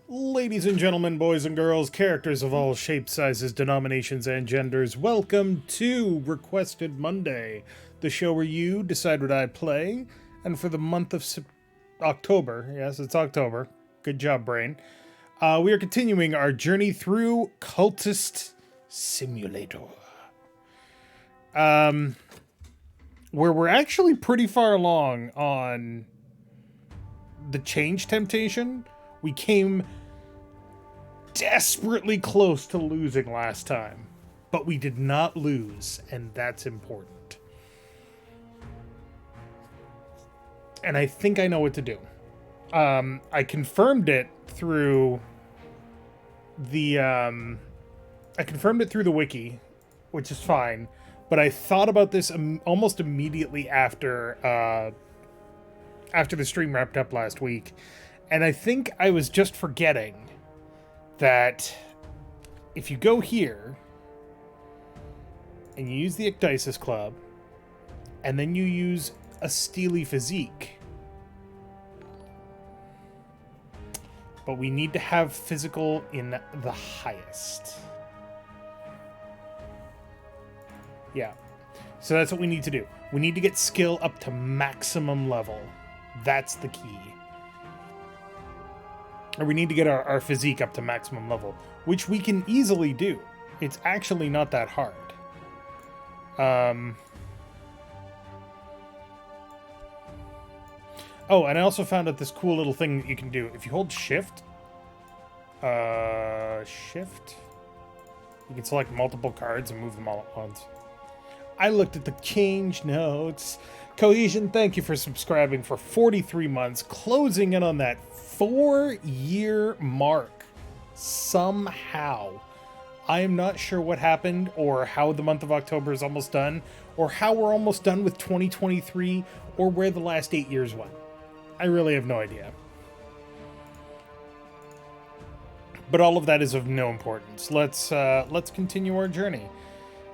Ladies and gentlemen, boys and girls, characters of all shapes, sizes, denominations, and genders, welcome to Requested Monday, the show where you decide what I play, and for the month of October, yes, it's October, good job, brain, we are continuing our journey through Cultist Simulator. Where we're actually pretty far along on the change temptation. We came desperately close to losing last time, but we did not lose, and that's important. And I think I know what to do. I confirmed it through the wiki, which is fine. But I thought about this almost immediately after the stream wrapped up last week, and I think I was just forgetting that if you go here and you use the Ecdysis Club and then you use a Steely Physique, but we need to have physical in the highest. Yeah. So that's what we need to do. We need to get skill up to maximum level. That's the key. Or we need to get our physique up to maximum level, which we can easily do. It's actually not that hard. Oh, and I also found out this cool little thing that you can do. If you hold shift, you can select multiple cards and move them all at once. I looked at the change notes. Cohesion, thank you for subscribing for 43 months, closing in on that 4-year mark. Somehow. I am not sure what happened, or how the month of October is almost done, or how we're almost done with 2023, or where the last 8 years went. I really have no idea. But all of that is of no importance. Let's continue our journey.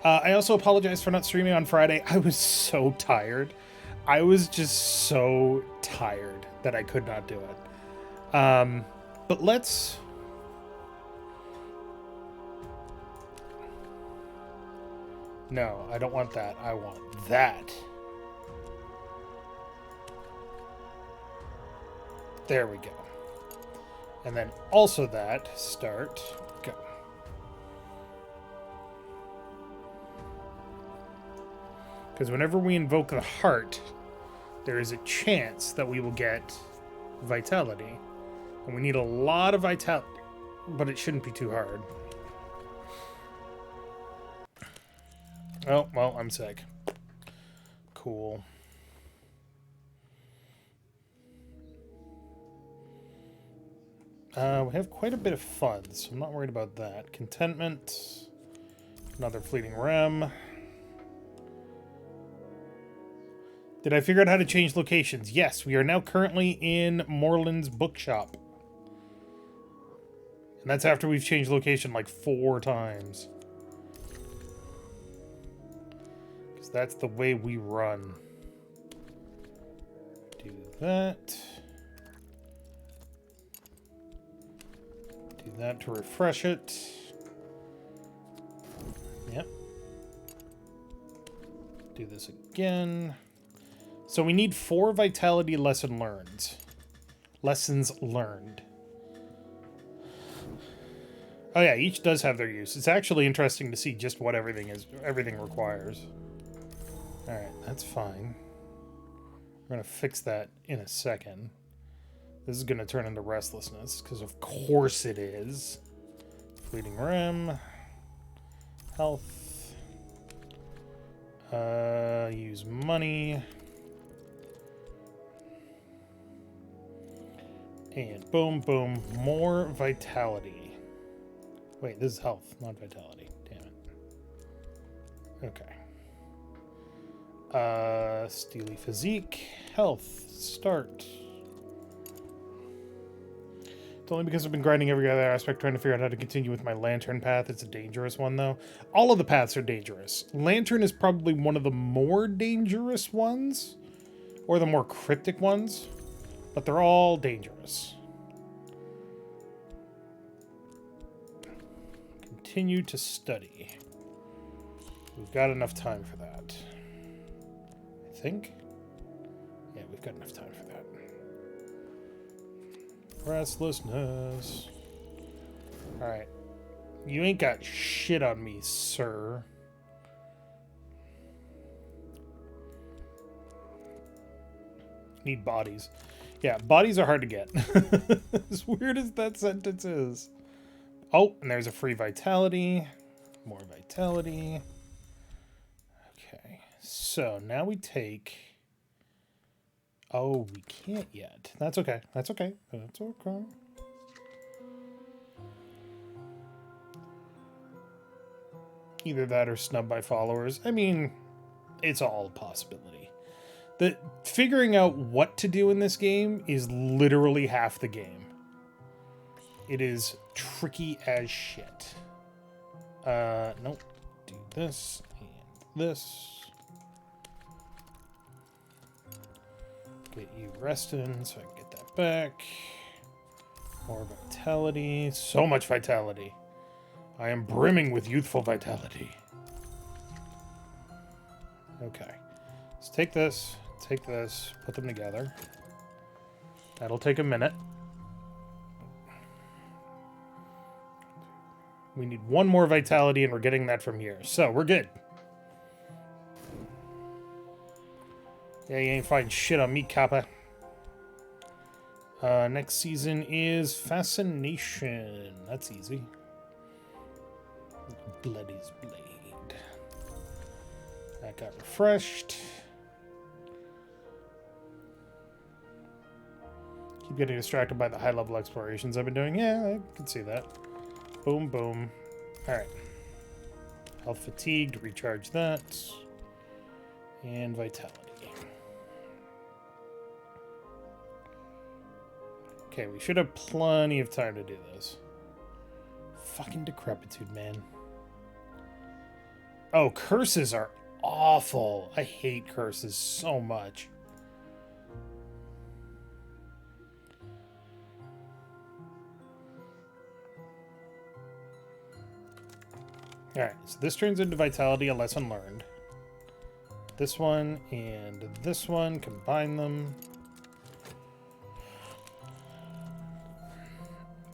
I also apologize for not streaming on Friday. I was so tired. I was just so tired that I could not do it. But let's... No, I don't want that. I want that. There we go. And then also that. Start. Go. Because whenever we invoke the heart, there is a chance that we will get vitality. And we need a lot of vitality, but it shouldn't be too hard. Oh, well, I'm sick. Cool. We have quite a bit of funds, so I'm not worried about that. Contentment. Another fleeting rem. Did I figure out how to change locations? Yes, we are now currently in Moreland's bookshop. And that's after we've changed location like 4 times. Because that's the way we run. Do that. Do that to refresh it. Yep. Do this again. So we need 4 vitality lessons learned. Oh yeah, each does have their use. It's actually interesting to see just what everything requires. Alright, that's fine. We're gonna fix that in a second. This is gonna turn into restlessness, because of course it is. Fleeting rem. Health. Use money. And boom, boom, more vitality. Wait, this is health, not vitality. Damn it. Okay. Steely Physique. Health. Start. It's only because I've been grinding every other aspect trying to figure out how to continue with my lantern path. It's a dangerous one, though. All of the paths are dangerous. Lantern is probably one of the more dangerous ones. Or the more cryptic ones. But they're all dangerous. continue to study. We've got enough time for that. I think. Yeah, we've got enough time for that. Restlessness. Alright. You ain't got shit on me, sir. Need bodies. Yeah, bodies are hard to get. As weird as that sentence is. Oh, and there's a free vitality. More vitality. Okay, so now we take... Oh, we can't yet. That's okay. That's okay. That's okay. Either that or snub by followers. I mean, it's all a possibility. The figuring out what to do in this game is literally half the game. It is tricky as shit. Nope. Do this and this. Get you resting so I can get that back. More vitality. So much vitality. I am brimming with youthful vitality. Okay. Let's take this, put them together. That'll take a minute. We need one more vitality, and we're getting that from here. So, we're good. Yeah, you ain't finding shit on me, Kappa. Next season is Fascination. That's easy. Bloody's Blade. That got refreshed. Keep getting distracted by the high-level explorations I've been doing. Yeah, I can see that. Boom, boom. Alright. Health fatigued, recharge that. And vitality. Okay, we should have plenty of time to do this. Fucking decrepitude, man. Oh, curses are awful. I hate curses so much. Alright, so this turns into vitality, a lesson learned. This one and this one, combine them.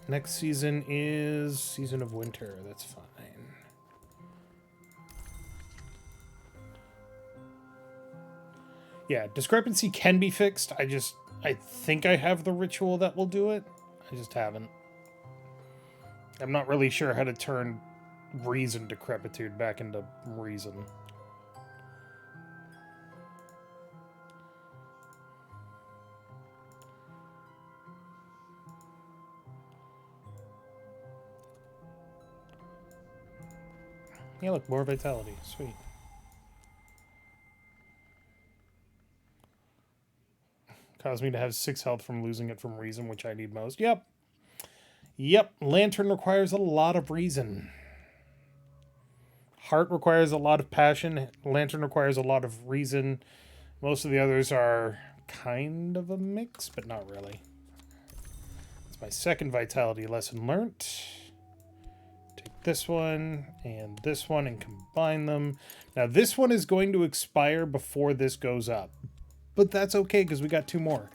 Next season is Season of Winter. That's fine. Yeah, discrepancy can be fixed. I think I have the ritual that will do it. I just haven't. I'm not really sure how to turn reason decrepitude back into reason. Yeah, look, more vitality. Sweet. Caused me to have 6 health from losing it from reason, which I need most. Yep. Yep, Lantern requires a lot of reason. Heart requires a lot of passion. Lantern requires a lot of reason. Most of the others are kind of a mix, but not really. It's my second vitality lesson learnt. Take this one and combine them. Now this one is going to expire before this goes up. But that's okay because we got 2 more.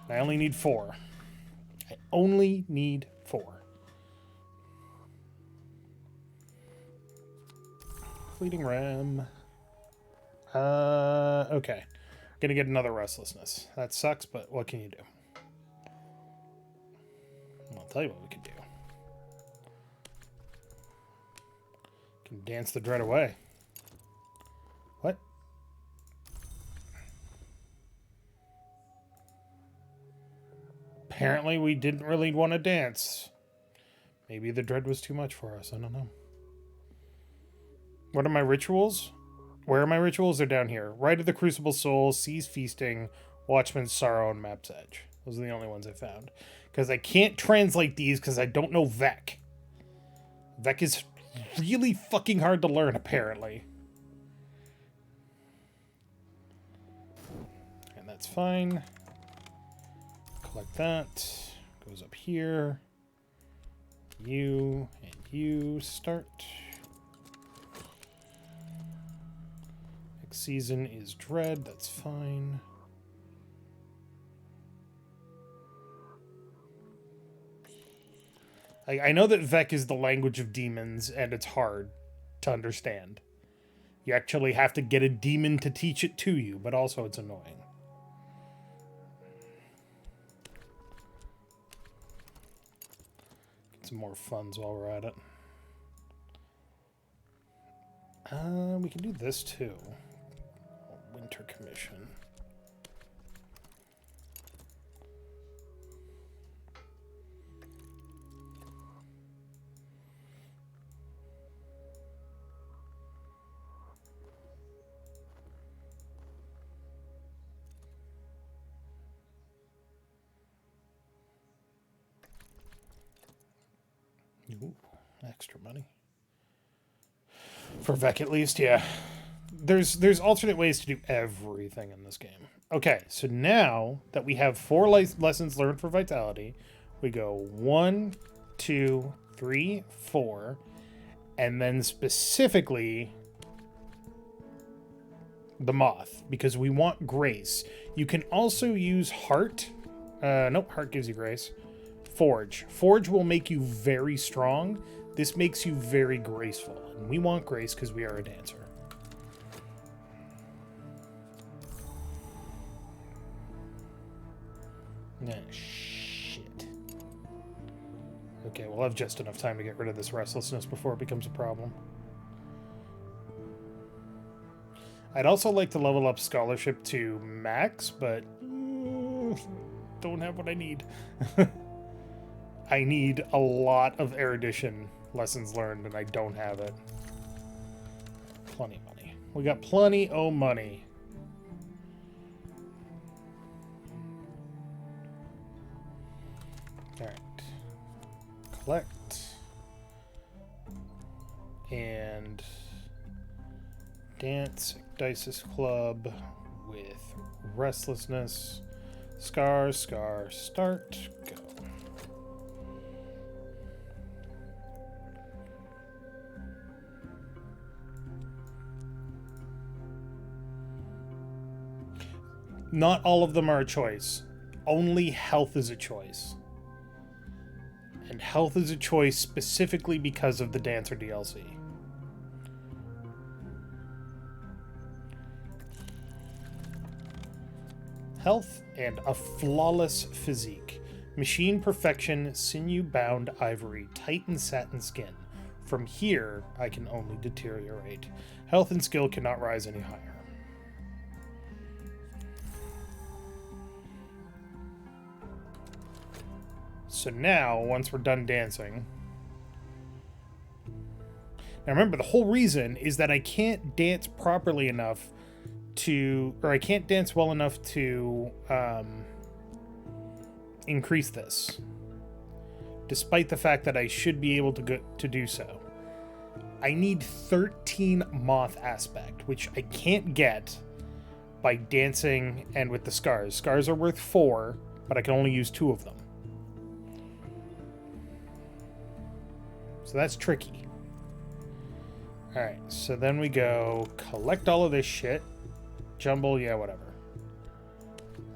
I only need 4. I only need 4. Fleeting Ram. Okay. Gonna get another restlessness. That sucks, but what can you do? I'll tell you what we can do. Can dance the dread away. What? Apparently we didn't really want to dance. Maybe the dread was too much for us. I don't know. What are my rituals? Where are my rituals? They're down here. Rite of the Crucible Soul, Seas Feasting, Watchman's Sorrow, and Map's Edge. Those are the only ones I found. Because I can't translate these because I don't know Vec. Vec is really fucking hard to learn, apparently. And that's fine. Collect that. Goes up here. You and you start. Next season is Dread. That's fine. I know that Vec is the language of demons, and it's hard to understand. You actually have to get a demon to teach it to you, but also it's annoying. Get some more funds while we're at it. We can do this too. Winter Commission. Ooh, extra money. For Vec at least, yeah. There's alternate ways to do everything in this game. Okay, so now that we have 4 lessons learned for Vitality, we go 1, 2, 3, 4, and then specifically the Moth, because we want Grace. You can also use Heart. Nope, Heart gives you Grace. Forge. Forge will make you very strong. This makes you very graceful. And we want Grace because we are a dancer. Ah, shit. Okay, we'll have just enough time to get rid of this restlessness before it becomes a problem. I'd also like to level up scholarship to max, but don't have what I need. I need a lot of erudition lessons learned, and I don't have it. Plenty of money. We got plenty of money. Alright. Collect. And dance Dices Club with restlessness. Scar, start, go. Not all of them are a choice. Only health is a choice. And health is a choice specifically because of the Dancer DLC. Health and a flawless physique. Machine perfection, sinew-bound ivory, titan satin skin. From here, I can only deteriorate. Health and skill cannot rise any higher. So now, once we're done dancing... Now remember, the whole reason is that I can't dance properly enough to... Or I can't dance well enough to increase this. Despite the fact that I should be able to do so. I need 13 Moth aspect, which I can't get by dancing and with the scars. Scars are worth 4, but I can only use 2 of them. So that's tricky. Alright, so then we go collect all of this shit. Jumble, yeah, whatever.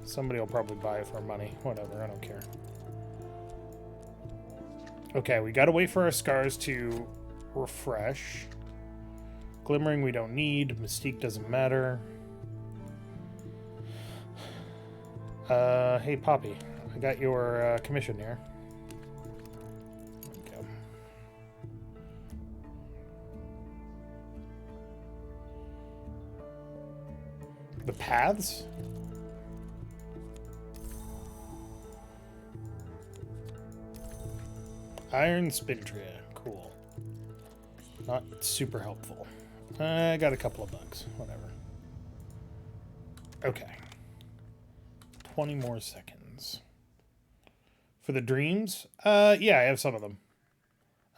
Somebody will probably buy it for money. Whatever, I don't care. Okay, we gotta wait for our scars to refresh. Glimmering we don't need. Mystique doesn't matter. Hey, Poppy. I got your commission here. The paths? Iron Spintria. Cool. Not super helpful. I got a couple of bucks. Whatever. Okay. 20 more seconds. For the dreams? Yeah, I have some of them.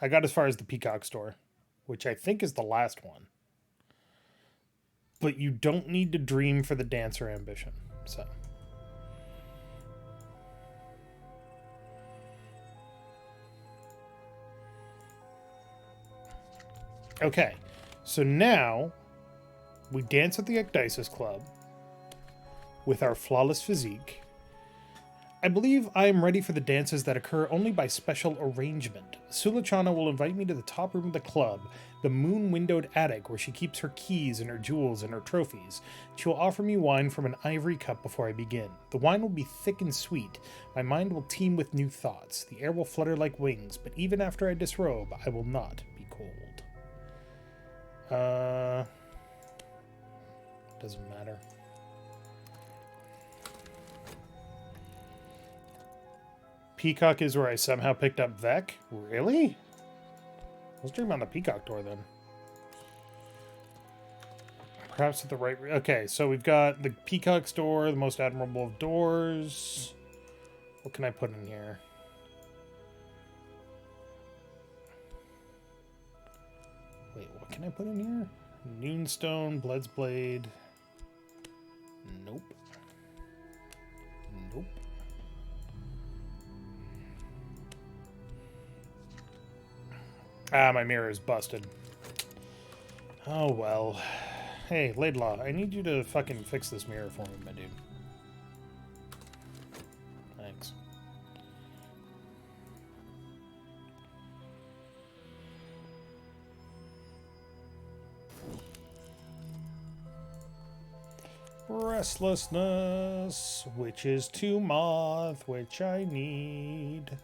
I got as far as the Peacock store, which I think is the last one. But you don't need to dream for the dancer ambition, so. Okay, so now we dance at the Ecdysis Club with our flawless physique. I believe I am ready for the dances that occur only by special arrangement. Sulachana will invite me to the top room of the club, the moon-windowed attic where she keeps her keys and her jewels and her trophies. She will offer me wine from an ivory cup before I begin. The wine will be thick and sweet. My mind will teem with new thoughts. The air will flutter like wings, but even after I disrobe, I will not be cold. Doesn't matter. Peacock is where I somehow picked up Vec? Really? Let's dream on the Peacock door then. Perhaps at the right... Okay, so we've got the Peacock's door, the most admirable of doors. What can I put in here? Wait, what can I put in here? Noonstone, Blood's Blade. Nope. Nope. Ah, my mirror is busted. Oh, well. Hey, Laidlaw, I need you to fucking fix this mirror for me, my dude. Thanks. Restlessness, which is to moth, which I need.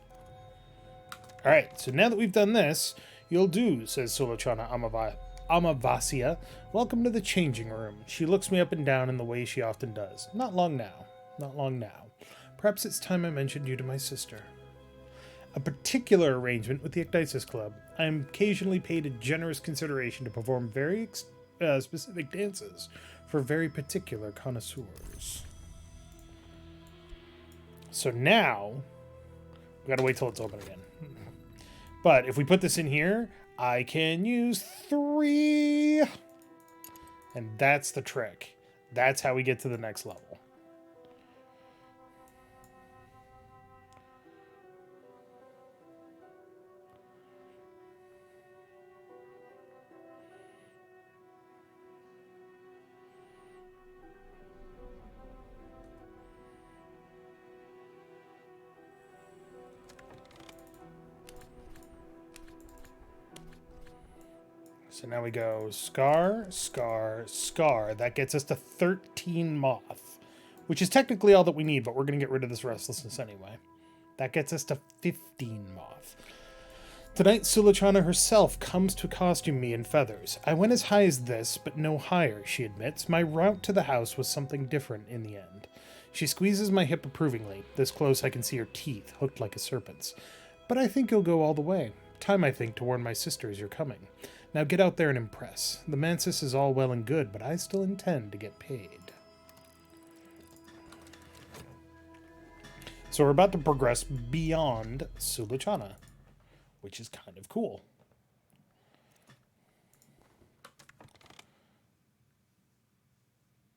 Alright, so now that we've done this, you'll do, says Sulachana Amavasia. Welcome to the changing room. She looks me up and down in the way she often does. Not long now. Not long now. Perhaps it's time I mentioned you to my sister. A particular arrangement with the Ecdysis Club. I am occasionally paid a generous consideration to perform very specific dances for very particular connoisseurs. So now, we gotta wait till it's open again. But if we put this in here, I can use 3. And that's the trick. That's how we get to the next level. So now we go Scar, Scar, Scar. That gets us to 13 Moth, which is technically all that we need, but we're going to get rid of this restlessness anyway. That gets us to 15 Moth. Tonight, Sulachana herself comes to costume me in feathers. I went as high as this, but no higher, she admits. My route to the house was something different in the end. She squeezes my hip approvingly. This close I can see her teeth, hooked like a serpent's. But I think you'll go all the way. Time, I think, to warn my sisters you're coming. Now get out there and impress. The Mansis is all well and good, but I still intend to get paid. So we're about to progress beyond Sulachana, which is kind of cool.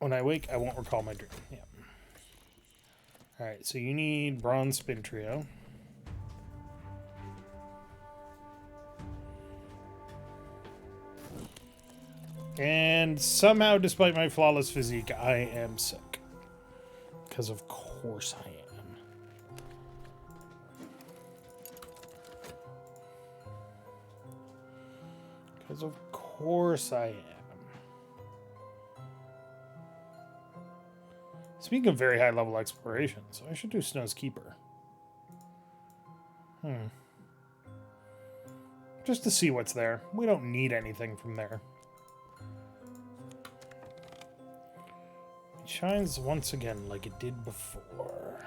When I wake, I won't recall my dream. Yeah. Alright, so you need Bronze Spin Trio. And somehow, despite my flawless physique, I am sick. Because of course I am. Because of course I am. Speaking of very high level exploration, so I should do Snow's Keeper. Just to see what's there. We don't need anything from there. It shines once again like it did before.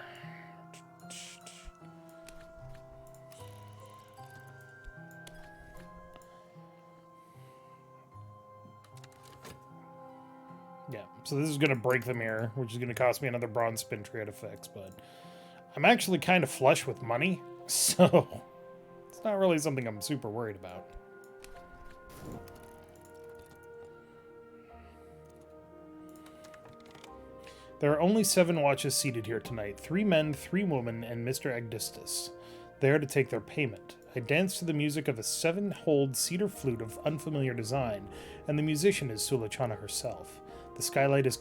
Yeah, so this is going to break the mirror, which is going to cost me another Bronze Spin Trio to fix, but I'm actually kind of flush with money, so it's not really something I'm super worried about. There are only 7 watches seated here tonight. 3 men, 3 women, and Mr. Agdistus. there to take their payment. I dance to the music of a 7-holed cedar flute of unfamiliar design, and the musician is Sulachana herself. The skylight is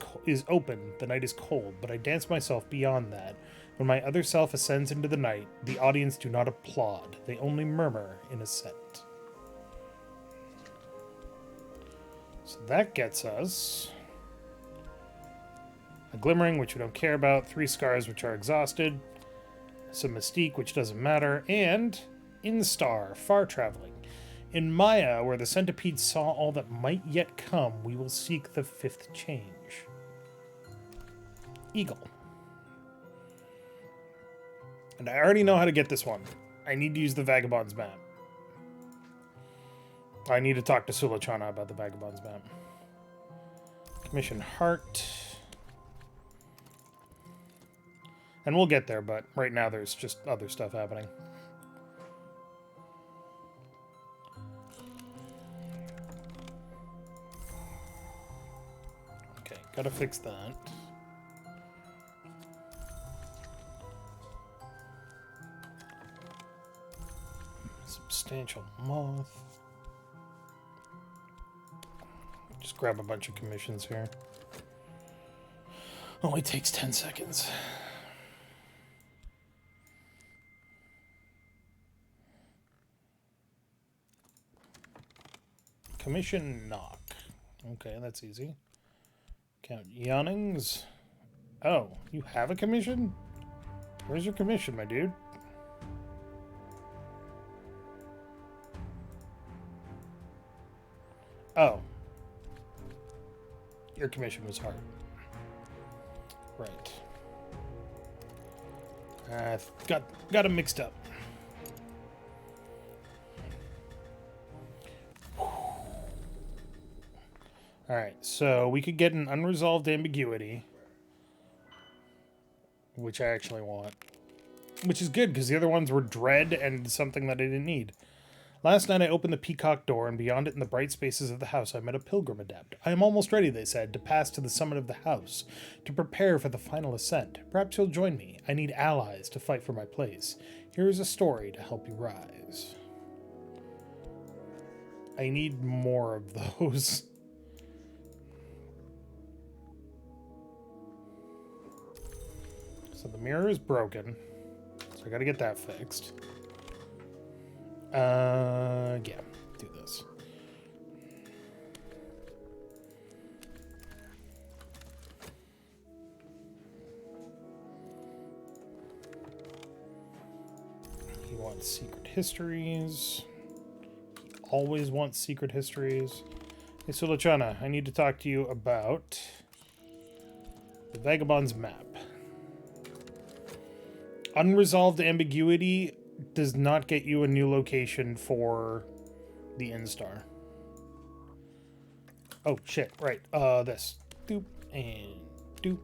open, the night is cold, but I dance myself beyond that. When my other self ascends into the night, the audience do not applaud, they only murmur in assent. So that gets us a glimmering, which we don't care about, 3 scars, which are exhausted, some mystique, which doesn't matter, and Instar, far traveling. In Maya, where the centipede saw all that might yet come, we will seek the 5th change. Eagle. And I already know how to get this one. I need to use the Vagabond's map. I need to talk to Sulachana about the Vagabond's map. Commission Heart. And we'll get there, but right now there's just other stuff happening. Okay, gotta fix that. Substantial moth. Just grab a bunch of commissions here. Only takes 10 seconds. Commission knock. Okay, that's easy. Count yawnings. Oh, you have a commission? Where's your commission, my dude? Oh. Your commission was hard. Right. Got them mixed up. Alright, so we could get an unresolved ambiguity, which I actually want. Which is good, because the other ones were dread and something that I didn't need. Last night I opened the peacock door, and beyond it in the bright spaces of the house I met a pilgrim adept. I am almost ready, they said, to pass to the summit of the house, to prepare for the final ascent. Perhaps you'll join me. I need allies to fight for my place. Here is a story to help you rise. I need more of those. So the mirror is broken, so I gotta get that fixed. Yeah, do this. He wants secret histories. He always wants secret histories. Hey, Sulachana, I need to talk to you about the Vagabond's map. Unresolved ambiguity does not get you a new location for the Instar. Oh, shit, right. This. Doop and doop.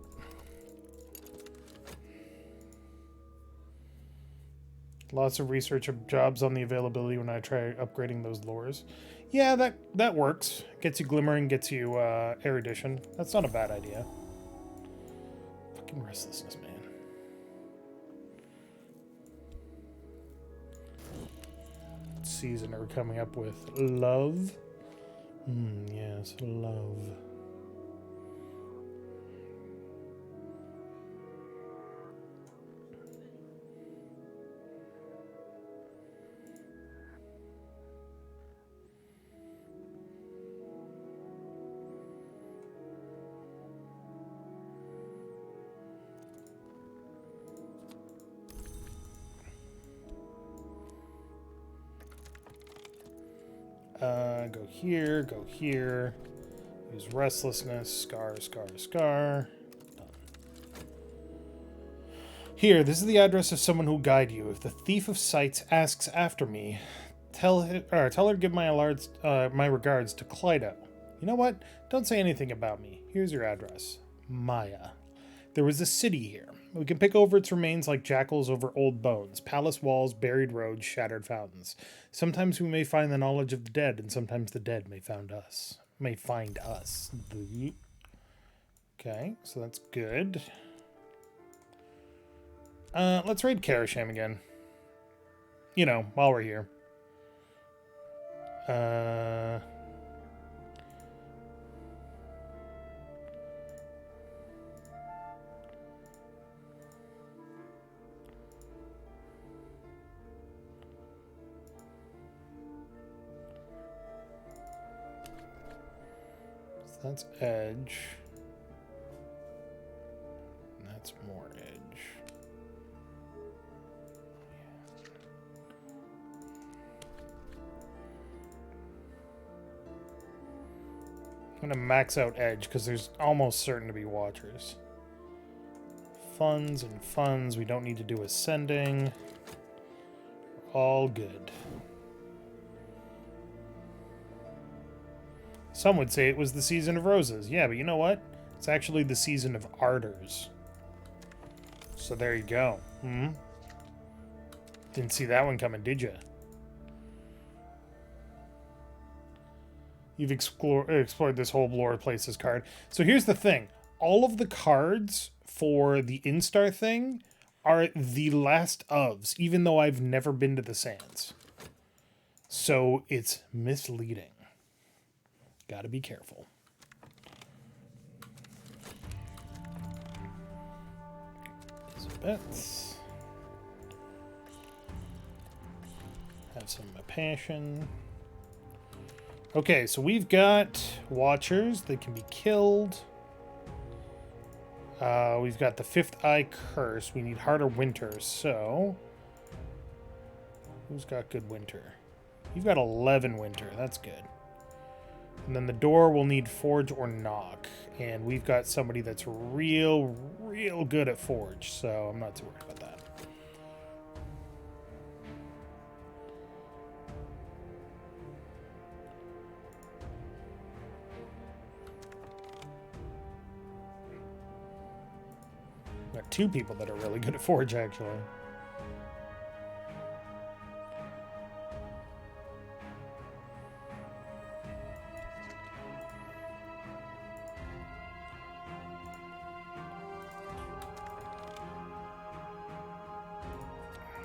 Lots of research of jobs on the availability when I try upgrading those lures. Yeah, that works. Gets you glimmering, gets you erudition. That's not a bad idea. Fucking restlessness, man. Season are we coming up with? Love? Yes, love. Go here, go here. Use restlessness, scar. Done. Here, this is the address of someone who'll guide you. If the thief of sights asks after me, tell her to give my regards to Clydo. You know what? Don't say anything about me. Here's your address. Maya. There was a city here. We can pick over its remains like jackals over old bones, palace walls, buried roads, shattered fountains. Sometimes we may find the knowledge of the dead, and sometimes the dead may find us. Okay, so that's good. Let's raid Karasham again. you know, while we're here. Uh... That's edge. That's more edge. I'm going to max out edge because there's almost certain to be watchers. Funds and funds. We don't need to do ascending. All good. Some would say it was the season of roses. Yeah, but you know what? It's actually the season of ardors. So there you go. Didn't see that one coming, did you? You've explored this whole lore places card. So here's the thing. All of the cards for the Instar thing are the last ofs, even though I've never been to the Sands. So it's misleading. Gotta be careful. So bets. Have some of my passion. Okay, so we've got Watchers that can be killed. We've got the Fifth Eye Curse. We need Harder Winter, so... Who's got good Winter? You've got 11 Winter. That's good. And then the door will need Forge or Knock. And we've got somebody that's real good at Forge, so I'm not too worried about that. Got two people that are really good at Forge, actually.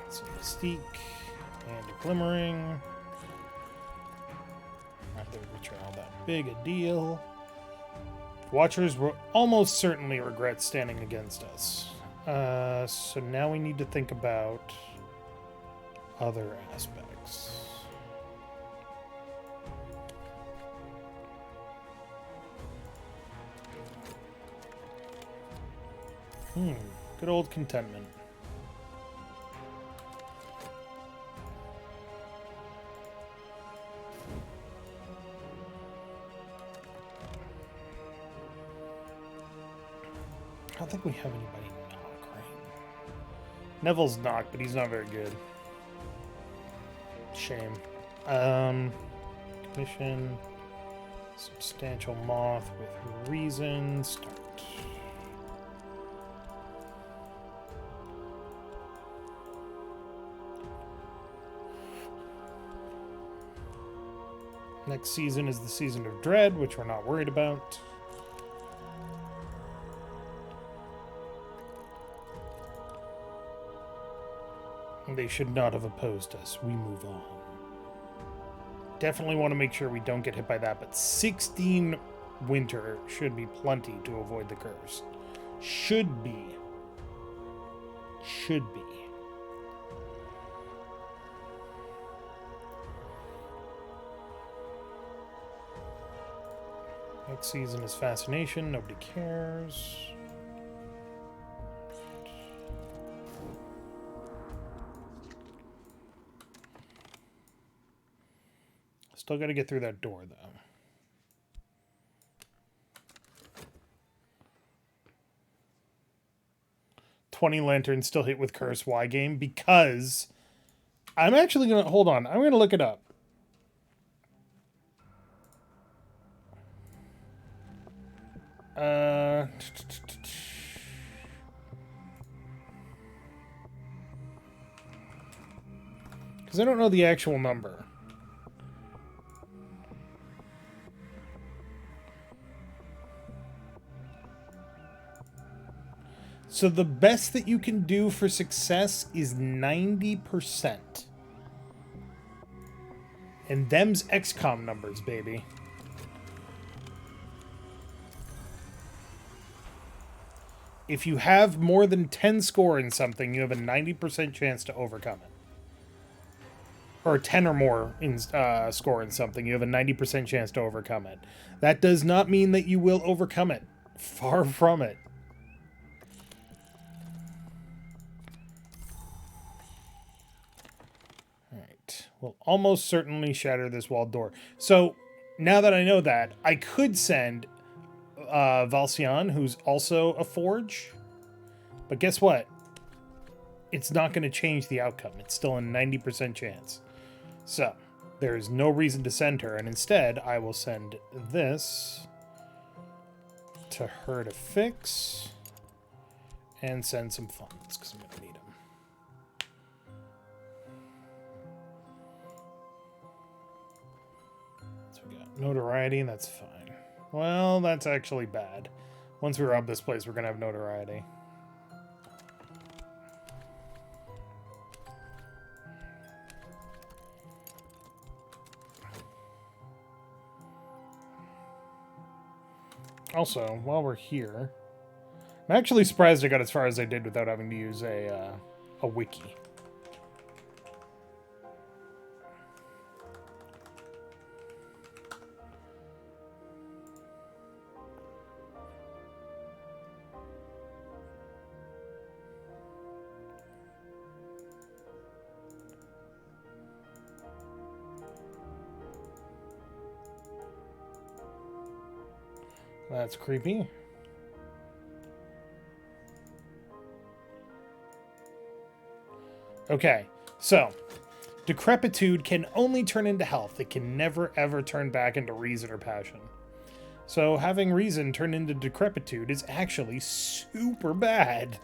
So Mystique and a Glimmering. Either which are all that big a deal. Watchers will almost certainly regret standing against us. So now we need to think about other aspects. Good old contentment. I don't think we have anybody knock, right? Neville's knock, but he's not very good. Shame. Mission. Substantial Moth with Reason. Start. Next season is the Season of Dread, which we're not worried about. They should not have opposed us. We move on. Definitely want to make sure we don't get hit by that, but 16 Winter should be plenty to avoid the curse. Should be. Should be. Next season is Fascination. Nobody cares. Still got to get through that door, though. $20 lanterns still hit with curse. Why game? Because I'm actually gonna hold on. I'm gonna look it up. Because I don't know the actual number. So the best that you can do for success is 90%. And them's XCOM numbers, baby. If you have more than 10 score in something, you have a 90% chance to overcome it. Or 10 or more in score in something, you have a 90% chance to overcome it. That does not mean that you will overcome it. Far from it. Alright. We'll almost certainly shatter this walled door. So, now that I know that, I could send Valcian, who's also a forge. But guess what? It's not going to change the outcome. It's still a 90% chance. So, there's no reason to send her. And instead, I will send this to her to fix. And send some funds, because I'm going to need them. So we got notoriety, and that's fine. Well, that's actually bad. Once we rob this place, we're going to have notoriety. Also, while we're here, I'm actually surprised I got as far as I did without having to use a wiki. That's creepy. Okay, so decrepitude can only turn into health. It can never ever turn back into reason or passion. So having reason turn into decrepitude is actually super bad.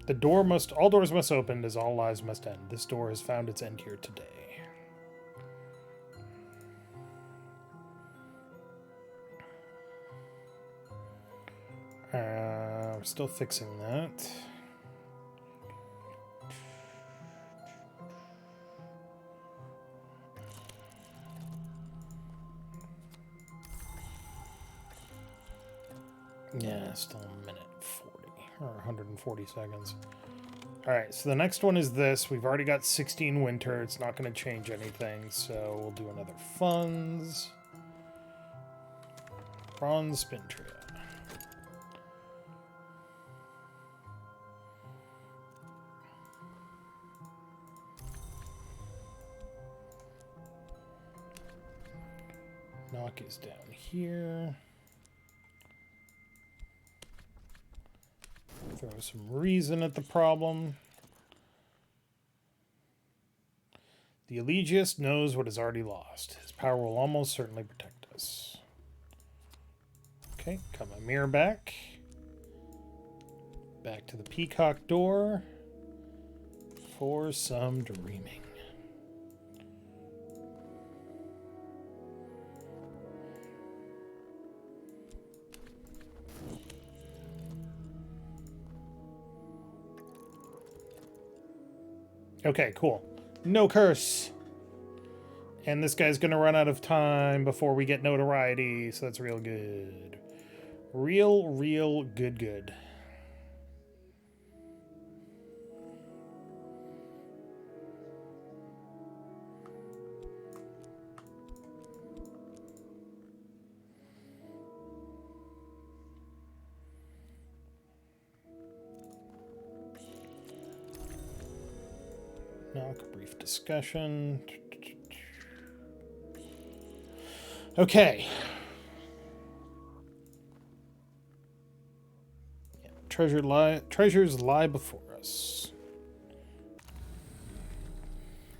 All doors must open as all lives must end. This door has found its end here today. We're still fixing that. Yeah, still a minute 40 or 140 seconds. Alright, so the next one is this. We've already got 16 winter. It's not going to change anything, so we'll do another funds. Bronze spin trio. Knock is down here. Throw some reason at the problem. The Elegiast knows what is already lost. His power will almost certainly protect us. Okay, got my mirror back. Back to the peacock door for some dreaming. Okay, cool. No curse. And this guy's going to run out of time before we get notoriety, so that's real good. Real good. Knock, brief discussion. Okay. Yeah, treasures lie before us.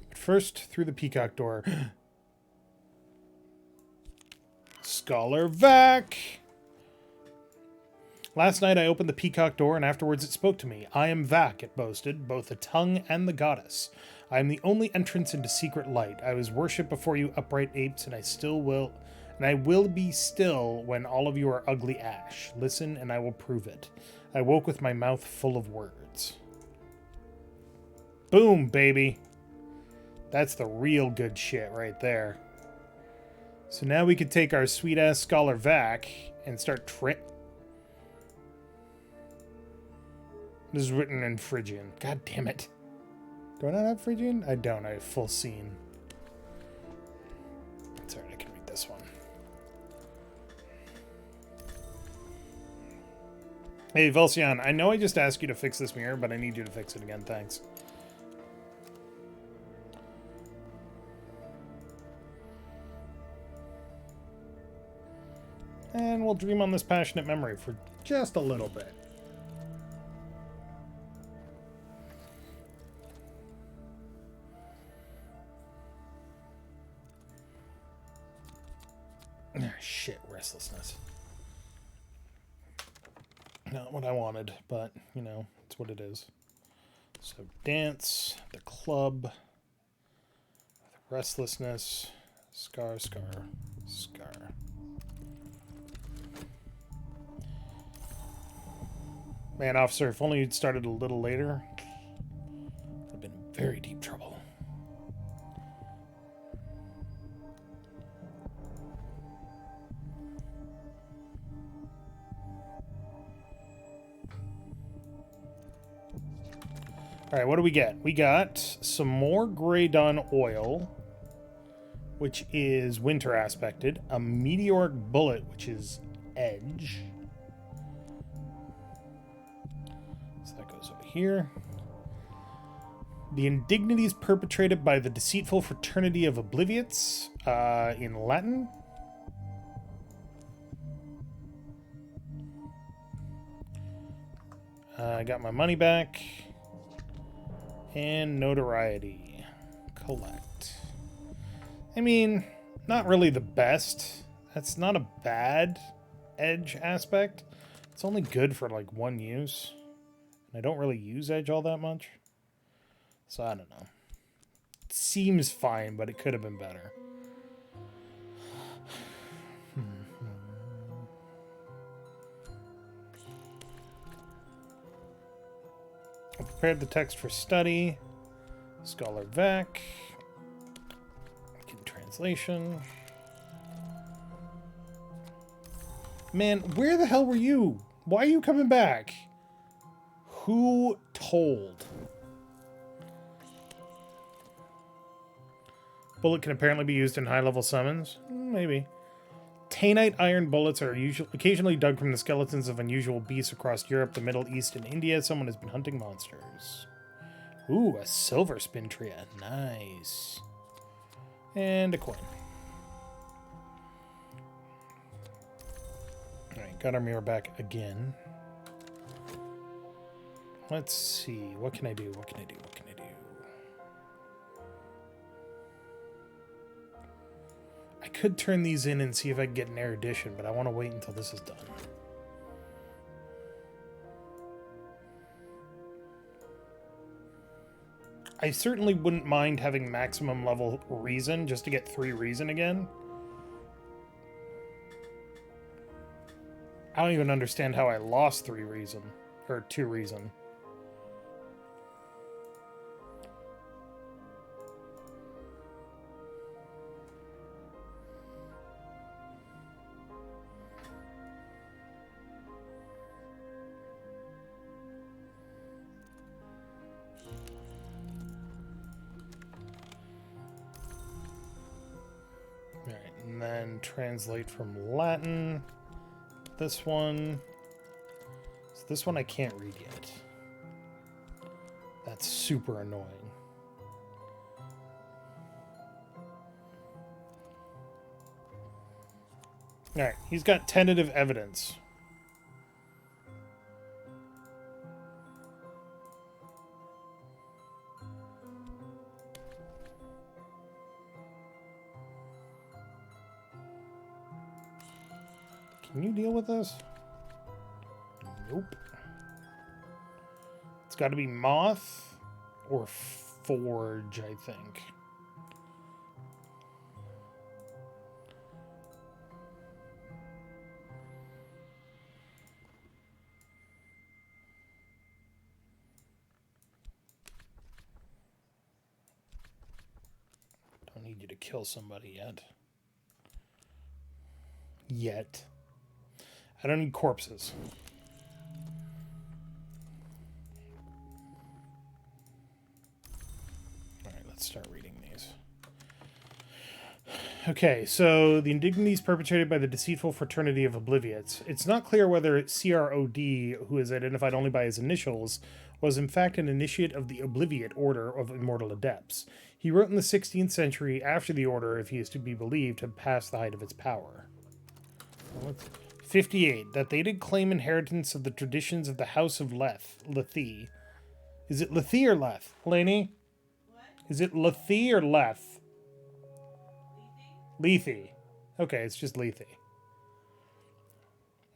But first, through the peacock door. Scholar Vac! Last night I opened the peacock door, and afterwards it spoke to me. I am Vac, it boasted, both the tongue and the goddess. I am the only entrance into secret light. I was worshipped before you upright apes, and I will be still when all of you are ugly ash. Listen, and I will prove it. I woke with my mouth full of words. Boom, baby. That's the real good shit right there. So now we could take our sweet-ass Scholar Vac and start This is written in Phrygian. God damn it. Do I not have Phrygian? I don't. I have full scene. It's alright, I can read this one. Hey, Velcion, I know I just asked you to fix this mirror, but I need you to fix it again. Thanks. And we'll dream on this passionate memory for just a little bit. Ah, shit, restlessness. Not what I wanted, but, you know, it's what it is. So, dance, the club, restlessness, scar. Man, officer, if only you'd started a little later, I'd have been in very deep trouble. Alright, what do we get? We got some more Grey Dawn oil, which is winter aspected, a meteoric bullet, which is edge. So that goes over here. The indignities perpetrated by the deceitful fraternity of obliviots, in Latin. I got my money back. And notoriety. Collect. I mean, not really the best. That's not a bad edge aspect. It's only good for like one use. I don't really use edge all that much. So I don't know. It seems fine, but it could have been better. I prepared the text for study. Scholar Vac. Translation. Man, where the hell were you? Why are you coming back? Who told? Bullet can apparently be used in high-level summons. Maybe. Tainite iron bullets are occasionally dug from the skeletons of unusual beasts across Europe, the Middle East, and India. Someone has been hunting monsters. Ooh, a silver spintria. Nice. And a coin. Alright, got our mirror back again. Let's see. What can I do? What can I do? What can I do? I could turn these in and see if I can get an erudition, but I want to wait until this is done. I certainly wouldn't mind having maximum level reason just to get 3 reason again. I don't even understand how I lost 3 reason. Or 2 reason. Alright, and then translate from Latin. This one. So this one I can't read yet. That's super annoying. Alright, he's got tentative evidence. Can you deal with this? Nope. It's got to be Moth or Forge, I think. you to kill somebody yet. Yet. I don't need corpses. Alright, let's start reading these. Okay, so the indignities perpetrated by the deceitful fraternity of Obliviates. It's not clear whether CROD, who is identified only by his initials, was in fact an initiate of the Obliviate Order of Immortal Adepts. He wrote in the 16th century after the order, if he is to be believed, had passed the height of its power. 58. That they did claim inheritance of the traditions of the House of Lethe. Is it Lethe or Leth? Lainey? What? Is it Lethe or Leth? Lethe? Lethe. Okay, it's just Lethe.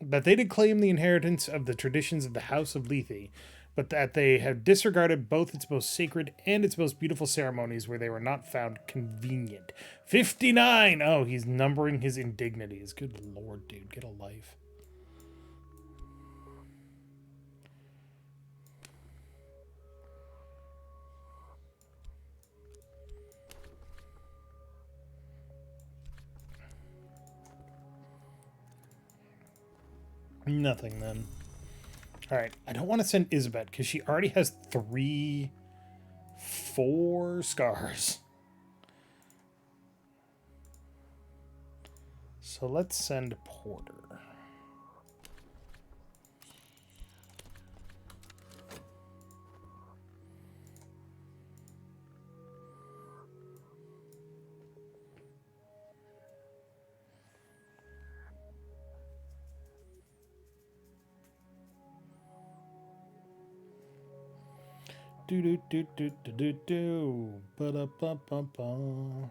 That they did claim the inheritance of the traditions of the House of Lethe, but that they have disregarded both its most sacred and its most beautiful ceremonies where they were not found convenient. 59! Oh, he's numbering his indignities. Good lord, dude. Get a life. Nothing, then. Alright, I don't want to send Isabet, because she already has 4 scars. So let's send Porter. Do do do do do do do. Ba da ba ba ba.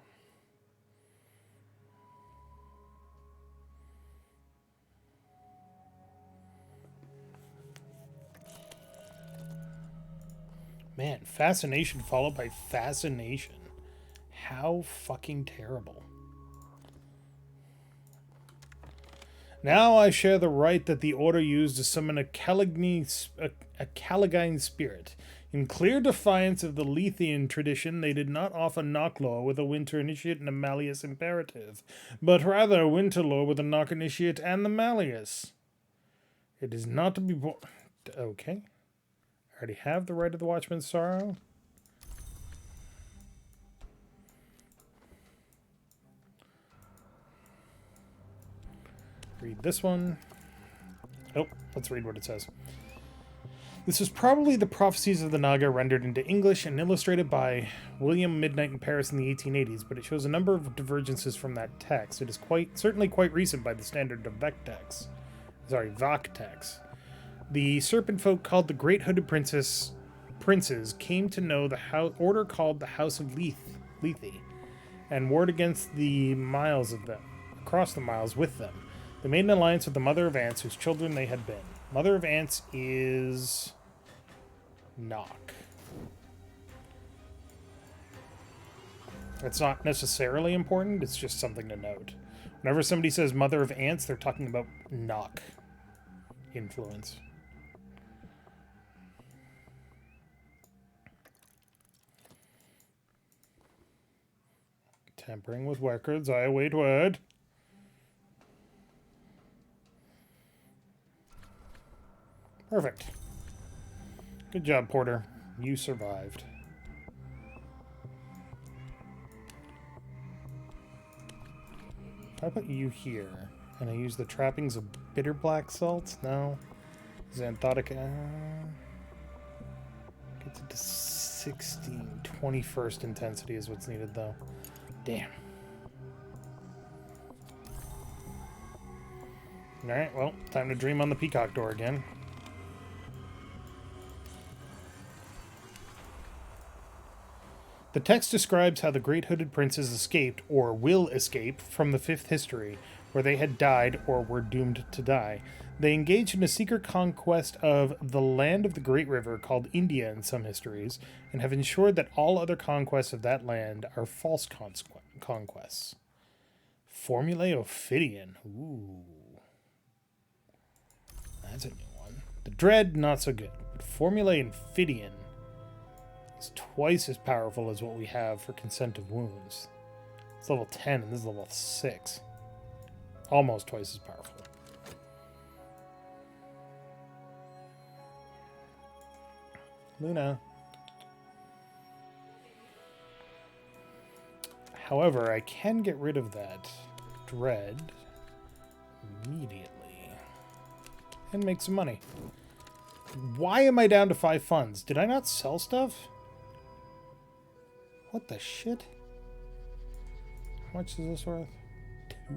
Man, fascination followed by fascination. How fucking terrible. Now I share the right that the order used to summon a Caligine spirit. In clear defiance of the Lethean tradition, they did not offer Knocklaw with a Winter Initiate and a Malleus Imperative, but rather Winterlaw with a Knock Initiate and the Malleus. It is not to be okay. I already have the right of the Watchman's Sorrow. Read this one. Oh, let's read what it says. This is probably the Prophecies of the Naga rendered into English and illustrated by William Midnight in Paris in the 1880s, but it shows a number of divergences from that text. It is certainly quite recent by the standard of Vectex. Vactex. The serpent folk called the Great Hooded Princes came to know the order called the House of Lethe, and warred against the miles of them, across the miles with them. They made an alliance with the Mother of Ants, whose children they had been. Mother of Ants is Knock. It's not necessarily important, it's just something to note. Whenever somebody says Mother of Ants, they're talking about Knock influence. Tampering with records, I await word. Perfect. Good job, Porter. You survived. If I put you here, and I use the trappings of bitter black salt? No. Xanthotic. Gets it to 16. 21st intensity is what's needed, though. Damn. Alright, well, time to dream on the peacock door again. The text describes how the Great Hooded Princes escaped, or will escape, from the Fifth History, where they had died or were doomed to die. They engaged in a secret conquest of the land of the Great River, called India in some histories, and have ensured that all other conquests of that land are false conquests. Formulae Ophidian. Ooh. That's a new one. The Dread, not so good. But Formulae Ophidian is twice as powerful as what we have for Consent of Wounds. It's level 10 and this is level 6. Almost twice as powerful. Luna. However, I can get rid of that dread immediately and make some money. Why am I down to 5 funds? Did I not sell stuff? What the shit? How much is this worth? 2.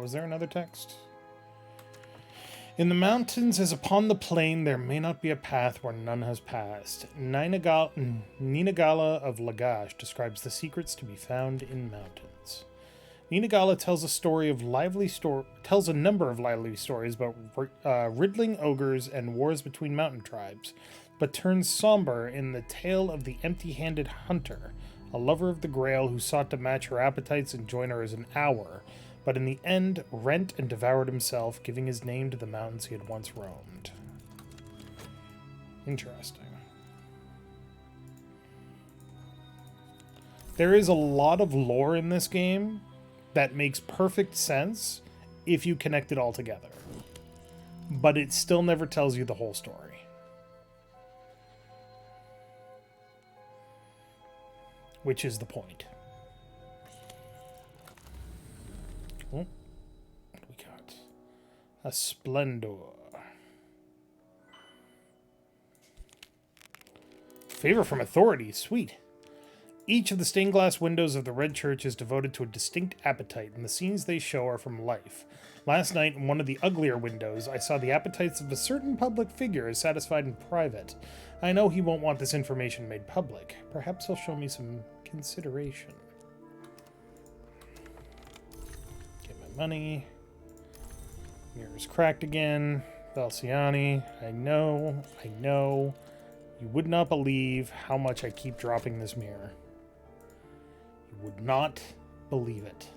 Was there another text? In the mountains as upon the plain, there may not be a path where none has passed. Ninagala of Lagash describes the secrets to be found in mountains. Ninagala tells a number of lively stories about riddling ogres and wars between mountain tribes, but turns somber in the tale of the empty-handed hunter, a lover of the Grail who sought to match her appetites and join her as an hour, but in the end rent and devoured himself, giving his name to the mountains he had once roamed. Interesting. There is a lot of lore in this game that makes perfect sense if you connect it all together. But it still never tells you the whole story. Which is the point. Oh, what do we got? A Splendor. Favor from authority. Sweet. Each of the stained glass windows of the Red Church is devoted to a distinct appetite, and the scenes they show are from life. Last night, in one of the uglier windows, I saw the appetites of a certain public figure as satisfied in private. I know he won't want this information made public. Perhaps he'll show me some consideration. Money. Mirror's cracked again. Valciani. I know. You would not believe how much I keep dropping this mirror. You would not believe it.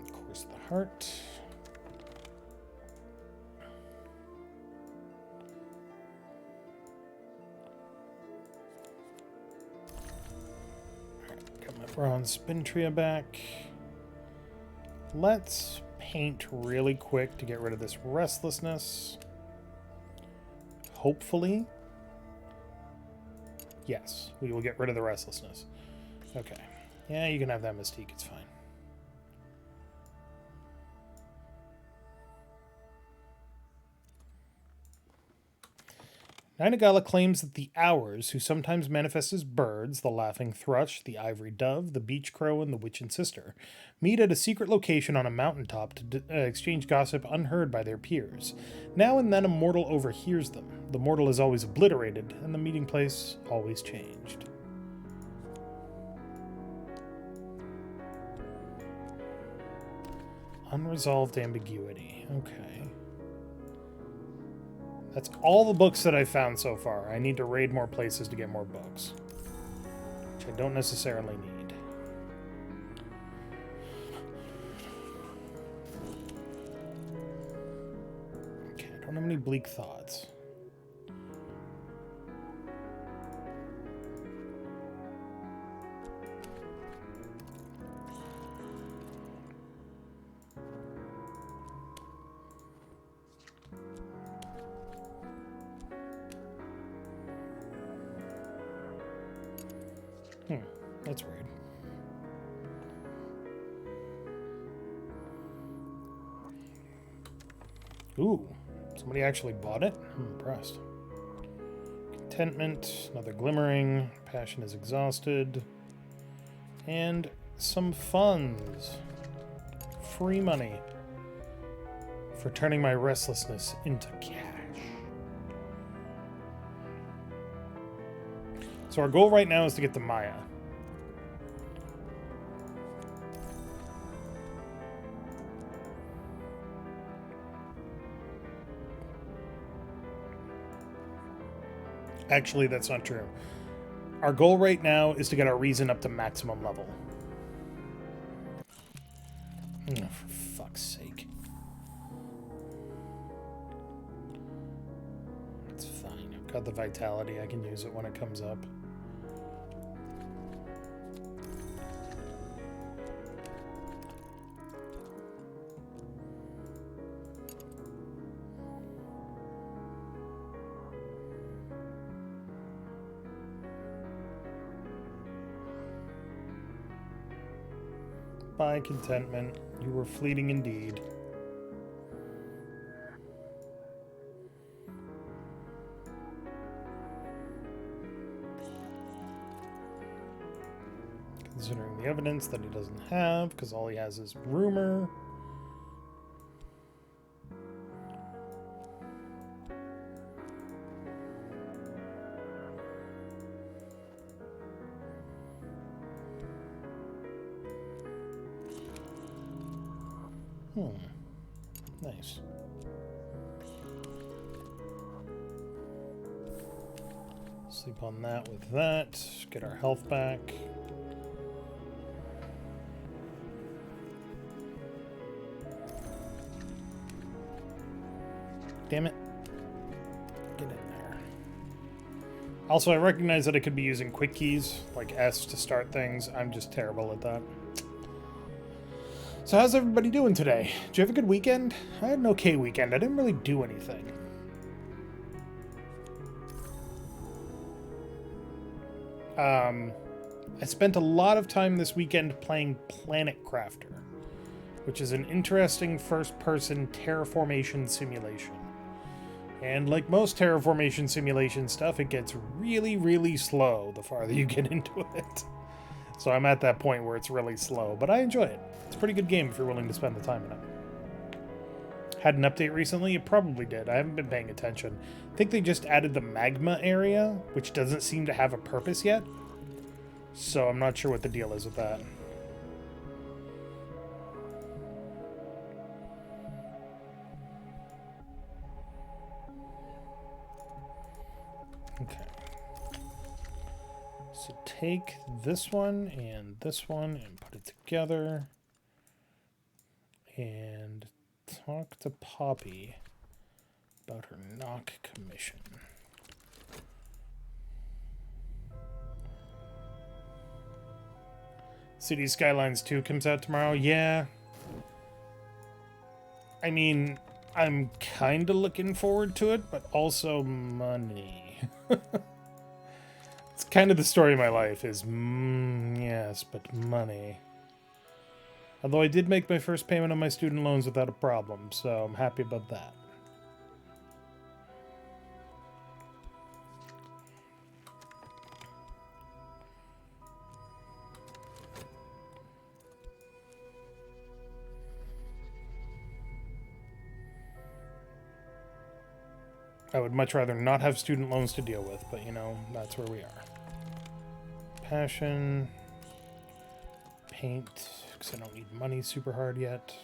Of course, the heart. Bronze Spintria back. Let's paint really quick to get rid of this restlessness. Hopefully. Yes, we will get rid of the restlessness. Okay. Yeah, you can have that Mystique, it's fine. Ninagala claims that the Hours, who sometimes manifest as birds, the laughing thrush, the ivory dove, the beach crow, and the witch and sister, meet at a secret location on a mountaintop to exchange gossip unheard by their peers. Now and then a mortal overhears them. The mortal is always obliterated, and the meeting place always changed. Unresolved ambiguity. Okay. That's all the books that I've found so far. I need to raid more places to get more books, which I don't necessarily need. Okay, I don't have any bleak thoughts. That's weird. Ooh, somebody actually bought it? I'm impressed. Contentment, another glimmering, passion is exhausted, and some funds. Free money for turning my restlessness into cash. So our goal right now is to get the Maya. Actually, that's not true. Our goal right now is to get our reason up to maximum level. Oh, for fuck's sake. It's fine. I've got the vitality. I can use it when it comes up. By contentment, you were fleeting indeed. Considering the evidence that he doesn't have, because all he has is rumor. Nice. Sleep on that with that. Get our health back. Damn it. Get in there. Also, I recognize that I could be using quick keys, like S to start things. I'm just terrible at that. So how's everybody doing today? Did you have a good weekend? I had an okay weekend. I didn't really do anything. I spent a lot of time this weekend playing Planet Crafter, which is an interesting first-person terraformation simulation. And like most terraformation simulation stuff, it gets really, really slow the farther you get into it. So I'm at that point where it's really slow, but I enjoy it. It's a pretty good game if you're willing to spend the time in it. Had an update recently? It probably did. I haven't been paying attention. I think they just added the magma area, which doesn't seem to have a purpose yet. So I'm not sure what the deal is with that. Okay. So take this one and put it together. And talk to Poppy about her knock commission. City Skylines 2 comes out tomorrow. Yeah. I mean, I'm kind of looking forward to it, but also money. It's kind of the story of my life is, yes, but money. Although I did make my first payment on my student loans without a problem, so I'm happy about that. I would much rather not have student loans to deal with, but you know, that's where we are. Passion. Paint, because I don't need money super hard yet.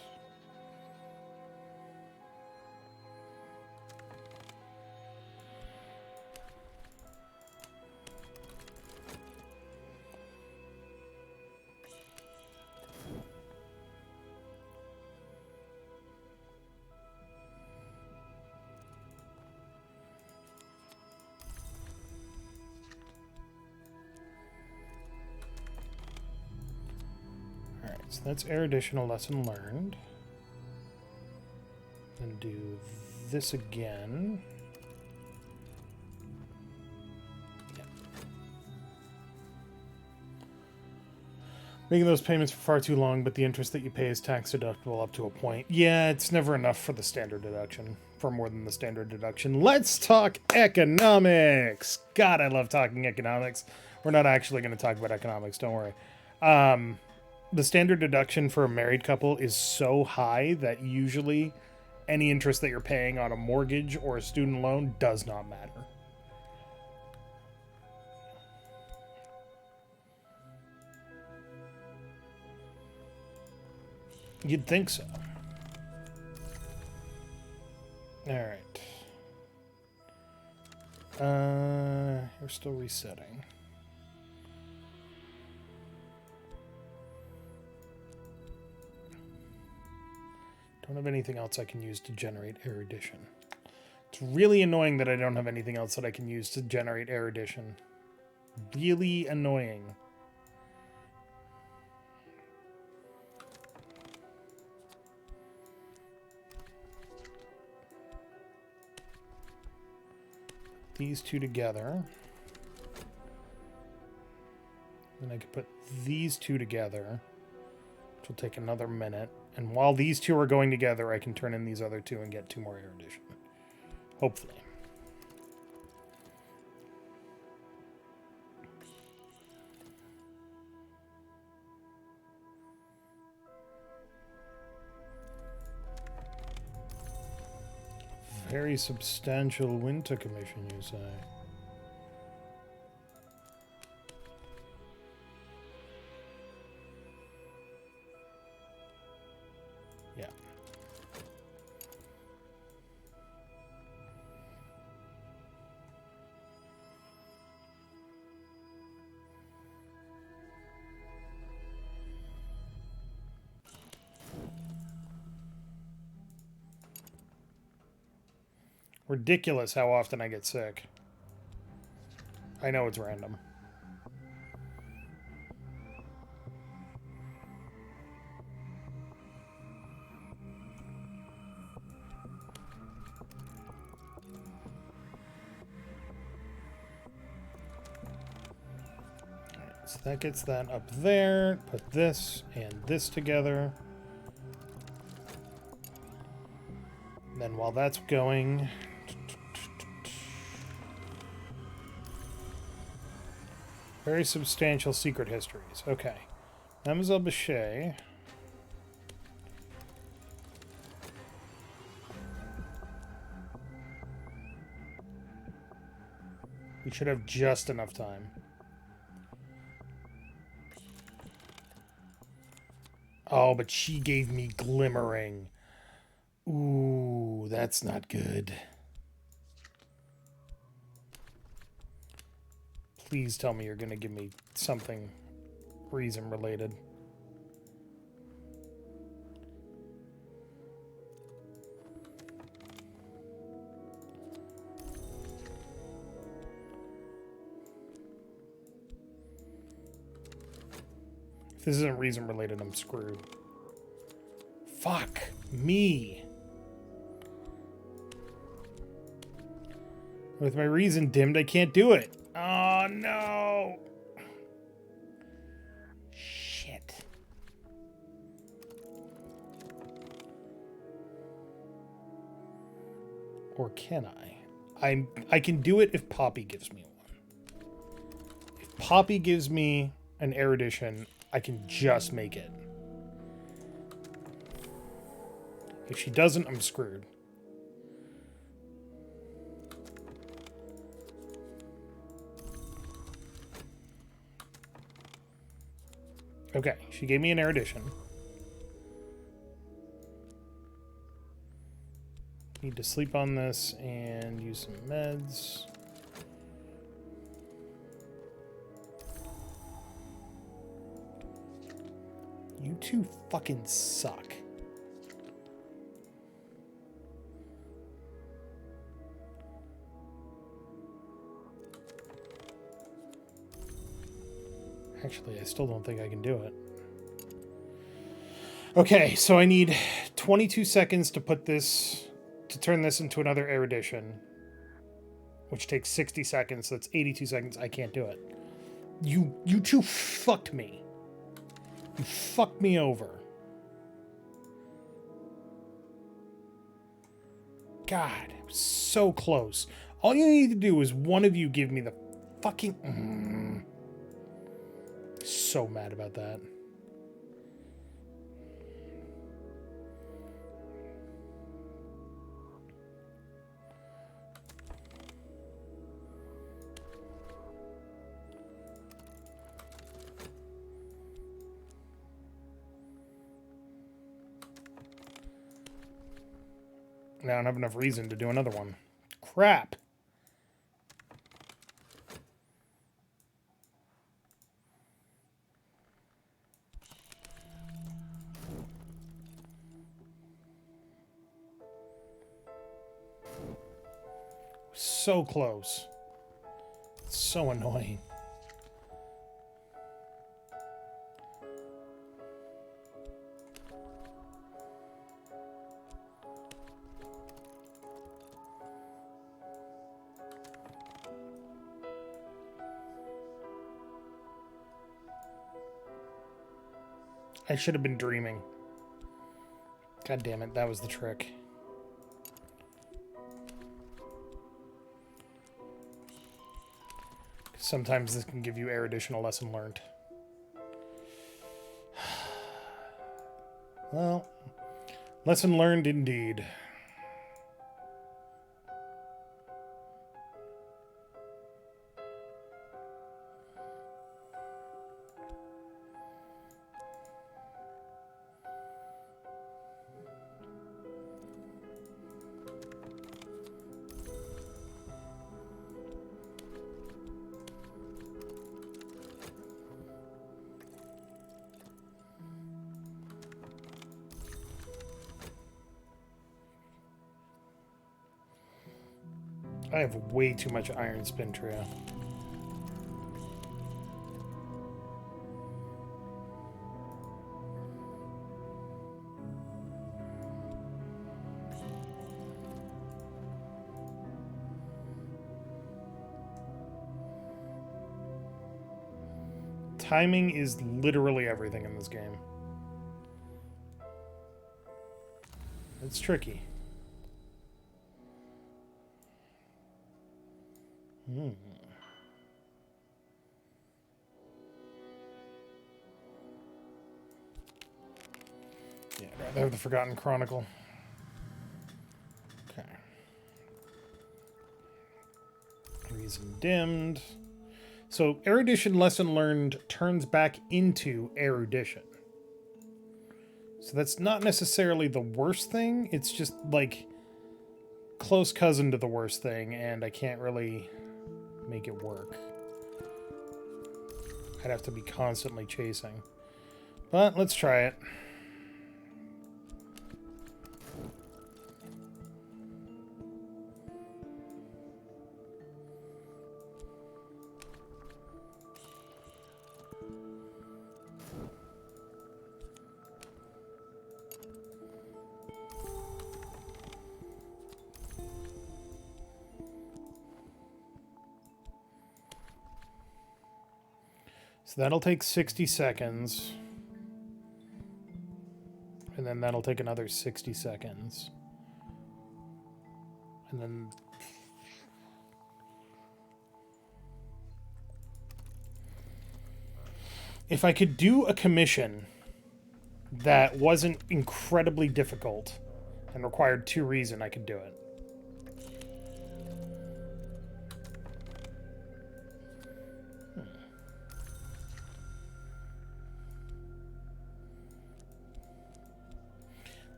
So that's erudition, a lesson learned. And do this again. Yeah. Making those payments for far too long, but the interest that you pay is tax deductible up to a point. Yeah, it's never enough for the standard deduction. For more than the standard deduction. Let's talk economics! God, I love talking economics. We're not actually going to talk about economics, don't worry. The standard deduction for a married couple is so high that usually any interest that you're paying on a mortgage or a student loan does not matter. You'd think so. All right. You're still resetting. Don't have anything else I can use to generate erudition. It's really annoying that I don't have anything else that I can use to generate erudition. Really annoying. These two together. Then I could put these two together, which will take another minute. And while these two are going together, I can turn in these other two and get 2 more erudition. Hopefully. Very substantial winter commission, you say? Yeah. Ridiculous how often I get sick. I know it's random. Alright, so that gets that up there. Put this and this together. And then while that's going... Very substantial secret histories. Okay. Mademoiselle Bichet. We should have just enough time. Oh, but she gave me glimmering. Ooh, that's not good. Please tell me you're going to give me something reason related. If this isn't reason related, I'm screwed. Fuck me. With my reason dimmed, I can't do it. Oh, no. Shit. Or can I? I can do it if Poppy gives me one. If Poppy gives me an erudition, I can just make it. If she doesn't, I'm screwed. Okay, she gave me an erudition. Need to sleep on this and use some meds. You two fucking suck. Actually, I still don't think I can do it. Okay, so I need 22 seconds to put this, to turn this into another erudition, which takes 60 seconds, so that's 82 seconds. I can't do it. You two fucked me. You fucked me over. God, it was so close. All you need to do is one of you give me the fucking... So mad about that. Now I don't have enough reason to do another one. Crap. so close. It's so annoying. I should have been dreaming. God damn it, that was the trick. Sometimes this can give you erudition, a lesson learned. Well, lesson learned indeed. I have way too much iron spin trio. Timing is literally everything in this game. It's tricky. Hmm. Yeah, I'd rather have the Forgotten Chronicle. Okay. Reason dimmed. So, erudition lesson learned turns back into erudition. So that's not necessarily the worst thing. It's just, like, close cousin to the worst thing, and I can't really make it work. I'd have to be constantly chasing. But let's try it. So that'll take 60 seconds. And then that'll take another 60 seconds. And then... if I could do a commission that wasn't incredibly difficult and required 2 reason, I could do it.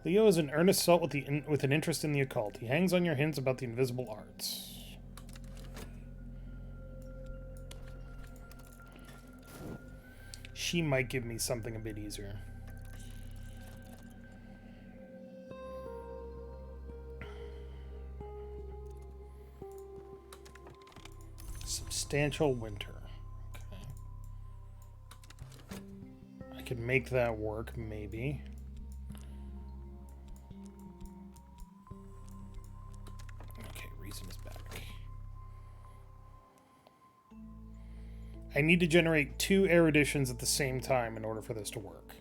Leo is an earnest soul with an interest in the occult. He hangs on your hints about the invisible arts. She might give me something a bit easier. Substantial winter. Okay. I could make that work, maybe. I need to generate 2 eruditions at the same time in order for this to work.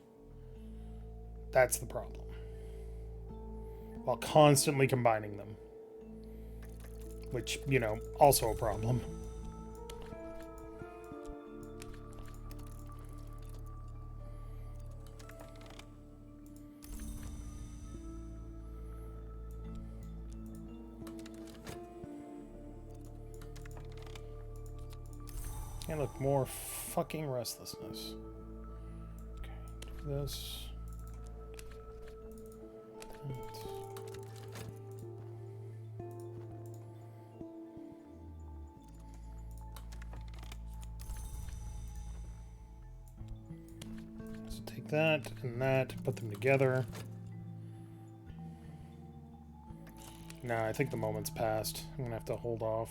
That's the problem. While constantly combining them. Which, you know, also a problem. And look, more fucking restlessness. Okay, do this. So take that and that, put them together. Nah, I think the moment's passed. I'm gonna have to hold off.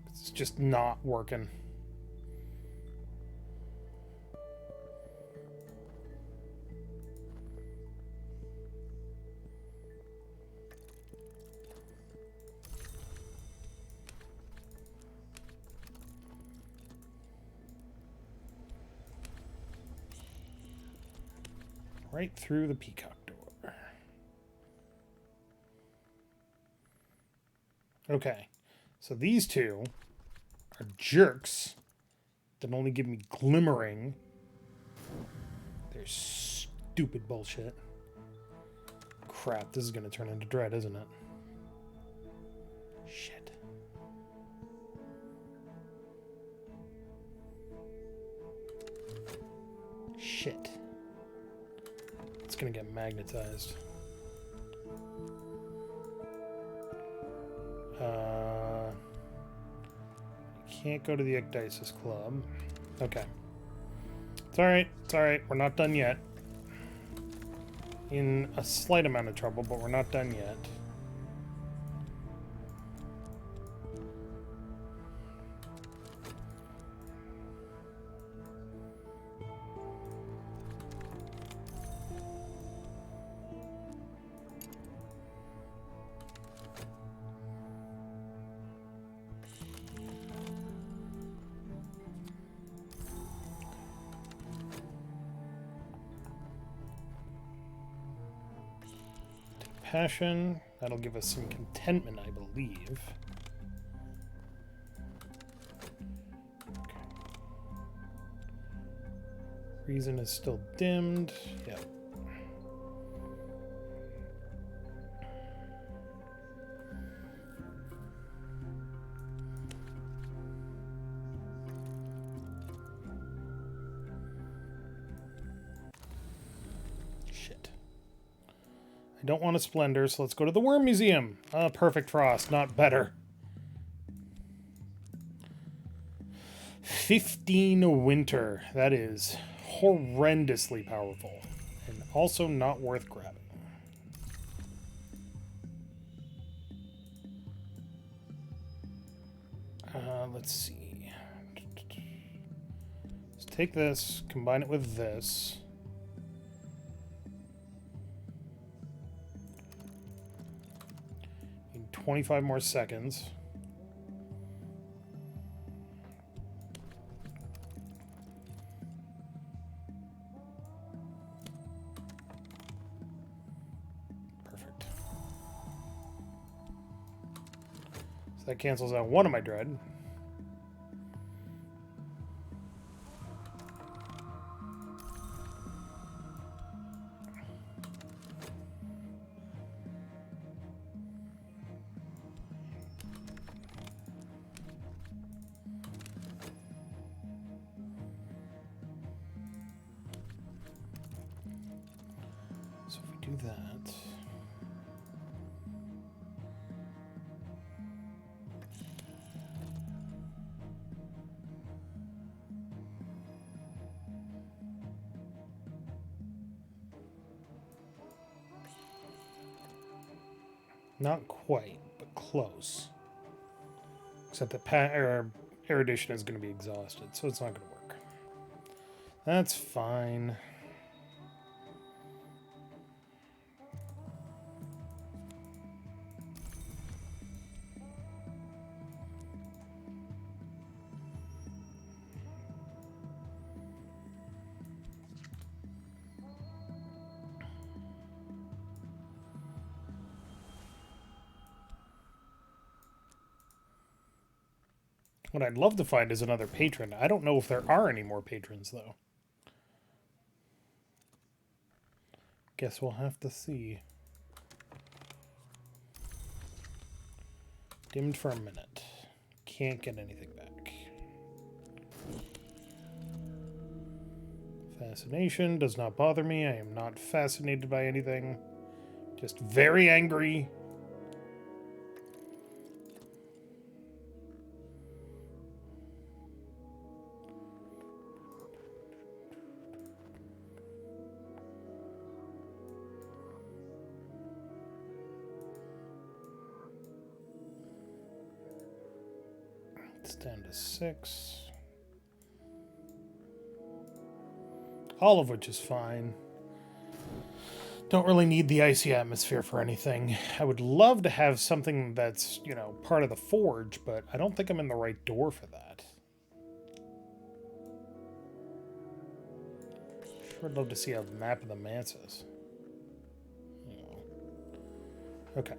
It's just not working. Right through the peacock door. Okay, so these two are jerks that only give me glimmering. They're stupid bullshit. Crap, this is going to turn into dread, isn't it? Shit. Shit. It's going to get magnetized. Can't go to the Ecdysis Club. Okay. It's alright. It's alright. We're not done yet. In a slight amount of trouble, but we're not done yet. Passion. That'll give us some contentment, I believe. Okay. Reason is still dimmed. Yep. I don't want a Splendor, so let's go to the Worm Museum. Perfect Frost, not better. 15 Winter. That is horrendously powerful. And also not worth grabbing. Let's see. Let's take this, combine it with this. 25 more seconds. Perfect. So that cancels out one of my dread. So if we do that... Not quite, but close. Except that erudition is going to be exhausted, so it's not going to work. That's fine. What I'd love to find is another patron. I don't know if there are any more patrons, though. Guess we'll have to see. Dimmed for a minute. Can't get anything back. Fascination does not bother me. I am not fascinated by anything. Just very angry. It's down to 6. All of which is fine. Don't really need the icy atmosphere for anything. I would love to have something that's, you know, part of the forge, but I don't think I'm in the right door for that. Sure would love to see a map of the manses. Okay.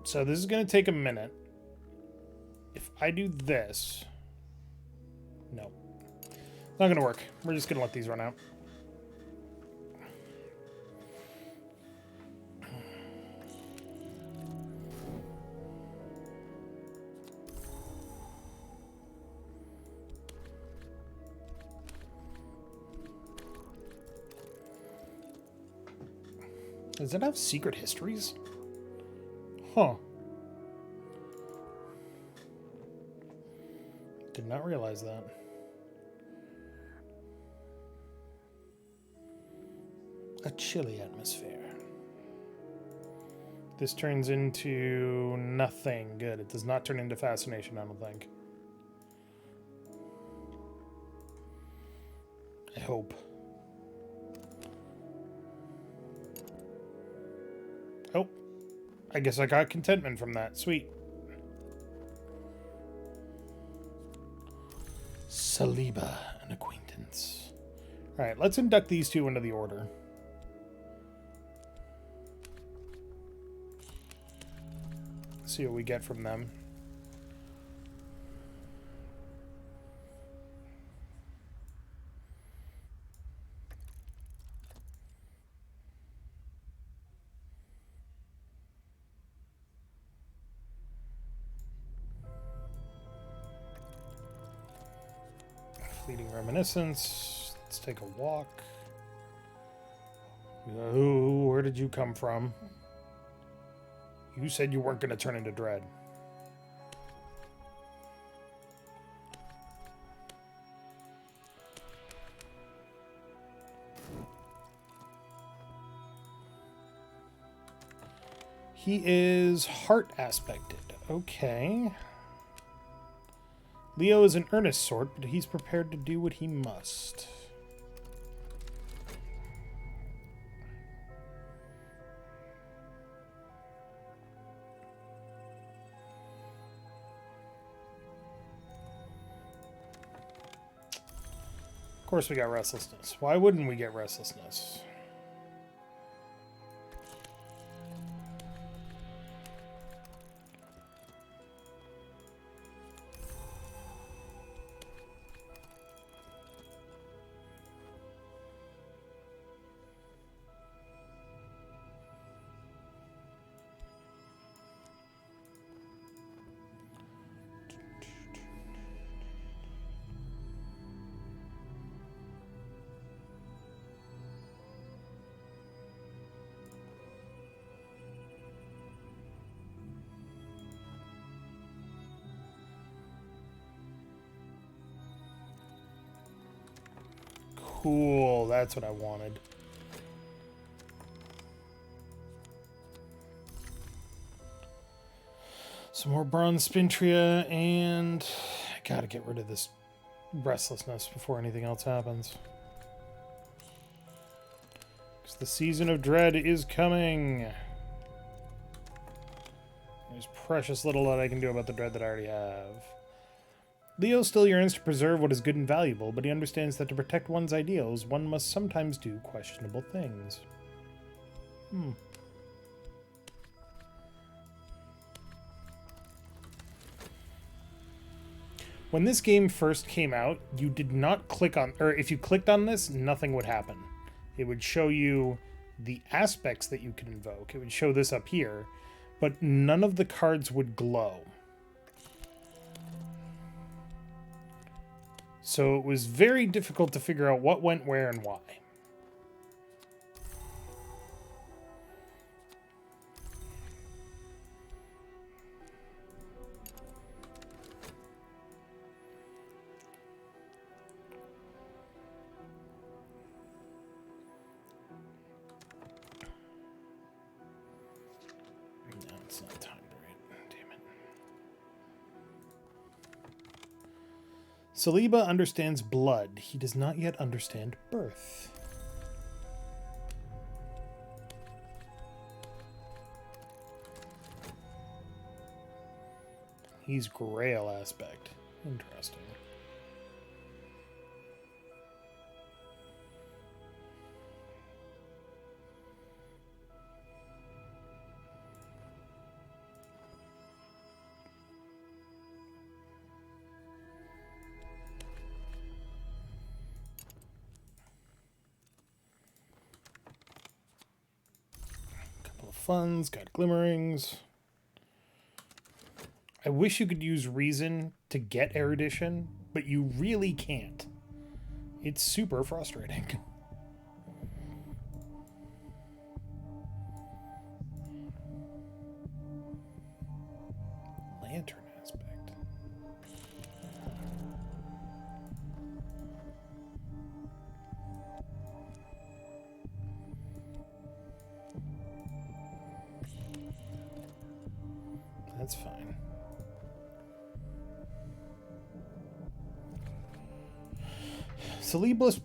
So this is going to take a minute. If I do this... No. Not going to work. We're just going to let these run out. Does it have secret histories? Huh. Did not realize that. A chilly atmosphere. This turns into nothing good. It does not turn into fascination, I don't think. I hope. Oh. I guess I got contentment from that. Sweet. Saliba, an acquaintance. Alright, let's induct these two into the order. See what we get from them. Fleeting reminiscence. Let's take a walk. Where did you come from? You said you weren't going to turn into Dread. He is heart aspected. Okay. Leo is an earnest sort, but he's prepared to do what he must. Of course we got restlessness. Why wouldn't we get restlessness? Cool, that's what I wanted. Some more bronze spintria, and I gotta get rid of this restlessness before anything else happens. Because the season of dread is coming. There's precious little that I can do about the dread that I already have. Leo still yearns to preserve what is good and valuable, but he understands that to protect one's ideals, one must sometimes do questionable things. When this game first came out, you did not click on, or if you clicked on this, nothing would happen. It would show you the aspects that you could invoke. It would show this up here, but none of the cards would glow. So it was very difficult to figure out what went where and why. It's not timed right. Damn it. Saliba understands blood. He does not yet understand birth. He's Grail aspect. Interesting. Couple of funds, got glimmerings. I wish you could use reason to get erudition, but you really can't. It's super frustrating. Lantern aspect. That's fine. Saliba's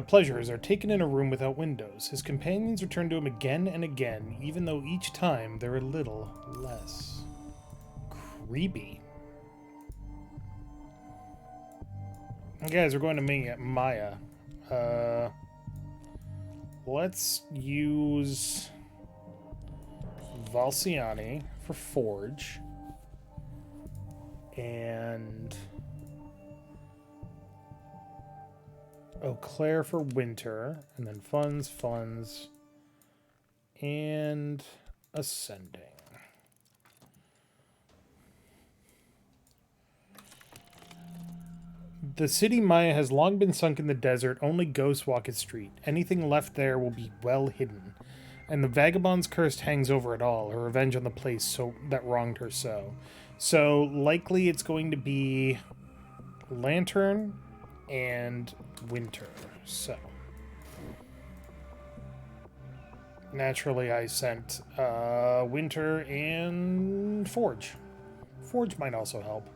pleasures are taken in a room without windows. His companions return to him again and again, even though each time they're a little less creepy. Guys, we're going to Maya. Let's use Valsiani for Forge. And Eau Claire for Winter. And then funds, and Ascending. The city Maya has long been sunk in the desert. Only ghosts walk its street. Anything left there will be well hidden. And the vagabond's curse hangs over it all, her revenge on the place that wronged her so. So, likely it's going to be Lantern and Winter. So, naturally I sent Winter and Forge. Forge might also help.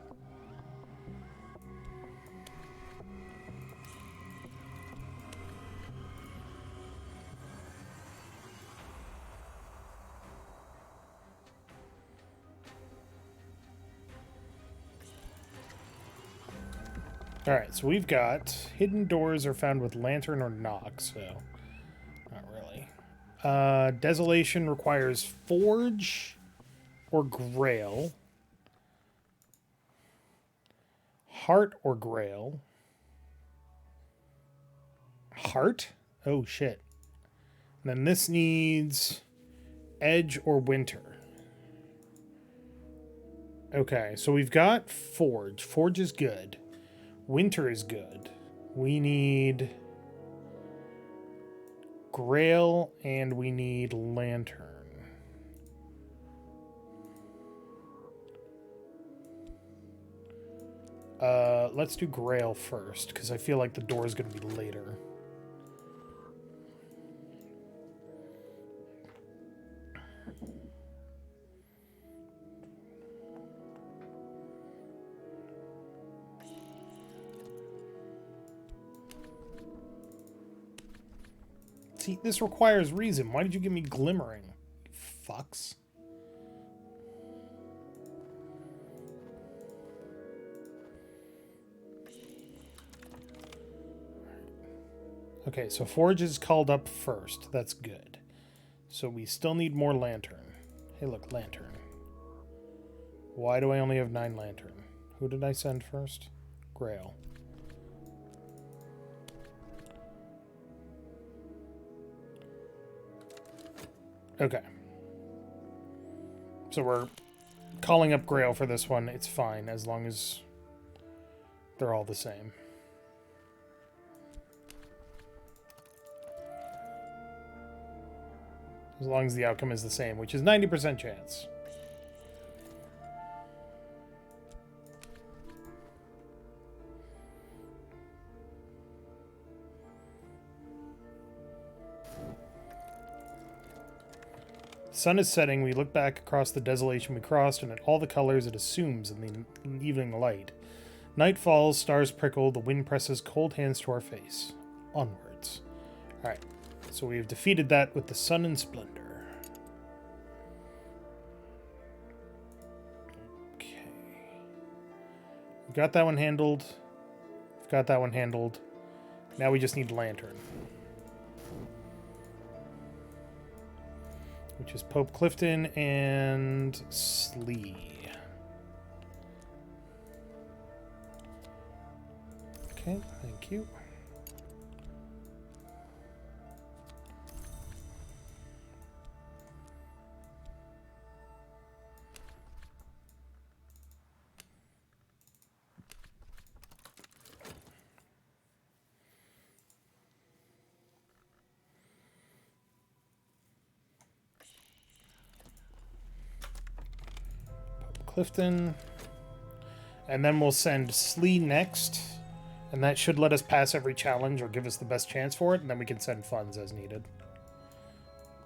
Alright, so we've got hidden doors are found with Lantern or Knock, so not really. Desolation requires Forge or Grail. Heart or Grail. Heart? Oh, shit. And then this needs Edge or Winter. Okay, so we've got Forge. Forge is good. Winter is good. We need Grail and we need Lantern. Let's do Grail first, because I feel like the door is going to be later. See, this requires reason. Why did you give me glimmering? You fucks. Okay, so Forge is called up first. That's good. So we still need more Lantern. Hey, look, Lantern. Why do I only have 9 Lantern? Who did I send first? Grail. Okay. So we're calling up Grail for this one. It's fine, as long as they're all the same. As long as the outcome is the same, which is 90% chance. Sun is setting. We look back across the desolation we crossed, and at all the colors it assumes in the evening light. Night falls, stars prickle, the wind presses cold hands to our face. Onwards. Alright, so we have defeated that with the sun and splendor. Okay. We've got that one handled. We've got that one handled. Now we just need Lantern. Which is Pope Clifton and Slee. Okay, thank you. Clifton. And then we'll send Slee next. And that should let us pass every challenge or give us the best chance for it. And then we can send funds as needed.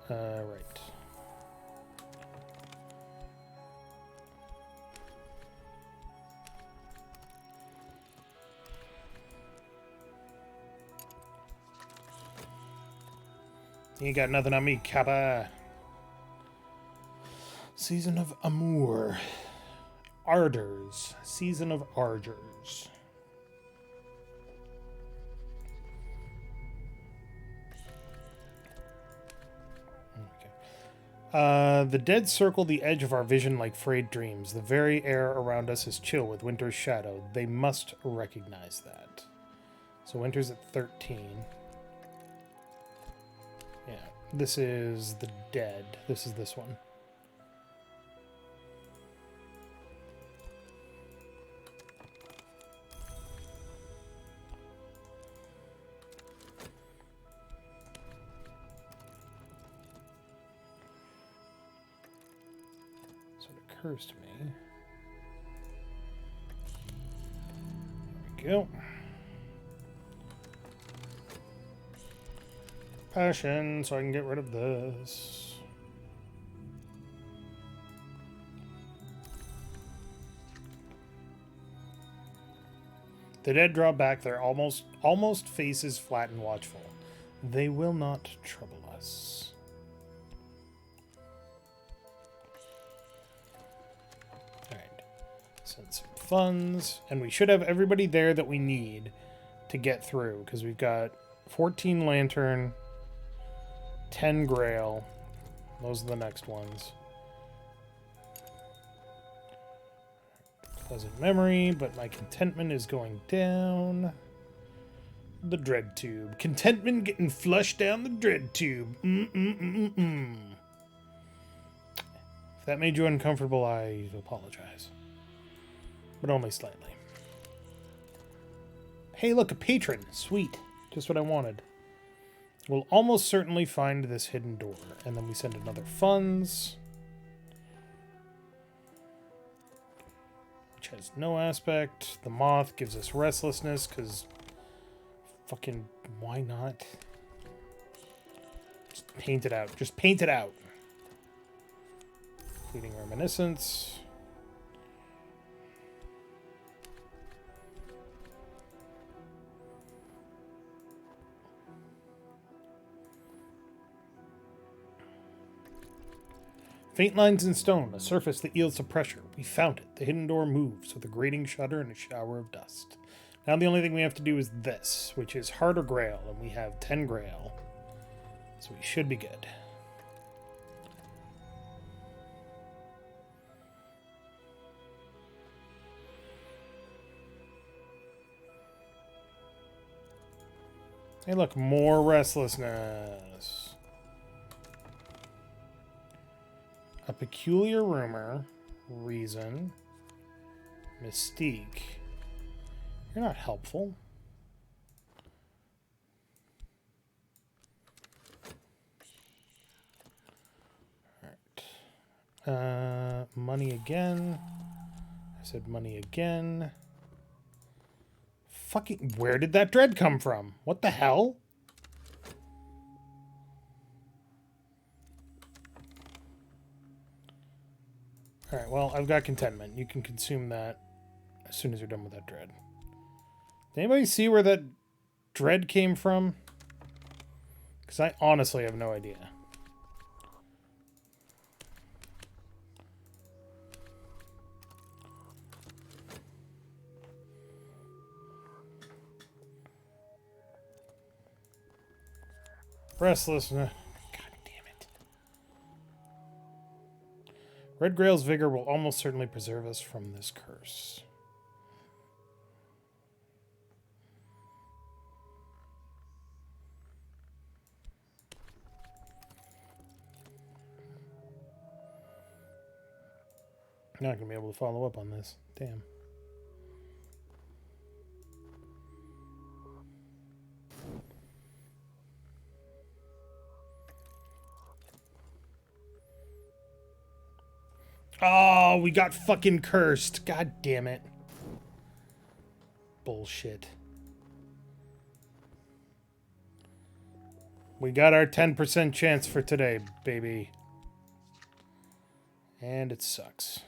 Right. You got nothing on me, Kappa. Season of Amour. Ardors. Season of Ardors. Okay. The dead circle the edge of our vision like frayed dreams. The very air around us is chill with winter's shadow. They must recognize that. So winter's at 13. Yeah, this is the dead. This is this one. Occurs to me. There we go. Passion, so I can get rid of this. The dead draw back their almost faces flat and watchful. They will not trouble us. Send some funds, and we should have everybody there that we need to get through, because we've got 14 Lantern, 10 Grail. Those are the next ones. Pleasant memory, but my contentment is going down. The dread tube. Contentment getting flushed down the dread tube. If that made you uncomfortable, I apologize. But only slightly. Hey, look, a patron. Sweet. Just what I wanted. We'll almost certainly find this hidden door. And then we send another funds. Which has no aspect. The moth gives us restlessness, because fucking why not? Just paint it out. Just paint it out. Fleeting reminiscence. Faint lines in stone, a surface that yields to pressure. We found it. The hidden door moves with a grating shudder and a shower of dust. Now the only thing we have to do is this, which is heart or grail, and we have 10 grail. So we should be good. Hey, look, more restlessness. A peculiar rumor, reason, mystique. You're not helpful. Alright. Money again. I said money again. Fucking, where did that dread come from? What the hell? Alright, well, I've got contentment. You can consume that as soon as you're done with that dread. Did anybody see where that dread came from? Because I honestly have no idea. Restless. God damn it. Red Grail's vigor will almost certainly preserve us from this curse. Not going to be able to follow up on this. Damn. Oh, we got fucking cursed. God damn it. Bullshit. We got our 10% chance for today, baby. And it sucks.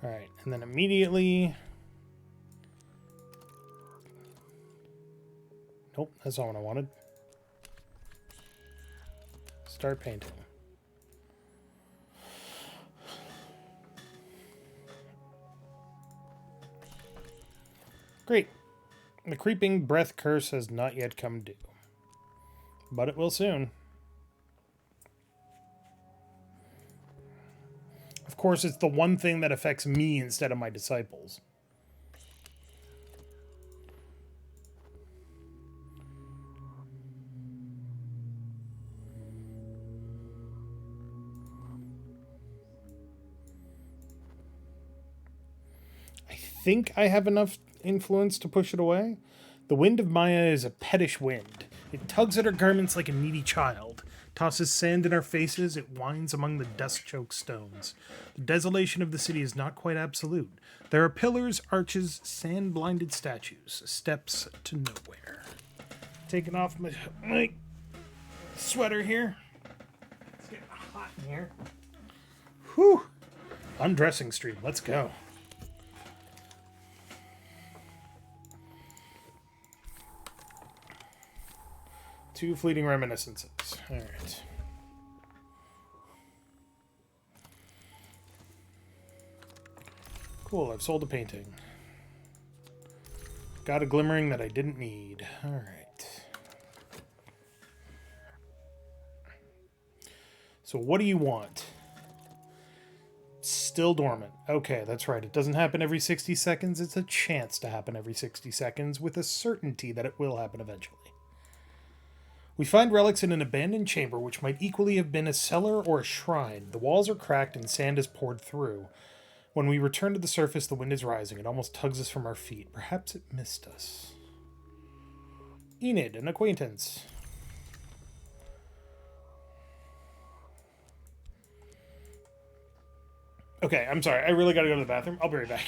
Alright, and then immediately... Nope, that's not what I wanted. Start painting. Great. The creeping breath curse has not yet come due. But it will soon. Of course, it's the one thing that affects me instead of my disciples. I think I have enough influence to push it away. The wind of Maya is a pettish wind. It tugs at our garments like a needy child, tosses sand in our faces, it winds among the dust-choked stones. The desolation of the city is not quite absolute. There are pillars, arches, sand-blinded statues, steps to nowhere. Taking off my sweater here. It's getting hot in here. Whew. Undressing stream, let's go. Two fleeting reminiscences. All right. Cool, I've sold a painting. Got a glimmering that I didn't need. All right. So what do you want? Still dormant. Okay, that's right. It doesn't happen every 60 seconds. It's a chance to happen every 60 seconds with a certainty that it will happen eventually. We find relics in an abandoned chamber which might equally have been a cellar or a shrine. The walls are cracked and sand is poured through. When we return to the surface, the wind is rising. It almost tugs us from our feet. Perhaps it missed us. Enid, an acquaintance. Okay, I'm sorry. I really gotta go to the bathroom. I'll be right back.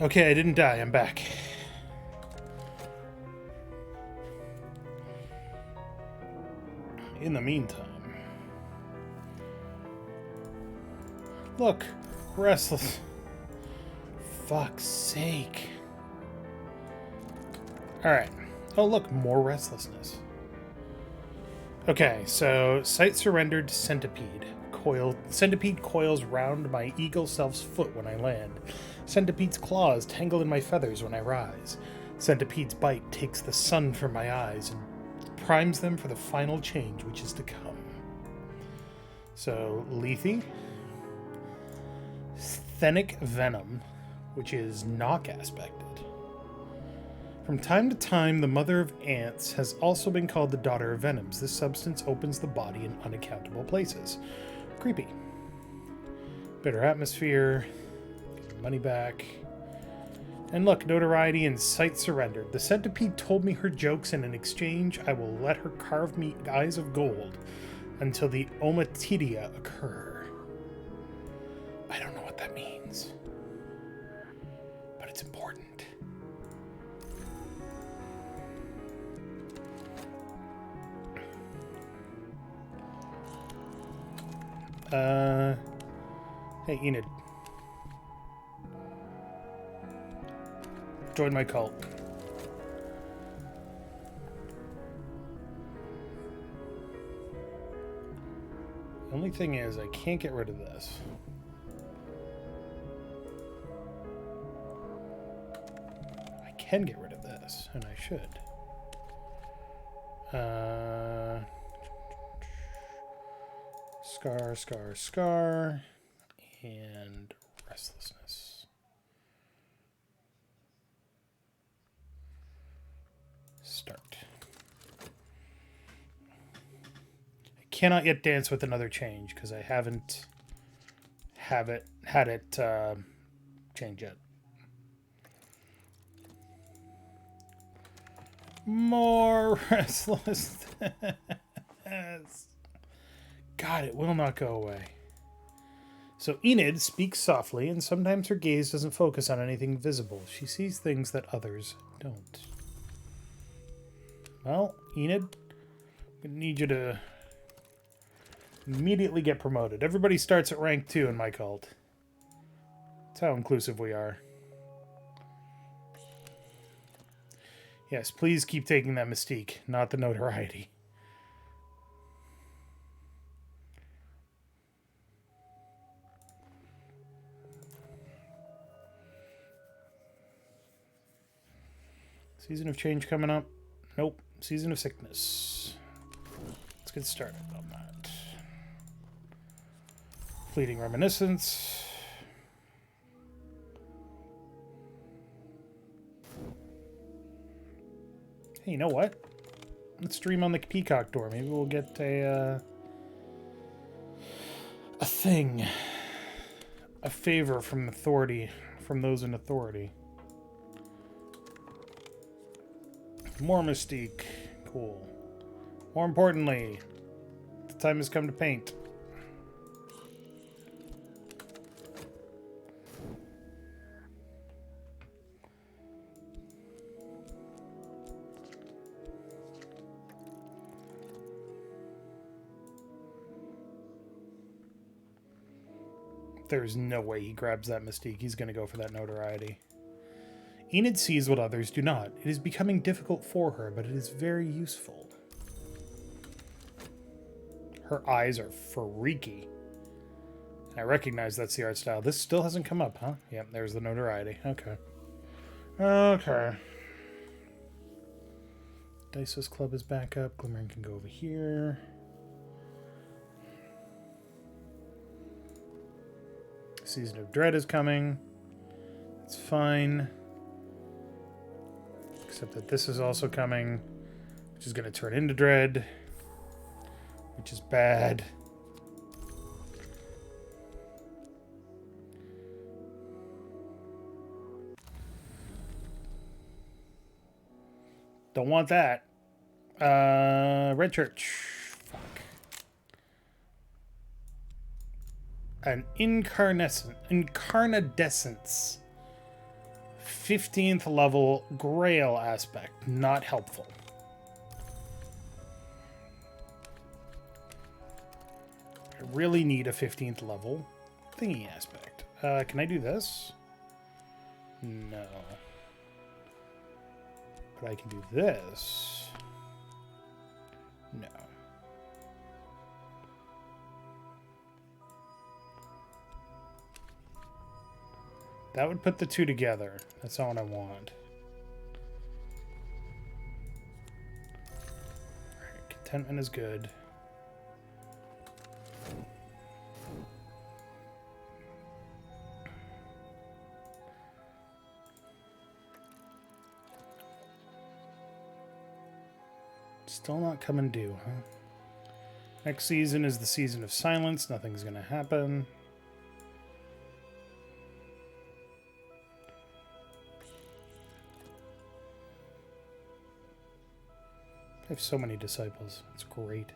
Okay, I didn't die. I'm back. In the meantime... Look! Restless. Fuck's sake. Alright. Oh, look. More restlessness. Okay, so... Sight surrendered centipede. Centipede coils round my eagle self's foot when I land. Centipede's claws tangle in my feathers when I rise. Centipede's bite takes the sun from my eyes and primes them for the final change which is to come. So, Lethe. Sthenic venom, which is knock aspected. From time to time, the mother of ants has also been called the daughter of venoms. This substance opens the body in unaccountable places. Creepy. Bitter atmosphere. Money back. And look, notoriety and sight surrendered. The centipede told me her jokes, and in exchange, I will let her carve me eyes of gold until the omatidia occur. I don't know what that means, but it's important. Hey, Enid. Join my cult. The only thing is, I can't get rid of this. I can get rid of this, and I should. Scar, and restlessness. Start. I cannot yet dance with another change because I haven't had it change yet. More restlessness. God, it will not go away. So Enid speaks softly, and sometimes her gaze doesn't focus on anything visible. She sees things that others don't. Well, Enid, I need you to immediately get promoted. Everybody starts at rank 2 in my cult. That's how inclusive we are. Yes, please keep taking that mystique, not the notoriety. Season of change coming up. Nope. Season of sickness. Let's get started on that. Fleeting reminiscence. Hey, you know what? Let's stream on the Peacock door. Maybe we'll get a thing. A favor from authority. From those in authority. More mystique. Cool. More importantly, the time has come to paint. There's no way he grabs that mystique. He's going to go for that notoriety. Enid sees what others do not. It is becoming difficult for her, but it is very useful. Her eyes are freaky. I recognize that's the art style. This still hasn't come up, huh? Yep, there's the notoriety. Okay. Okay. Dice's Club is back up. Glimmering can go over here. Season of Dread is coming. It's fine. Except that this is also coming, which is going to turn into Dread, which is bad. Don't want that. Red Church. Fuck. An incarnadescence. 15th level Grail aspect. Not helpful. I really need a 15th level thingy aspect. Can I do this? No. But I can do this. No. That would put the two together. That's not what I want. Alright, contentment is good. Still not coming due, huh? Next season is the season of silence. Nothing's gonna happen. I have so many disciples. It's great.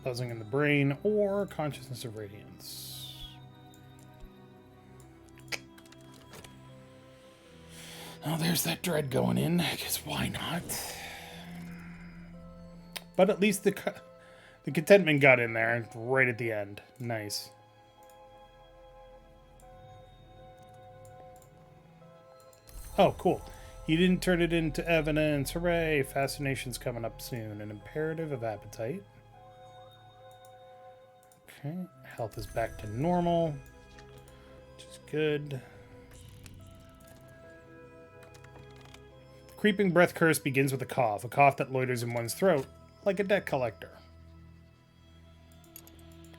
Buzzing in the brain or consciousness of radiance. Oh, there's that dread going in. I guess why not? But at least the contentment got in there right at the end. Nice. Oh, cool. You didn't turn it into evidence. Hooray. Fascination's coming up soon. An imperative of appetite. Okay. Health is back to normal, which is good. Creeping breath curse begins with a cough that loiters in one's throat, like a debt collector.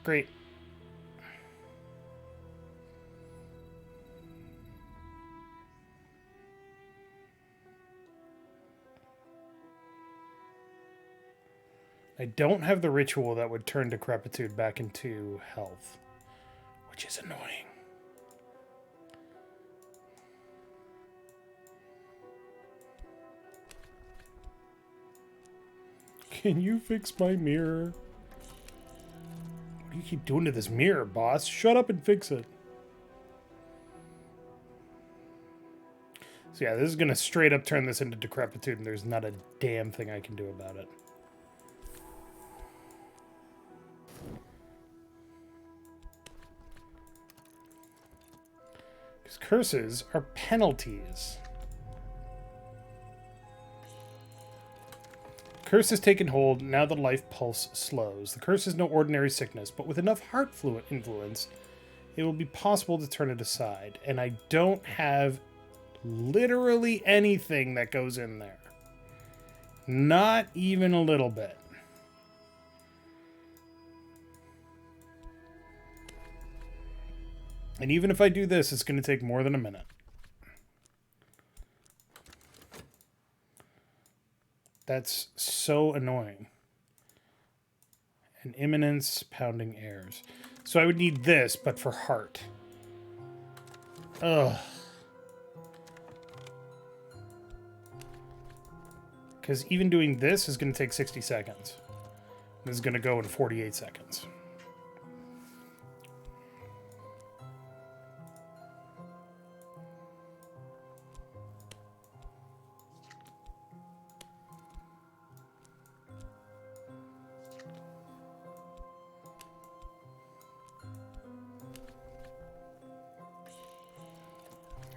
Great. I don't have the ritual that would turn decrepitude back into health, which is annoying. Can you fix my mirror? What do you keep doing to this mirror, boss? Shut up and fix it. So yeah, this is going to straight up turn this into decrepitude, and there's not a damn thing I can do about it. Because curses are penalties. Curse has taken hold, now the life pulse slows. The curse is no ordinary sickness, but with enough heart fluid influence, it will be possible to turn it aside. And I don't have literally anything that goes in there. Not even a little bit. And even if I do this, it's going to take more than a minute. That's so annoying. An imminence, pounding airs. So I would need this, but for heart. Ugh. Because even doing this is going to take 60 seconds. This is going to go in 48 seconds.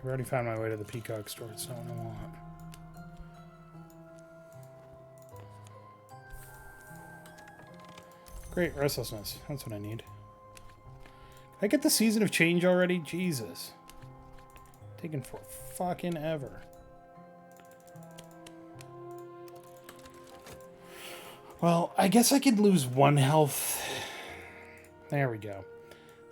I've already found my way to the Peacock store. It's not what I want. Great, restlessness. That's what I need. Can I get the Season of Change already? Jesus. Taking for fucking ever. Well, I guess I could lose 1 health. There we go.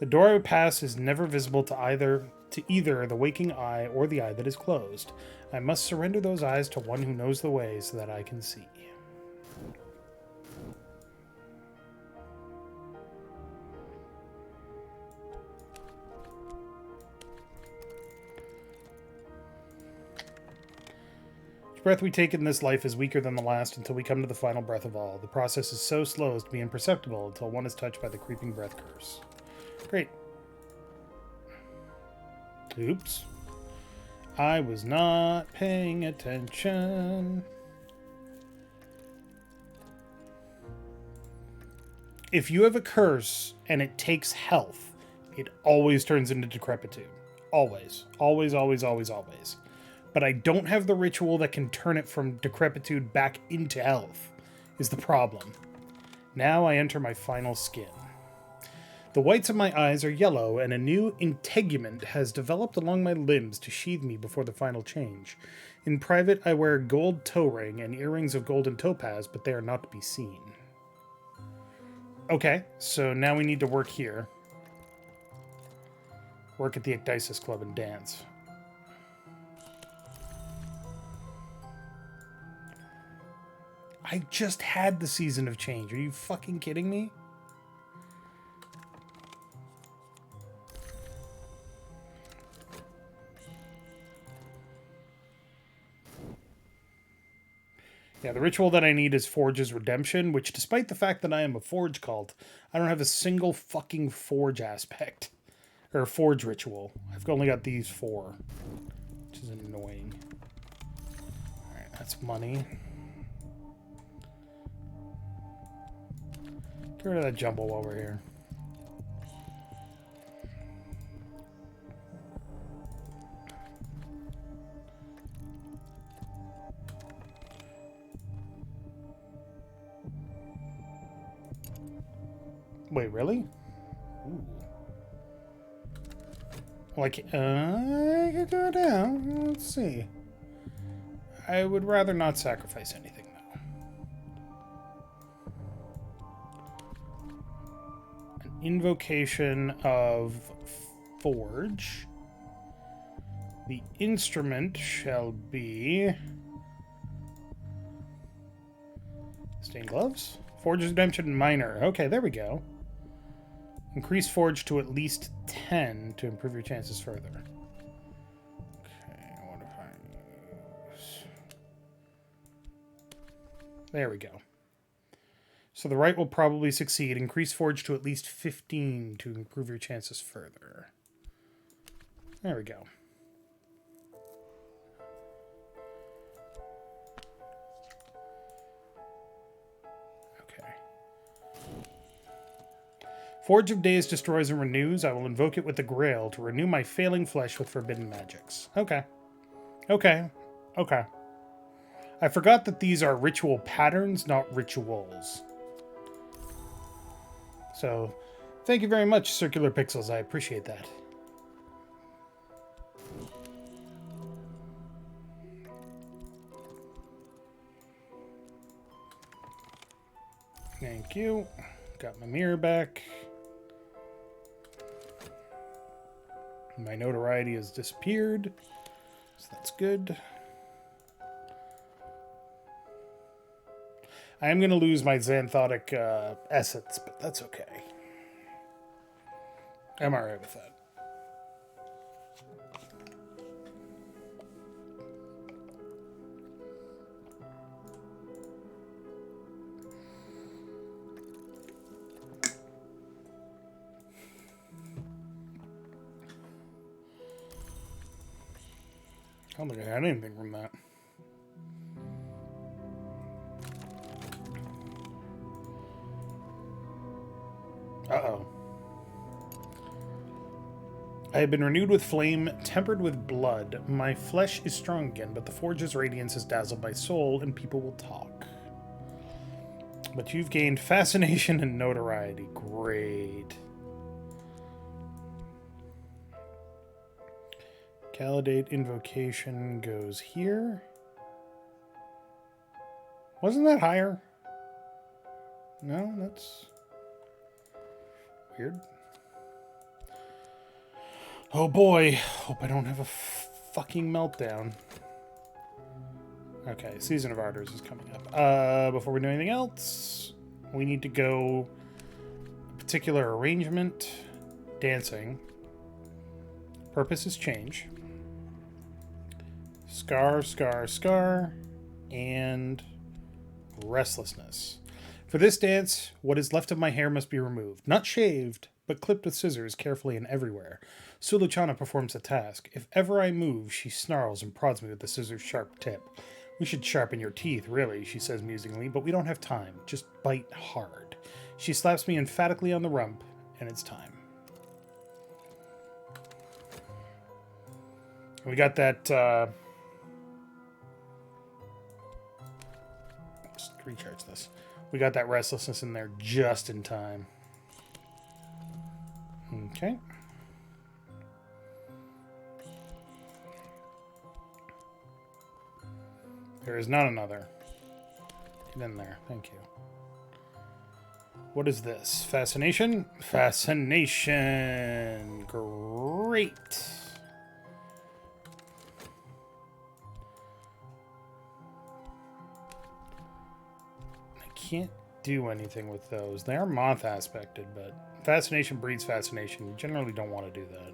The door I would pass is never visible to either the waking eye or the eye that is closed. I must surrender those eyes to one who knows the way so that I can see. breath we take in this life is weaker than the last until we come to the final breath of all. The process is so slow as to be imperceptible until one is touched by the creeping breath curse. Great. Oops. I was not paying attention. If you have a curse and it takes health, it always turns into decrepitude. Always. Always, always, always, always. But I don't have the ritual that can turn it from decrepitude back into health, is the problem. Now I enter my final skin. The whites of my eyes are yellow, and a new integument has developed along my limbs to sheathe me before the final change. In private, I wear a gold toe ring and earrings of golden topaz, but they are not to be seen. Okay, so now we need to work here. Work at the Ecdysis Club and dance. I just had the Season of Change. Are you fucking kidding me? Yeah, the ritual that I need is Forge's Redemption, which despite the fact that I am a Forge cult, I don't have a single fucking Forge aspect. Or Forge ritual. I've only got these 4. Which is annoying. Alright, that's money. Get rid of that jumble while we're here. Wait, really? Ooh. Like, I could do it now. Let's see. I would rather not sacrifice anything, though. An invocation of Forge. The instrument shall be... Stained gloves? Forge's Redemption Minor. Okay, there we go. Increase Forge to at least 10 to improve your chances further. Okay, what if I use... There we go. So the right will probably succeed. Increase Forge to at least 15 to improve your chances further. There we go. Forge of Days destroys and renews. I will invoke it with the Grail to renew my failing flesh with forbidden magics. Okay. Okay. Okay. I forgot that these are ritual patterns, not rituals. So, thank you very much, Circular Pixels. I appreciate that. Thank you. Got my mirror back. My notoriety has disappeared, so that's good. I am going to lose my Xanthotic essence, but that's okay. I'm alright with that. I don't think I had anything from that. Uh-oh. I have been renewed with flame, tempered with blood. My flesh is strong again, but the Forge's radiance has dazzled my soul, and people will talk. But you've gained fascination and notoriety. Great. Validate invocation goes here. Wasn't that higher? No, that's weird. Oh boy, hope I don't have a fucking meltdown. Okay, Season of Ardors is coming up. Before we do anything else, we need to go a particular arrangement, dancing. Purpose is change. Scar, scar, scar. and restlessness. For this dance, what is left of my hair must be removed. Not shaved, but clipped with scissors carefully and everywhere. Suluchana performs the task. If ever I move, she snarls and prods me with the scissors' sharp tip. We should sharpen your teeth, really, she says musingly, but we don't have time. Just bite hard. She slaps me emphatically on the rump, and it's time. We got that, just recharge this. We got that restlessness in there just in time. Okay. There is not another. Get in there. Thank you. What is this? Fascination? Fascination. Great. Can't do anything with those. They are moth aspected, but fascination breeds fascination. You generally don't want to do that.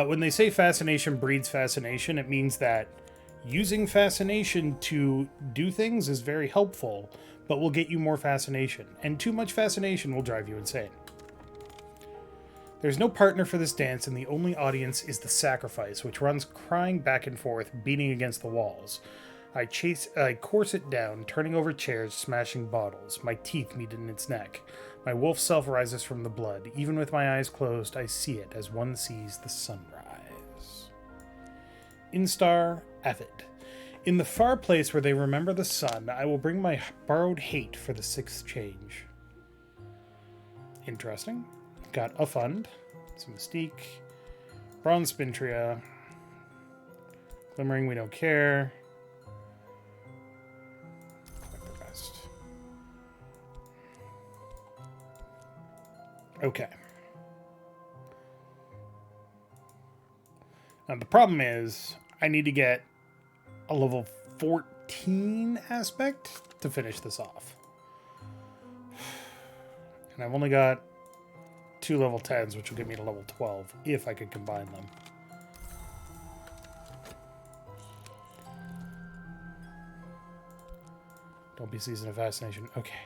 When they say fascination breeds fascination, it means that using fascination to do things is very helpful, but will get you more fascination. And too much fascination will drive you insane. There's no partner for this dance, and the only audience is the sacrifice, which runs crying back and forth, beating against the walls. I course it down, turning over chairs, smashing bottles. My teeth meet in its neck. My wolf self rises from the blood. Even with my eyes closed, I see it as one sees the sunrise. Instar Avid. In the far place where they remember the sun, I will bring my borrowed hate for the sixth change. Interesting. Got a fund, some mystique, bronze spintria, glimmering, we don't care. Collect the rest. Okay. Now the problem is I need to get a level 14 aspect to finish this off. And I've only got 2 level 10s, which will get me to level 12, if I could combine them. Don't be Season of Fascination. Okay.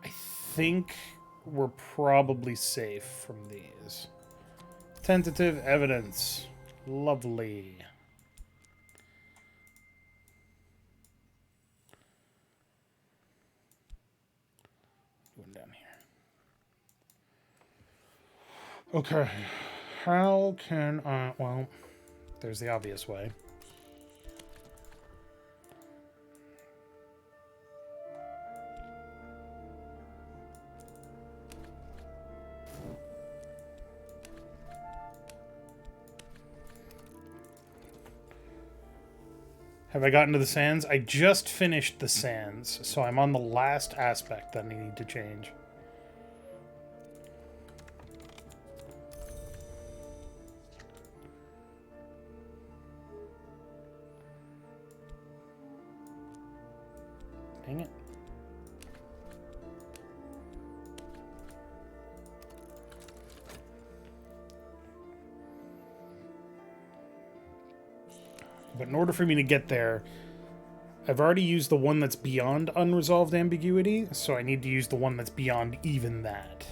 I think we're probably safe from these. Tentative evidence. Lovely. Going down here. Okay, how can I... Well, there's the obvious way. Have I gotten to the sands? I just finished the sands, so I'm on the last aspect that I need to change. Dang it. But in order for me to get there, I've already used the one that's beyond unresolved ambiguity, so I need to use the one that's beyond even that.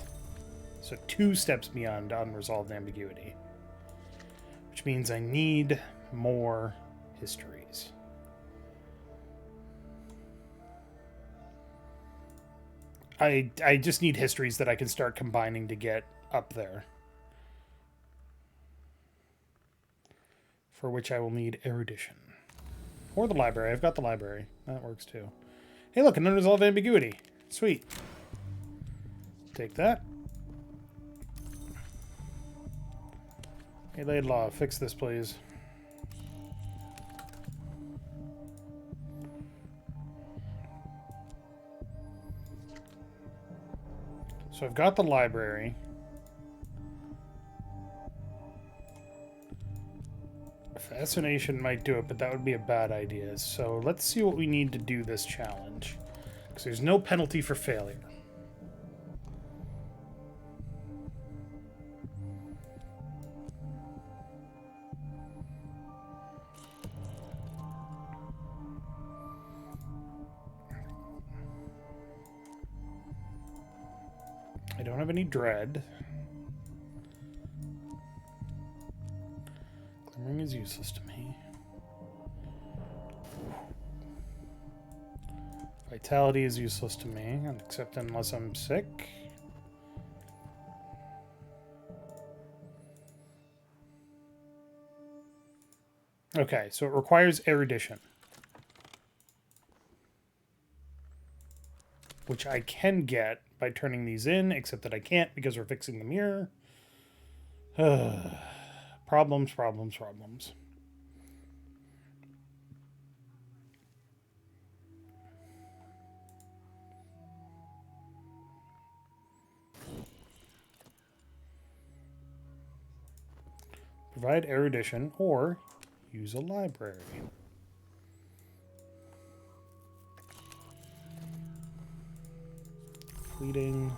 So 2 steps beyond unresolved ambiguity. Which means I need more histories. I just need histories that I can start combining to get up there. For which I will need erudition. Or the library. I've got the library. That works too. Hey look, an unresolved ambiguity. Sweet. Take that. Hey Laidlaw, fix this please. So I've got the library. Fascination might do it, but that would be a bad idea. So let's see what we need to do this challenge. Because there's no penalty for failure. don't have any dread. Glimmering is useless to me. Vitality is useless to me, except unless I'm sick. Okay, so it requires erudition. Which I can get by turning these in, except that I can't because we're fixing the mirror. Problems, problems, problems. Provide erudition or use a library. Fleeting.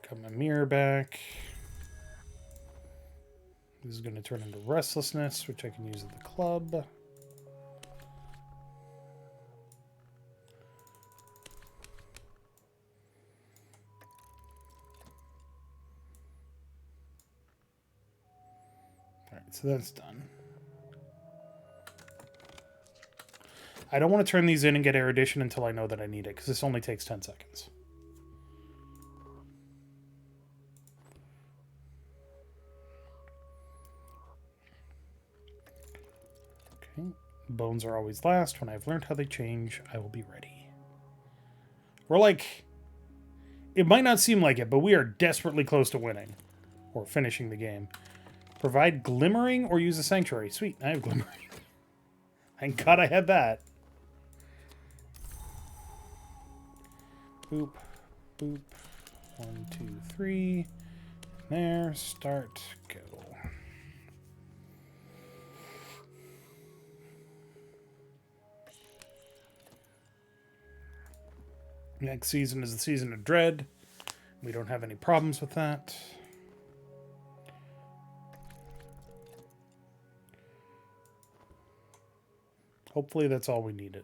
Got my mirror back. This is going to turn into restlessness, which I can use at the club. Alright, so that's done. I don't want to turn these in and get erudition until I know that I need it, because this only takes 10 seconds. Okay. Bones are always last. When I've learned how they change, I will be ready. We're like... It might not seem like it, but we are desperately close to winning. Or finishing the game. Provide glimmering or use a sanctuary. Sweet, I have glimmering. Thank God I had that. Boop, boop. 1, 2, 3. There, start, go. Next season is the season of Dread. We don't have any problems with that. Hopefully that's all we needed.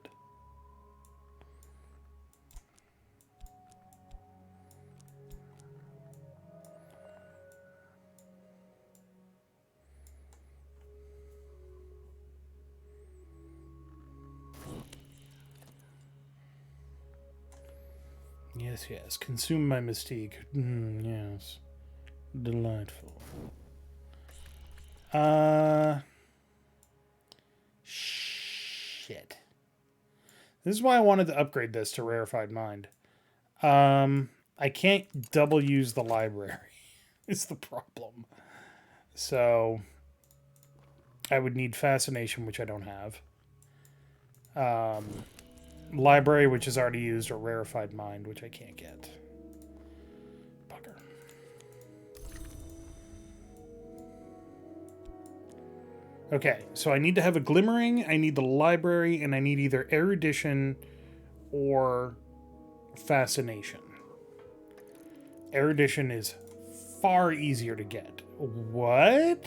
Yes, yes. Consume my mystique. Yes. Delightful. Shit. This is why I wanted to upgrade this to Rarefied Mind. I can't double use the library. It's the problem. So I would need Fascination, which I don't have. Library, which is already used, or Rarefied Mind, which I can't get. Bugger. Okay, so I need to have a Glimmering, I need the library, and I need either Erudition or Fascination. Erudition is far easier to get. What?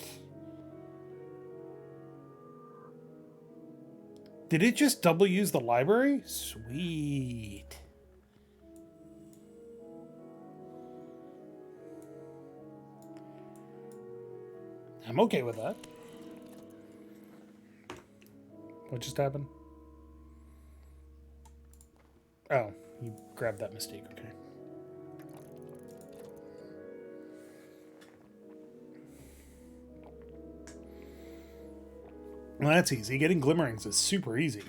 Did it just double use the library? Sweet. I'm okay with that. What just happened? Oh, you grabbed that mistake, okay. Well, that's easy. Getting Glimmerings is super easy.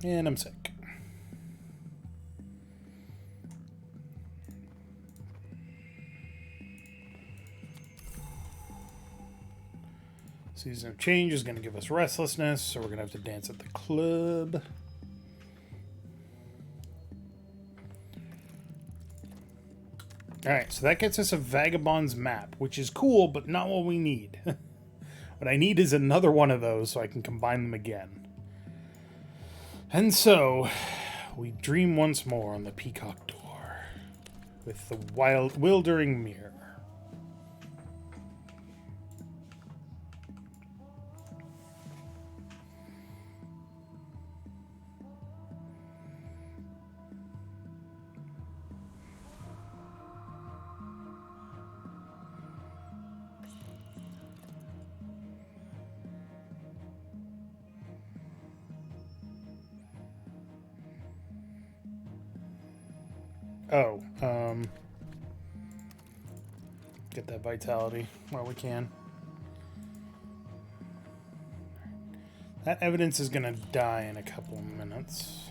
And I'm sick. Season of Change is going to give us restlessness, so we're going to have to dance at the club. Alright, so that gets us a Vagabond's map, which is cool, but not what we need. What I need is another one of those so I can combine them again. And so, we dream once more on the Peacock Door with the wildering mirror. Oh, get that vitality while we can. That evidence is gonna die in a couple of minutes.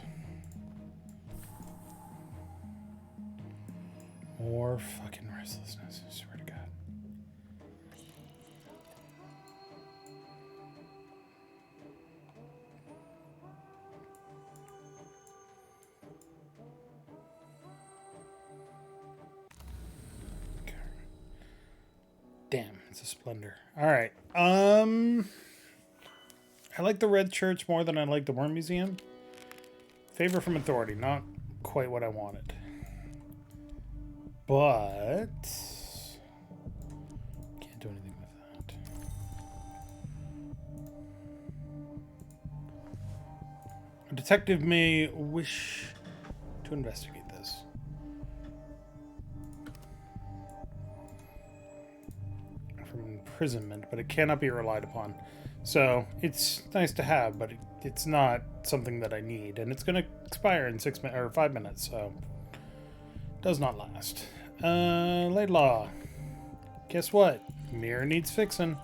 More fucking restlessness, I swear to God. Okay. Damn, it's a splendor. Alright. I like the Red Church more than I like the Worm Museum. Favor from authority, not quite what I wanted. But can't do anything with that. A detective may wish to investigate this. From imprisonment, but it cannot be relied upon. So it's nice to have, but it's not something that I need, and it's going to expire in 6 minutes or 5 minutes, so does not last. Laidlaw. Guess what? Mirror needs fixing.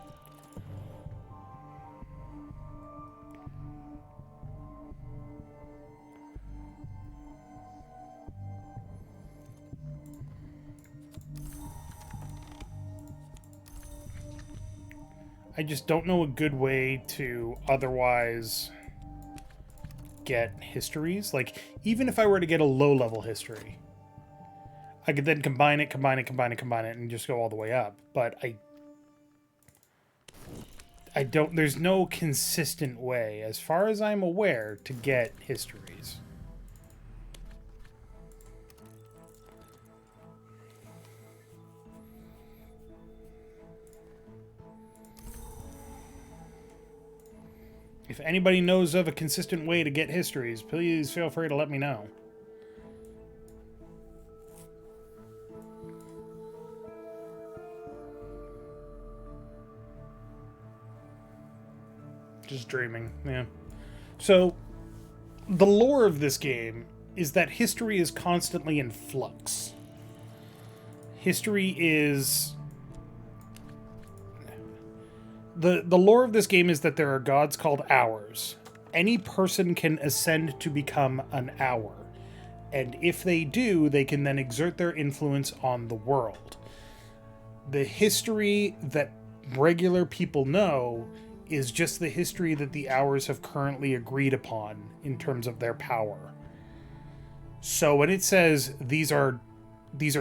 I just don't know a good way to otherwise get histories. Like, even if I were to get a low-level history, I could then combine it, and just go all the way up. But I don't... There's no consistent way, as far as I'm aware, to get histories. If anybody knows of a consistent way to get histories, please feel free to let me know. Just dreaming, yeah. So, the lore of this game is that history is constantly in flux. History is... The lore of this game is that there are gods called hours. Any person can ascend to become an hour. And if they do, they can then exert their influence on the world. The history that regular people know is just the history that the hours have currently agreed upon in terms of their power. So when it says these are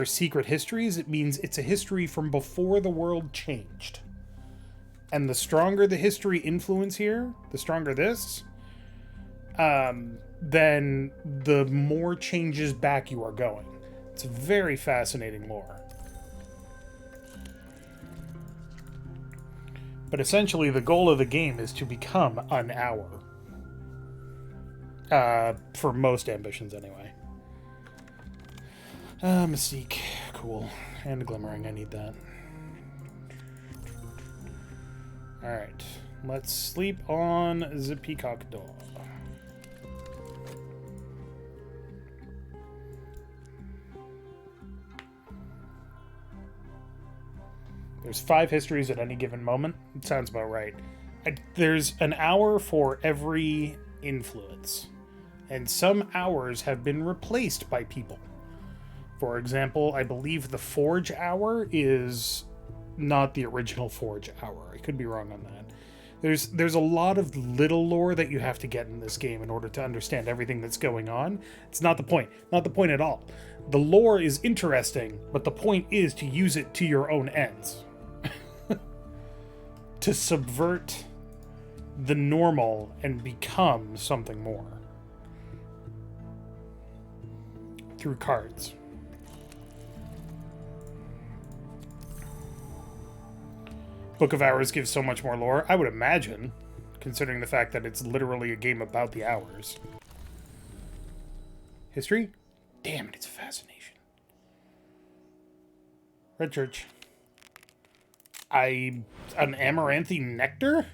secret histories, it means it's a history from before the world changed. And the stronger the history influence here, the stronger this, then the more changes back you are going. It's a very fascinating lore. But essentially, the goal of the game is to become an hour. For most ambitions, anyway. Mystique. Cool. And a Glimmering, I need that. Alright. Let's sleep on the Peacock Door. There's 5 histories at any given moment. It sounds about right. There's an hour for every influence. And some hours have been replaced by people. For example, I believe the Forge Hour is not the original Forge Hour. I could be wrong on that. There's a lot of little lore that you have to get in this game in order to understand everything that's going on. It's not the point. Not the point at all. The lore is interesting, but the point is to use it to your own ends. To subvert the normal and become something more. Through cards. Book of Hours gives so much more lore, I would imagine, considering the fact that it's literally a game about the hours. History? Damn it, it's a fascination. Red Church. An Amaranthi Nectar?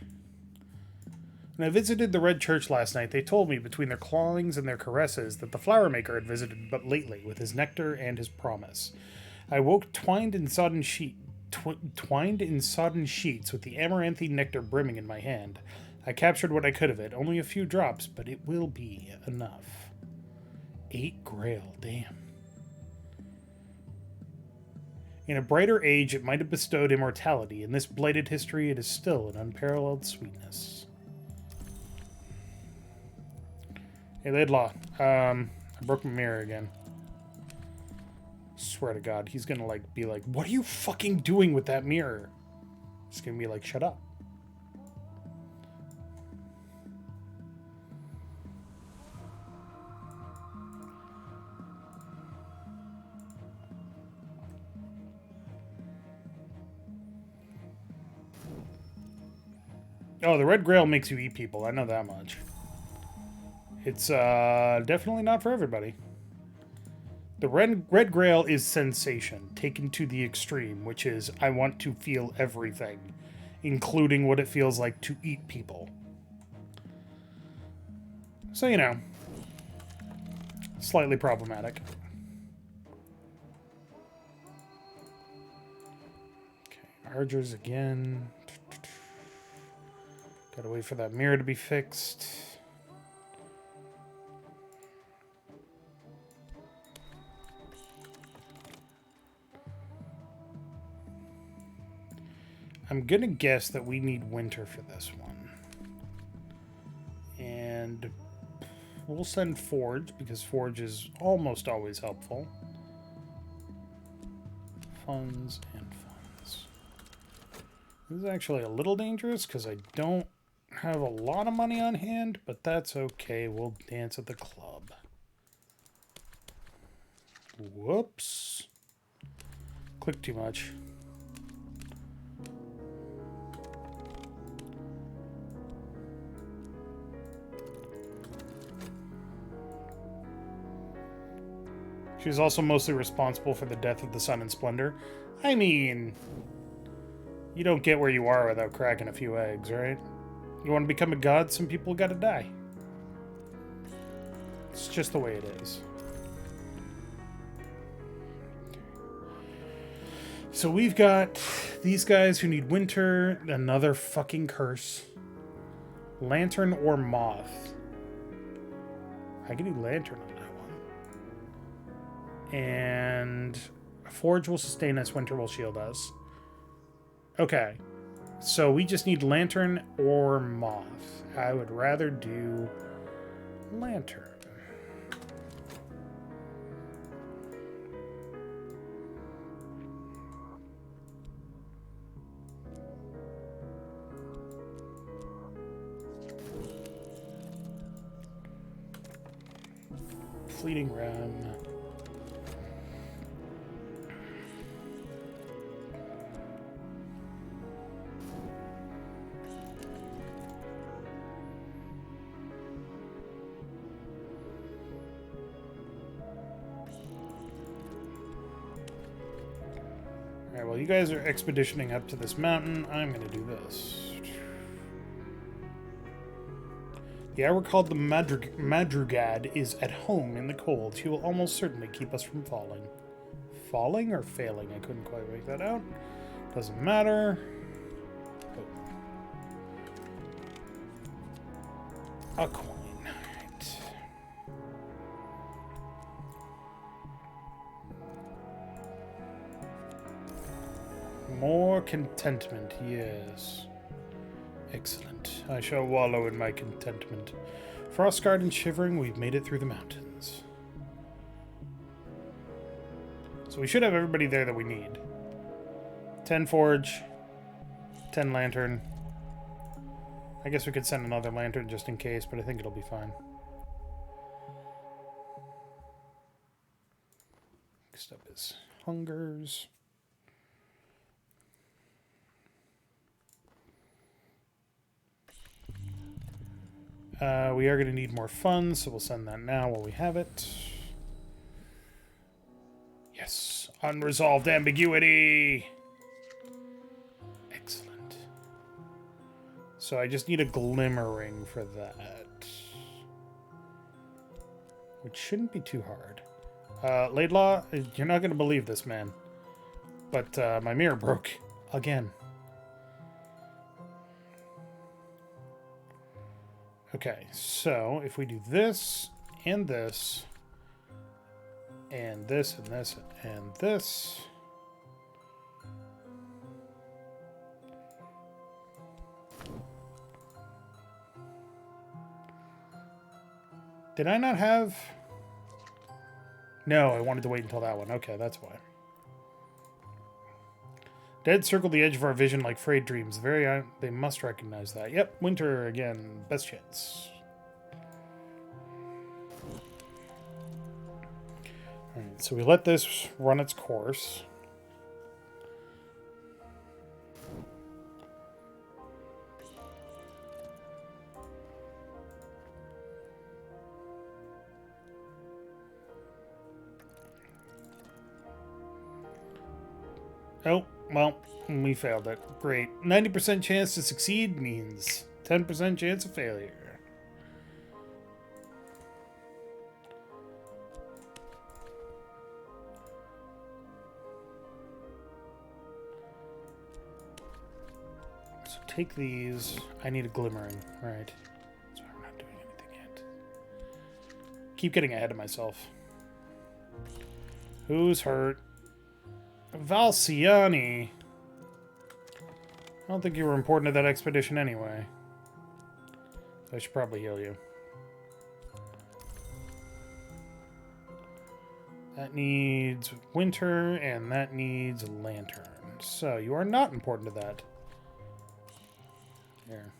When I visited the Red Church last night, they told me between their clawings and their caresses that the flower maker had visited but lately with his nectar and his promise. I woke twined in sodden sheets with the amaranthine nectar brimming in my hand. I captured what I could of it, only a few drops, but it will be enough. 8 grail, damn. In a brighter age, it might have bestowed immortality. In this blighted history, it is still an unparalleled sweetness. Hey, Laidlaw. I broke my mirror again. Swear to God, he's gonna, like, be like, what are you fucking doing with that mirror? He's gonna be like, shut up. Oh, the Red Grail makes you eat people. I know that much. It's definitely not for everybody. The Red Grail is sensation, taken to the extreme, which is I want to feel everything, including what it feels like to eat people. So, you know, slightly problematic. Okay, Argers again. Gotta wait for that mirror to be fixed. I'm gonna guess that we need winter for this one. And we'll send Forge, because Forge is almost always helpful. Funds and funds. This is actually a little dangerous, because I don't have a lot of money on hand, but that's okay. We'll dance at the club. Whoops. Click too much. She was also mostly responsible for the death of the sun and splendor. I mean, you don't get where you are without cracking a few eggs, right? You want to become a god, some people gotta die. It's just the way it is. So we've got these guys who need winter, another fucking curse. Lantern or moth. I can do lantern on that one. And Forge will sustain us, winter will shield us. Okay. So we just need lantern or moth. I would rather do lantern. Fleeting Ram. Alright, well, you guys are expeditioning up to this mountain. I'm going to do this. The hour called the Madrugad is at home in the cold. She will almost certainly keep us from falling. Falling or failing? I couldn't quite make that out. Doesn't matter. Oh. A coin. Right. More contentment, yes. Excellent. I shall wallow in my contentment. Frostguard and shivering, we've made it through the mountains. So we should have everybody there that we need. 10 Forge. 10 Lantern. I guess we could send another Lantern just in case, but I think it'll be fine. Next up is Hungers. We are going to need more funds, so we'll send that now while we have it. Yes. Unresolved ambiguity. Excellent. So I just need a glimmering for that. Which shouldn't be too hard. Laidlaw, you're not going to believe this, man. But my mirror broke again. Okay, so if we do this and this and this and this and this. Did I not have... No, I wanted to wait until that one. Okay, that's why. Dead circled the edge of our vision like frayed dreams. They must recognize that. Yep, winter again. Best chance. Alright, so we let this run its course. Oh, well, we failed it. Great. 90% chance to succeed means 10% chance of failure. So take these. I need a glimmering. Right. So I'm not doing anything yet. Keep getting ahead of myself. Who's hurt? Valciani. I don't think you were important to that expedition anyway. I should probably heal you. That needs winter, and that needs lantern. So, you are not important to that. Here.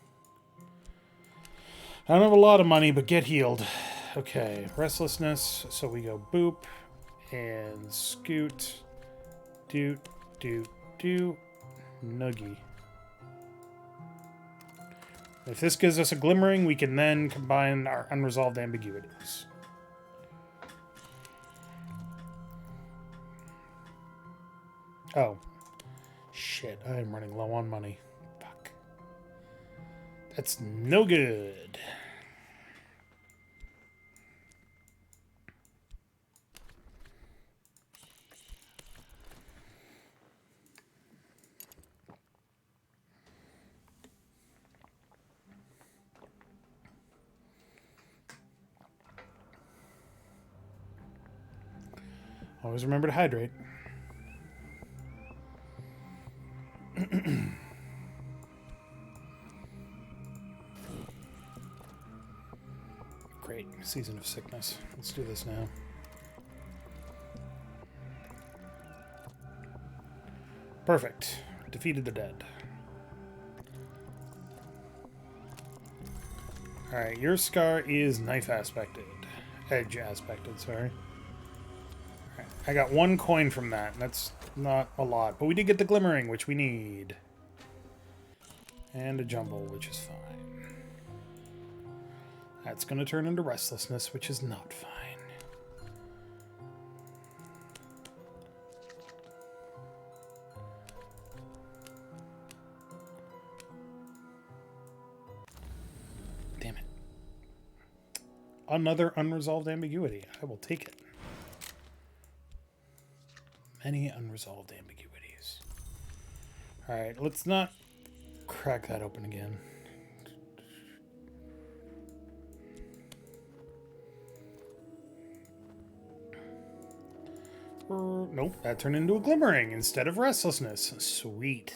I don't have a lot of money, but get healed. Okay, restlessness. So we go boop, and scoot. Doot, doot, doot. Nuggy. If this gives us a glimmering, we can then combine our unresolved ambiguities. Oh. Shit, I am running low on money. Fuck. That's no good. Always remember to hydrate. Great. Season of sickness. Let's do this now. Perfect. Defeated the dead. Alright, your scar is knife aspected. Edge aspected, sorry. I got 1 coin from that. That's not a lot. But we did get the glimmering, which we need. And a jumble, which is fine. That's going to turn into restlessness, which is not fine. Damn it. Another unresolved ambiguity. I will take it. Many unresolved ambiguities. Alright, let's not crack that open again. Nope, that turned into a glimmering instead of restlessness. Sweet.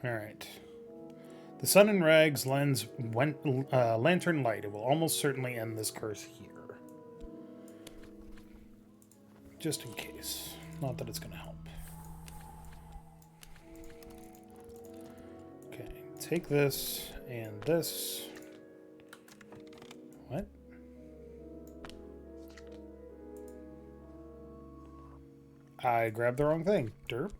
Alright. The sun and rags lends lantern light. It will almost certainly end this curse here. Just in case. Not that it's going to help. Okay, take this and this. What? I grabbed the wrong thing. Derp.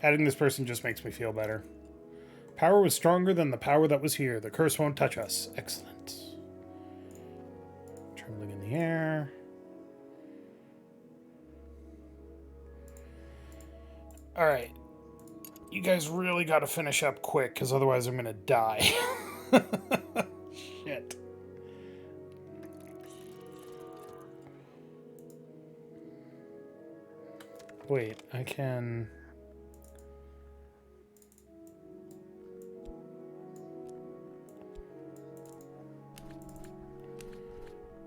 Adding this person just makes me feel better. Power was stronger than the power that was here. The curse won't touch us. Excellent. Trembling in the air. Alright. You guys really gotta finish up quick, because otherwise I'm gonna die. Shit. Wait, I can...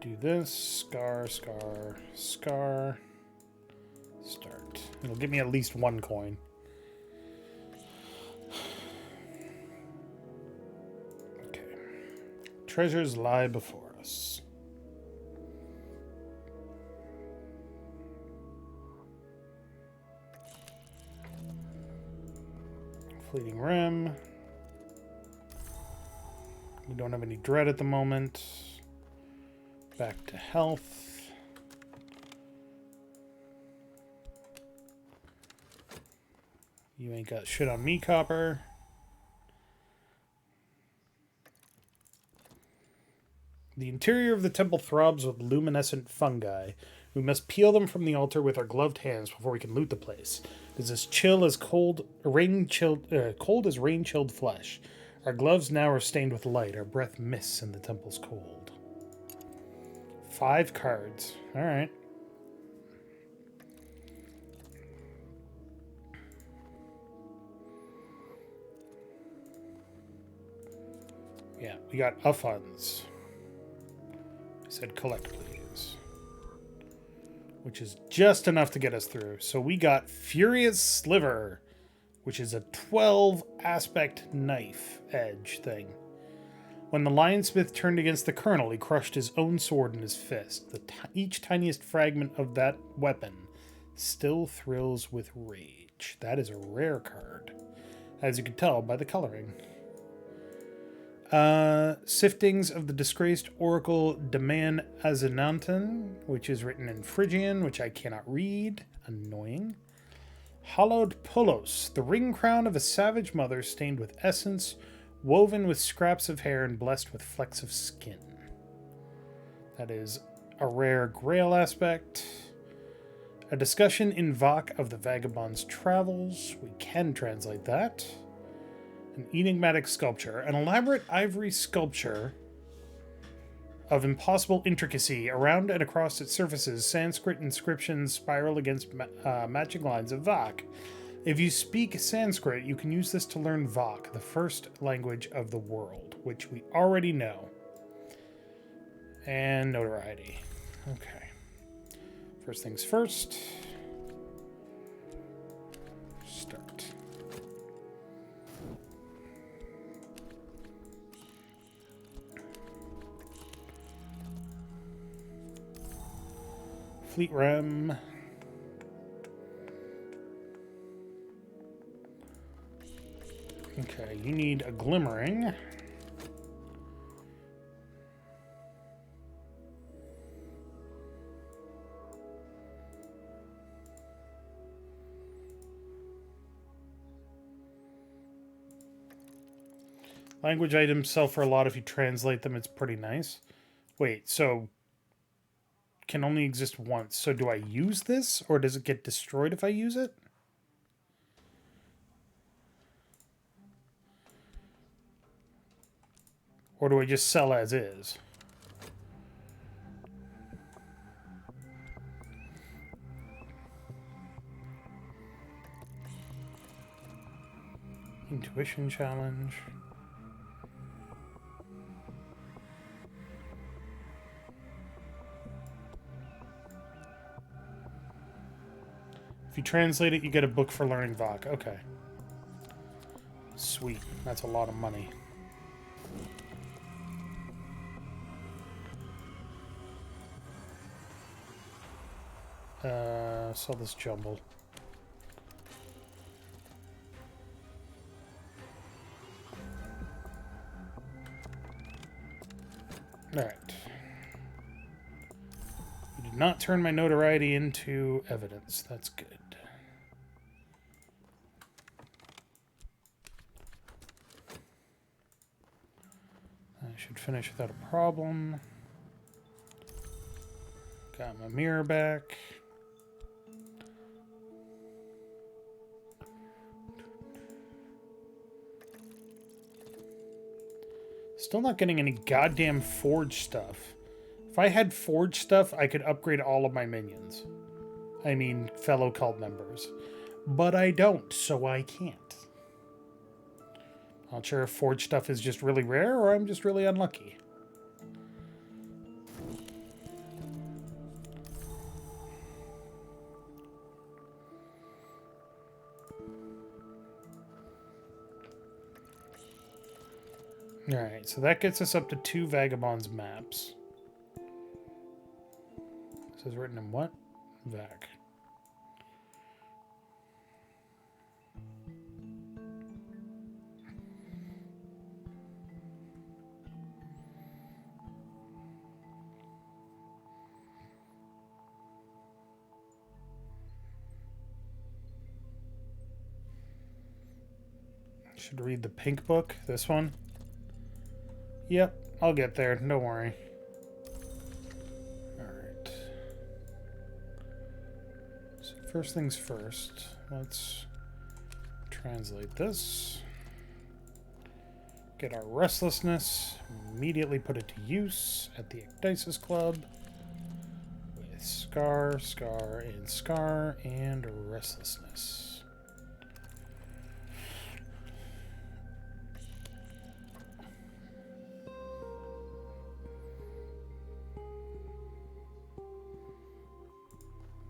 do this. Scar. Start. It'll give me at least 1 coin. Okay. Treasures lie before us. Fleeting Rim. We don't have any dread at the moment. Back to health. You ain't got shit on me, Copper. The interior of the temple throbs with luminescent fungi. We must peel them from the altar with our gloved hands before we can loot the place. It is as chill as cold as rain-chilled flesh. Our gloves now are stained with light. Our breath mists in the temple's cold. 5 cards. All right. Yeah, we got funds. I said collect, please. Which is just enough to get us through. So we got Furious Sliver, which is a 12 aspect knife edge thing. When the lionsmith turned against the colonel, he crushed his own sword in his fist. Each tiniest fragment of that weapon still thrills with rage. That is a rare card, as you can tell by the coloring. Siftings of the disgraced Oracle Daman Azinantan, which is written in Phrygian, which I cannot read. Annoying. Hollowed Pulos, the ring crown of a savage mother stained with essence, woven with scraps of hair and blessed with flecks of skin. That is a rare grail aspect. A discussion in Vok of the Vagabond's travels. We can translate that. An enigmatic sculpture. An elaborate ivory sculpture of impossible intricacy. Around and across its surfaces, Sanskrit inscriptions spiral against matching lines of Vok. If you speak Sanskrit, you can use this to learn Vok, the first language of the world, which we already know. And notoriety. Okay. First things first. Start. Fleet Rem. Okay, you need a glimmering. Language items sell for a lot if you translate them. It's pretty nice. Wait, so can only exist once. So do I use this, or does it get destroyed if I use it? Or do I just sell as is? Intuition challenge. If you translate it, you get a book for learning Vok. Okay. Sweet. That's a lot of money. Sell this jumble. Alright. You did not turn my notoriety into evidence. That's good. should finish without a problem. Got my mirror back. Still not getting any goddamn forge stuff. If I had forge stuff, I could upgrade all of my minions. I mean, fellow cult members. But I don't, so I can't. Not sure if forge stuff is just really rare or I'm just really unlucky. Alright, so that gets us up to 2 Vagabonds maps. This is written in what? Vac. Should read the pink book, this one. Yep, I'll get there, don't worry. Alright. So first things first, let's translate this. Get our restlessness, immediately put it to use at the Ecdysis Club. With Scar, Scar, and restlessness.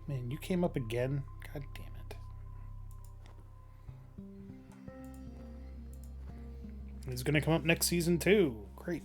Man, you came up again? God damn it. He's gonna come up next season too. Great.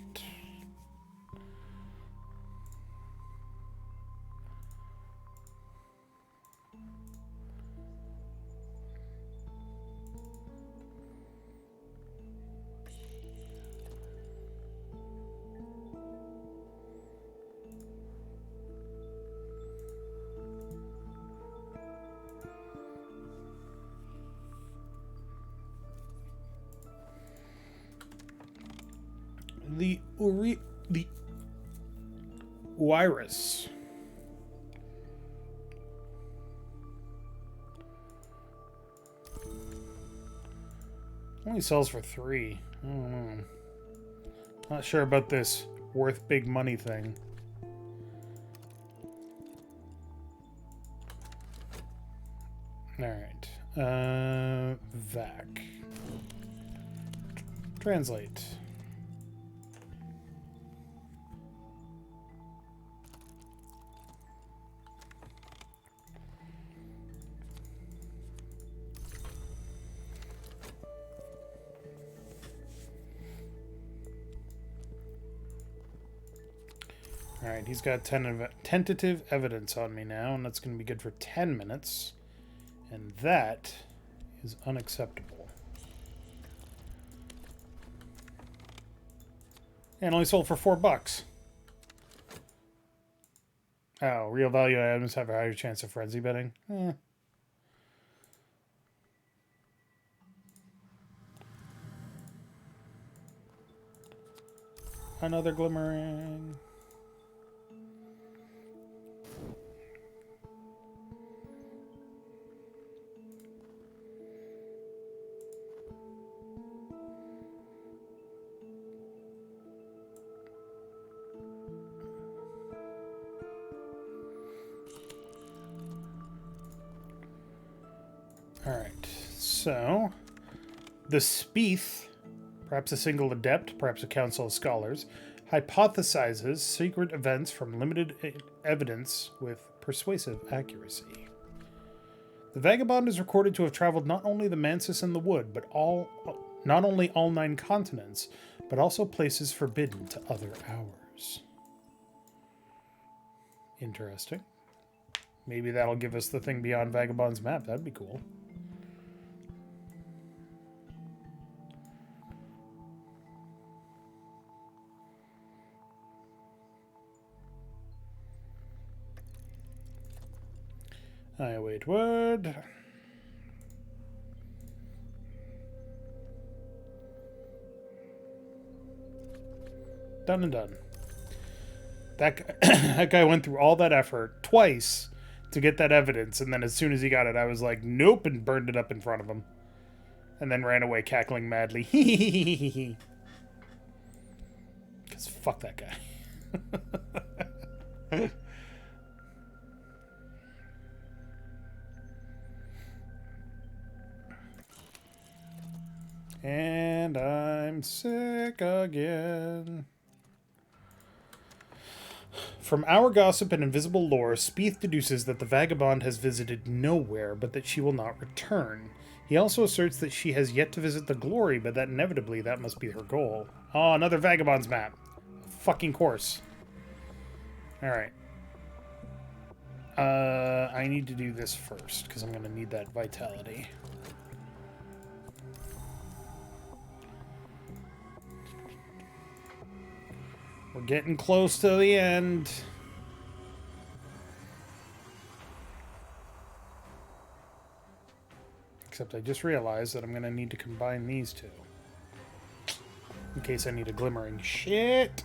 The Uiris. Only sells for 3. I don't know. Not sure about this worth big money thing. Alright. Vac. Translate. Alright, he's got tentative evidence on me now, and that's going to be good for 10 minutes. And that is unacceptable. And only sold for $4. Oh, real value items have a higher chance of frenzy betting? Another glimmering. Alright, so the Spieth, perhaps a single adept, perhaps a council of scholars, hypothesizes secret events from limited evidence with persuasive accuracy. The vagabond is recorded to have traveled not only the Mansus and the Wood, but not only all 9 continents, but also places forbidden to other hours. Interesting. Maybe that'll give us the thing beyond Vagabond's map. That'd be cool. I await word. Done and done. That guy went through all that effort twice to get that evidence, and then as soon as he got it, I was like, nope, and burned it up in front of him. And then ran away cackling madly. Because fuck that guy. And I'm sick again. From our gossip and invisible lore, Spieth deduces that the vagabond has visited nowhere, but that she will not return. He also asserts that she has yet to visit the glory, but that inevitably that must be her goal. Oh, another vagabond's map. Fucking course. Alright. I need to do this first, because I'm going to need that vitality. We're getting close to the end. Except I just realized that I'm going to need to combine these two. In case I need a glimmering. Shit!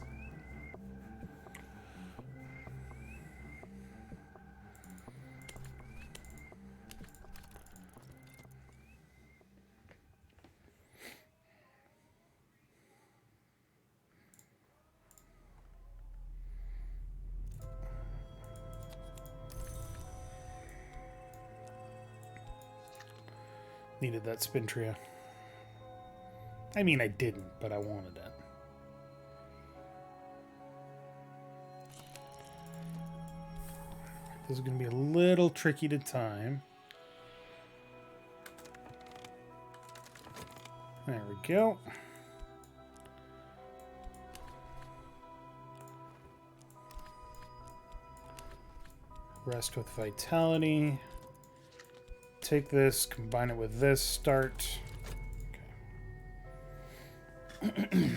Needed that spin trio. I mean, I didn't, but I wanted it. This is going to be a little tricky to time. There we go. Rest with vitality. Take this, combine it with this, start. Okay.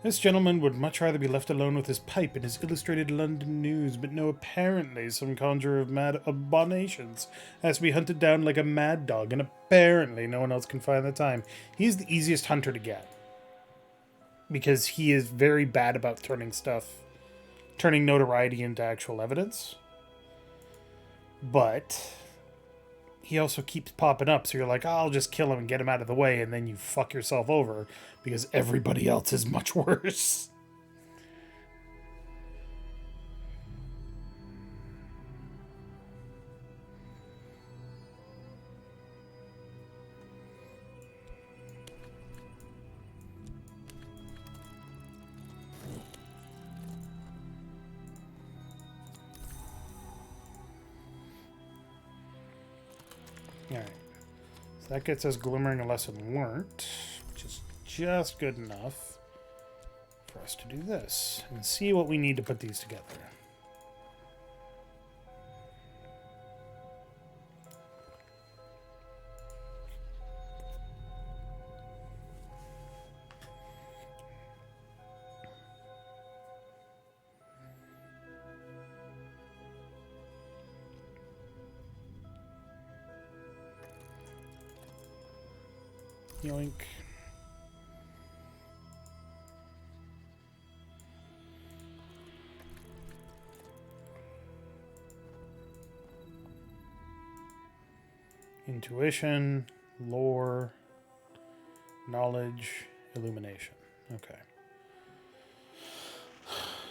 This gentleman would much rather be left alone with his pipe and his illustrated London news, but no, apparently some conjurer of mad abominations has to be hunted down like a mad dog, and apparently no one else can find the time. He's the easiest hunter to get. Because he is very bad about turning notoriety into actual evidence. But he also keeps popping up, so you're like, oh, I'll just kill him and get him out of the way, and then you fuck yourself over because everybody else is much worse. Alright, so that gets us glimmering a lesson learnt, which is just good enough for us to do this and see what we need to put these together. Yoink. Intuition, lore, knowledge, illumination. Okay.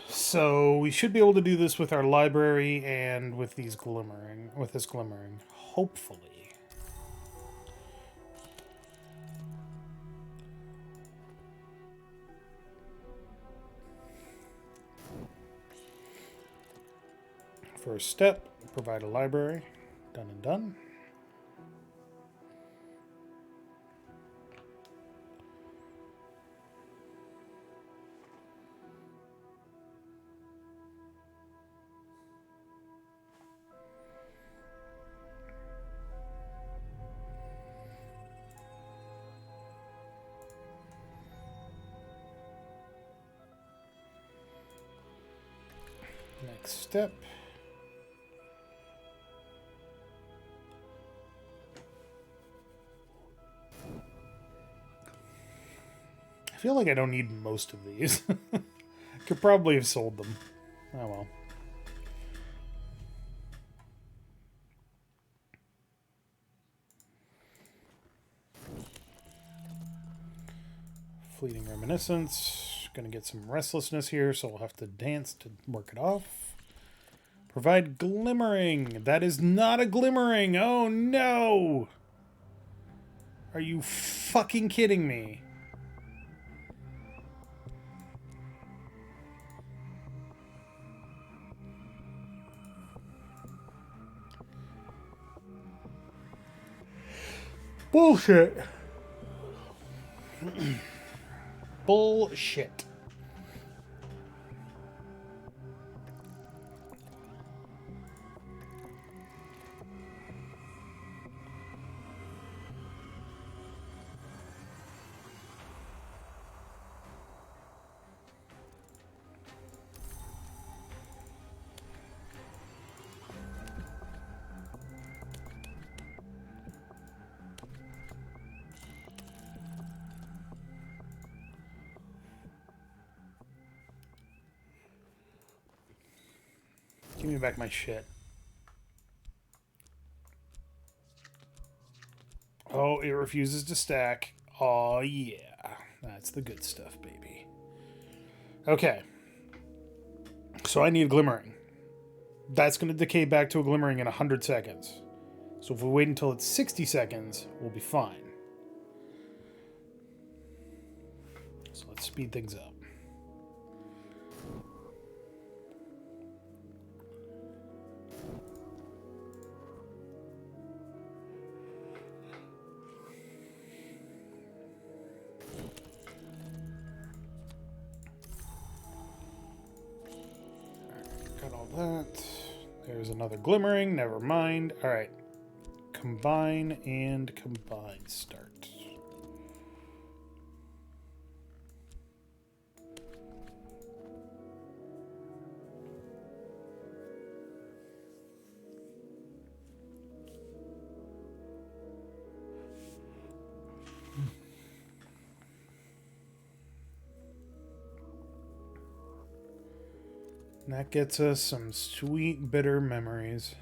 So we should be able to do this with our library and with this glimmering, hopefully. First step, provide a library. Done and done. Next step. feel like I don't need most of these. Could probably have sold them. Oh well. Fleeting Reminiscence. Gonna get some restlessness here, so I'll have to dance to work it off. Provide Glimmering. That is not a Glimmering. Oh no! Are you fucking kidding me? Bullshit. Bullshit. Give me back my shit. Oh, it refuses to stack. Oh, yeah. That's the good stuff, baby. Okay. So I need a Glimmering. That's going to decay back to a Glimmering in 100 seconds. So if we wait until it's 60 seconds, we'll be fine. So let's speed things up. Got all that. There's another Glimmering. Never mind. All right. Combine and combine. Start. And that gets us some sweet, bitter memories.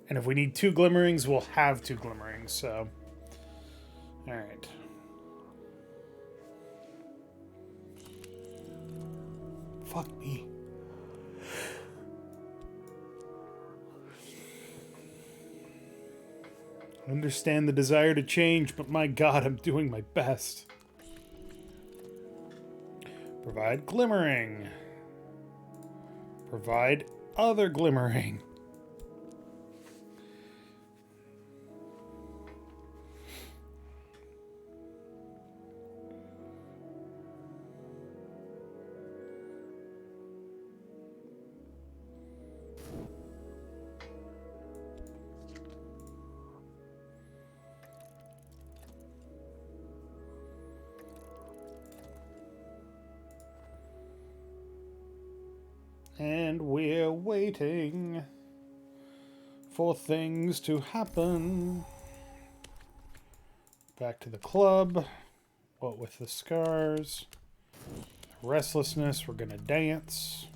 And if we need 2 Glimmerings, we'll have 2 Glimmerings, so... Alright. Fuck me. I understand the desire to change, but my god, I'm doing my best. Provide Glimmering. Provide other Glimmering. And we're waiting for things to happen. Back to the club. What with the scars? Restlessness, we're gonna dance.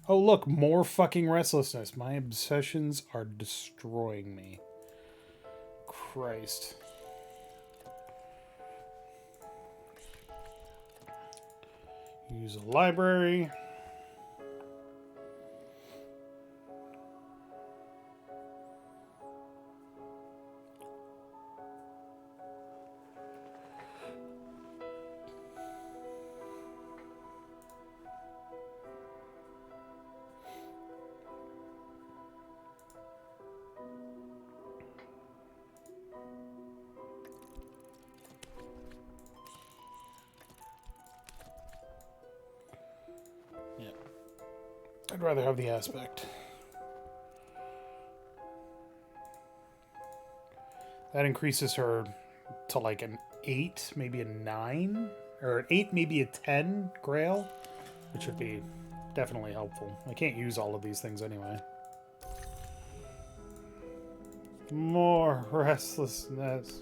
Oh look, more fucking restlessness. My obsessions are destroying me. Christ. Use a library. I'd rather have the aspect. That increases her to like an 8, maybe a 9, or an 8, maybe a 10 Grail. which would be definitely helpful. I can't use all of these things anyway. More restlessness.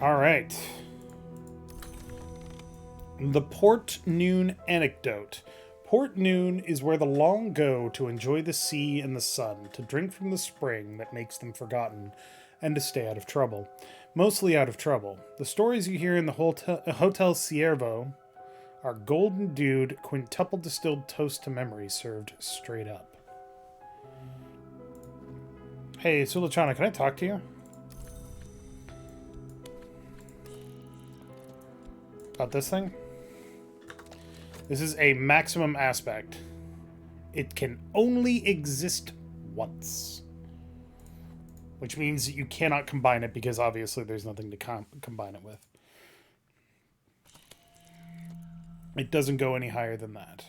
All right. The Port Noon Anecdote. Port Noon is where the long go to enjoy the sea and the sun, to drink from the spring that makes them forgotten, and to stay out of trouble. Mostly out of trouble. The stories you hear in the Hotel Ciervo are golden dewed, quintuple distilled toast to memory served straight up. Hey, Sulachana, can I talk to you? About this thing? This is a maximum aspect. It can only exist once. Which means that you cannot combine it because obviously there's nothing to combine it with. It doesn't go any higher than that.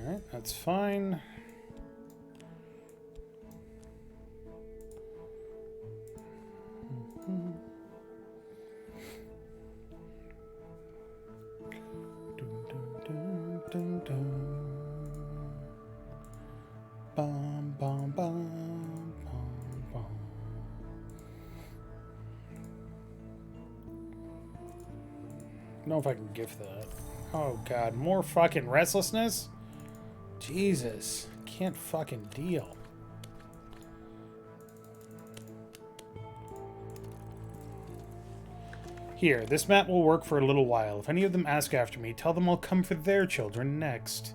Alright, that's fine. Bum, bum, bum, bum, bum. I don't know if I can gift that. Oh god, more fucking restlessness? Jesus, can't fucking deal. Here, this map will work for a little while. If any of them ask after me, tell them I'll come for their children next.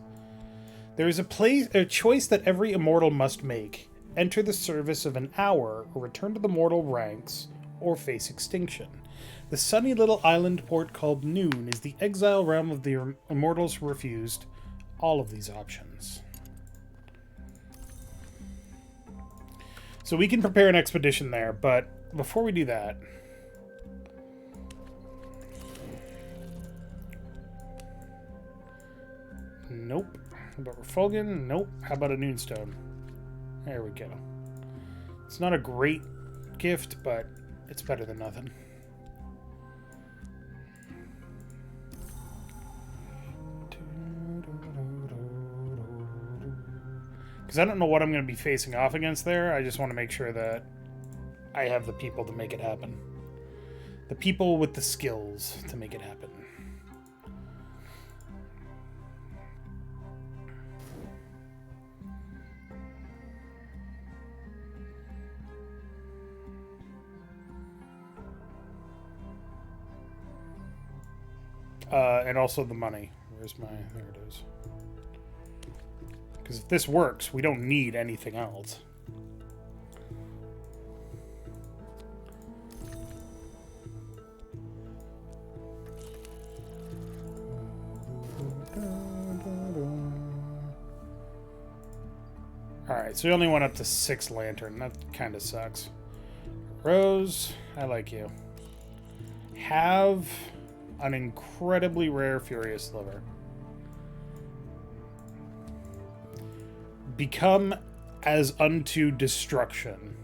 There is a choice that every immortal must make. Enter the service of an hour, or return to the mortal ranks, or face extinction. The sunny little island port called Noon is the exile realm of the immortals who refused all of these options. So we can prepare an expedition there, but before we do that... Nope. How about Refogan? Nope. How about a Noonstone? There we go. It's not a great gift, but it's better than nothing. Because I don't know what I'm going to be facing off against there. I just want to make sure that I have the people to make it happen. The people with the skills to make it happen. And also the money. Where's my... There it is. Because if this works, we don't need anything else. Alright, so we only went up to 6 lantern. That kind of sucks. Rose, I like you. Have an incredibly rare Furious Sliver. Become as unto destruction.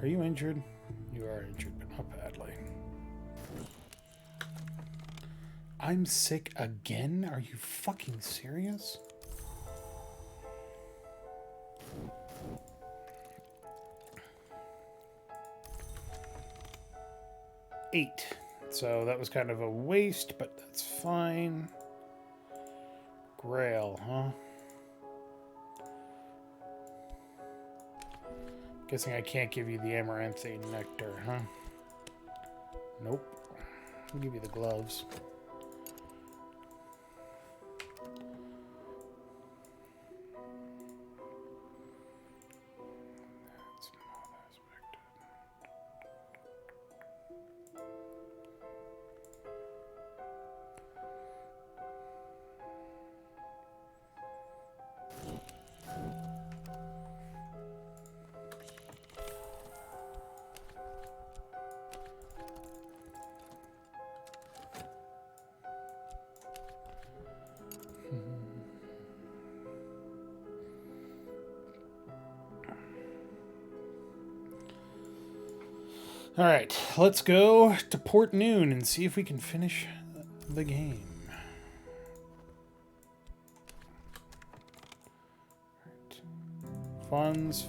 Are you injured? You are injured, but not badly. I'm sick again? Are you fucking serious? 8. So that was kind of a waste, but that's fine. Grail, huh? Guessing I can't give you the amaranthine nectar, huh? Nope. I'll give you the gloves. All right, let's go to Port Noon and see if we can finish the game. Right. Funds.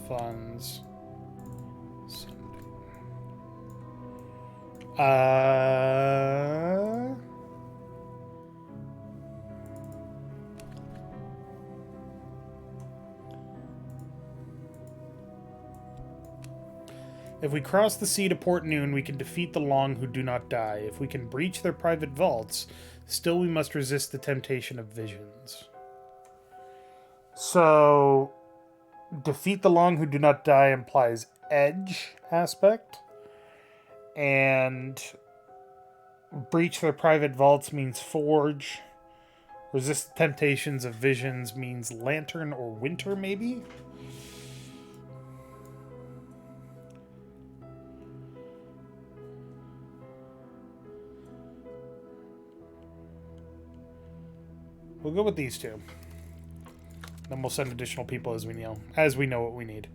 If we cross the sea to Port Noon, we can defeat the Long who do not die. If we can breach their private vaults, still we must resist the temptation of visions. So, defeat the Long who do not die implies edge aspect, and breach their private vaults means forge. Resist the temptations of visions means lantern or winter, maybe? We'll go with these two. Then we'll send additional people as we know what we need.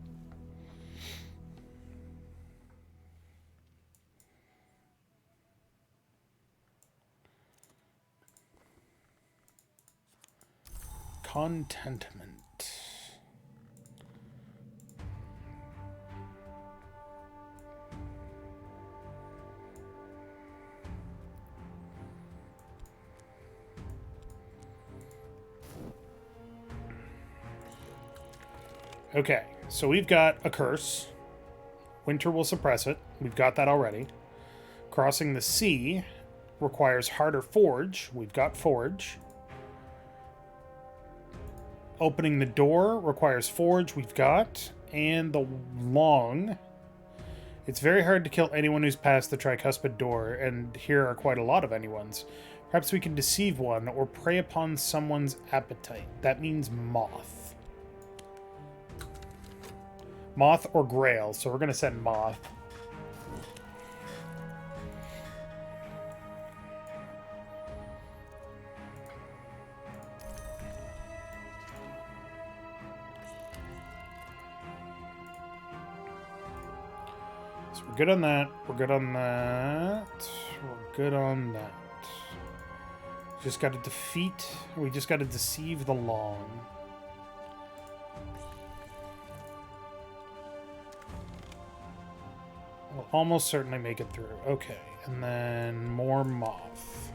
Contentment. Okay, so we've got a curse. Winter will suppress it. We've got that already. Crossing the sea requires harder forge. We've got forge. Opening the door requires forge. We've got. And the Long. It's very hard to kill anyone who's passed the tricuspid door, and here are quite a lot of anyone's. Perhaps we can deceive one or prey upon someone's appetite. That means moth. Moth or Grail, so we're going to send Moth. So we're good on that. We're good on that. We're good on that. Just got to defeat... We just got to deceive the Long. We'll almost certainly make it through. Okay, and then more Moth.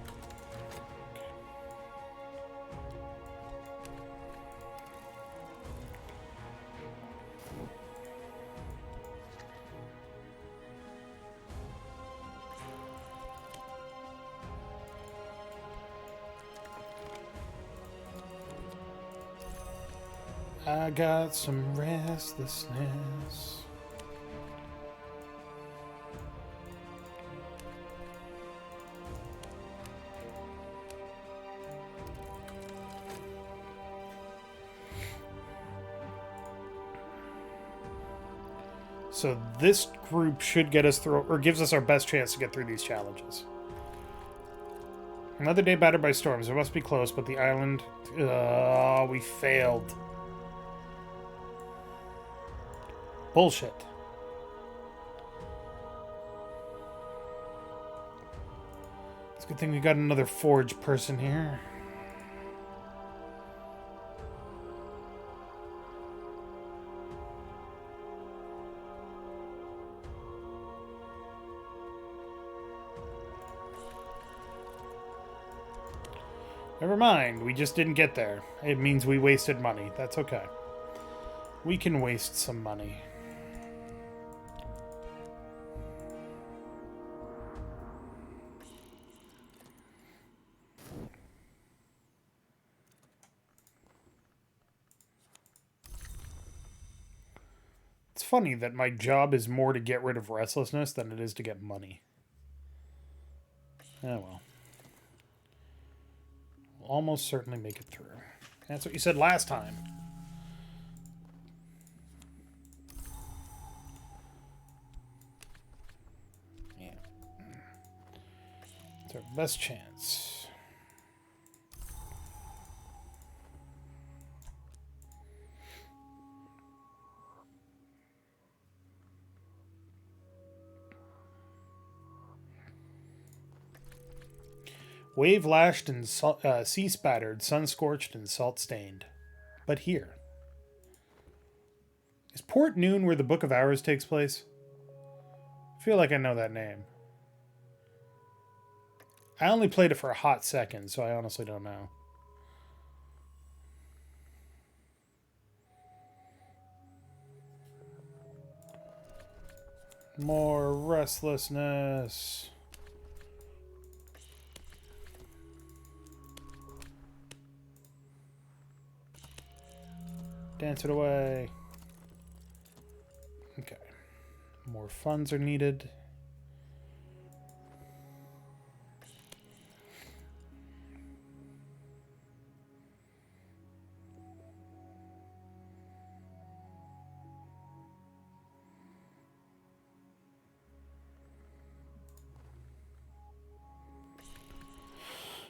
I got some restlessness. So this group should get us through, or gives us our best chance to get through these challenges. Another day battered by storms. It must be close, but the island... we failed. Bullshit. It's a good thing we got another forge person here. Never mind, we just didn't get there. It means we wasted money. That's okay. We can waste some money. It's funny that my job is more to get rid of restlessness than it is to get money. Oh well. We'll almost certainly make it through. That's what you said last time. Yeah. It's our best chance. Wave lashed and sea spattered, sun scorched and salt stained. But here. Is Port Noon where the Book of Hours takes place? I feel like I know that name. I only played it for a hot second, so I honestly don't know. More restlessness. Dance it away. Okay. More funds are needed.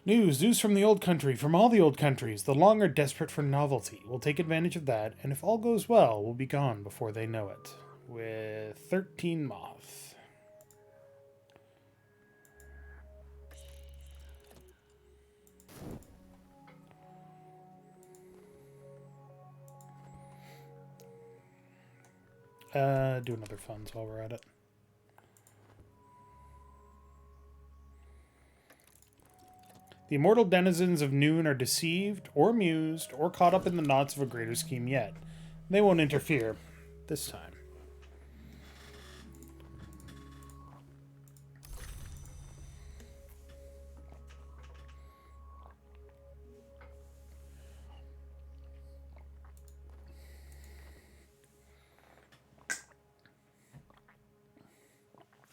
News from the old country, from all the old countries. The long are desperate for novelty. We'll take advantage of that, and if all goes well, we'll be gone before they know it. With 13 moth. Do another funds while we're at it. The immortal denizens of noon are deceived, or amused, or caught up in the knots of a greater scheme yet. They won't interfere. This time.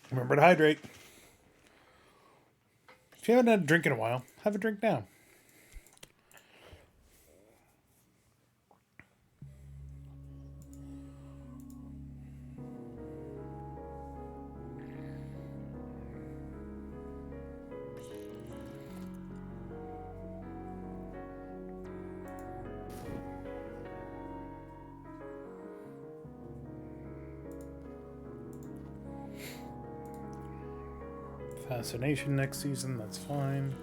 Remember to hydrate. If you haven't had a drink in a while, have a drink now. Fascination next season, that's fine.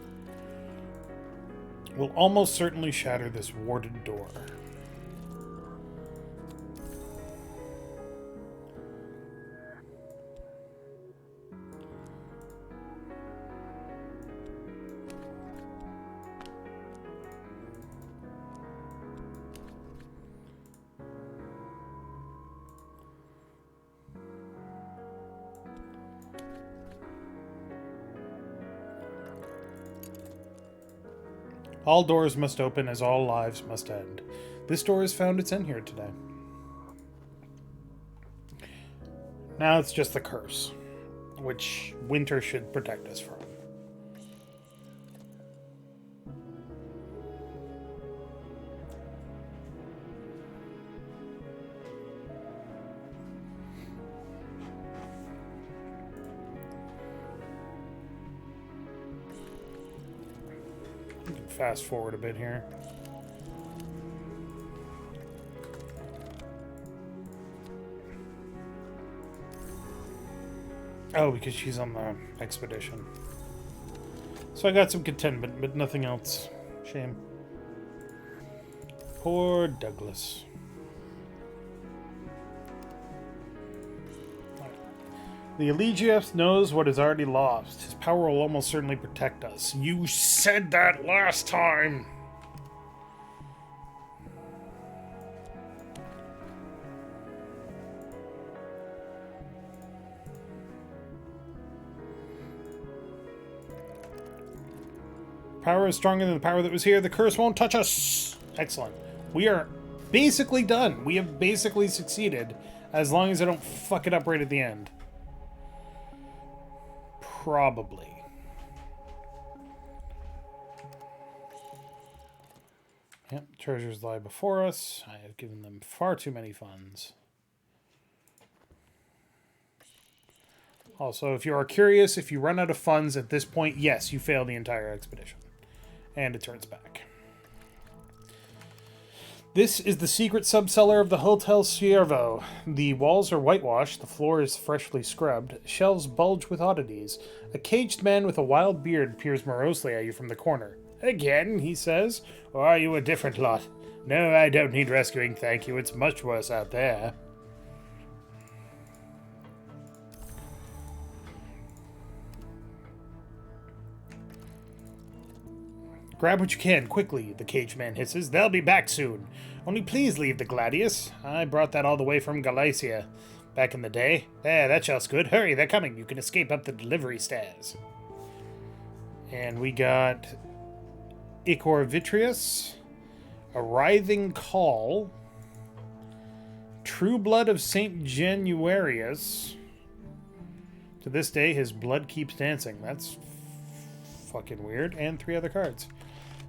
We'll almost certainly shatter this warded door. All doors must open as all lives must end. This door has found its end here today. Now it's just the curse, which winter should protect us from. Fast forward a bit here. Oh, because she's on the expedition. So I got some contentment, but nothing else. Shame. Poor Douglas. The Allegius knows what is already lost. His power will almost certainly protect us. You said that last time! Power is stronger than the power that was here. The curse won't touch us! Excellent. We are basically done. We have basically succeeded, as long as I don't fuck it up right at the end. Probably. Yep, treasures lie before us. I have given them far too many funds. Also, if you are curious, if you run out of funds at this point, yes, you fail the entire expedition. And it turns back. This is the secret subcellar of the Hotel Ciervo. The walls are whitewashed, the floor is freshly scrubbed, shelves bulge with oddities. A caged man with a wild beard peers morosely at you from the corner. Again, he says, or are you a different lot? No, I don't need rescuing, thank you. It's much worse out there. Grab what you can, quickly, the caged man hisses. They'll be back soon. Only please leave the Gladius. I brought that all the way from Galicia back in the day. There, that shell's good. Hurry, they're coming. You can escape up the delivery stairs. And we got Ichor Vitrius, a writhing call, True Blood of St. Januarius. To this day, his blood keeps dancing. That's fucking weird. And 3 other cards.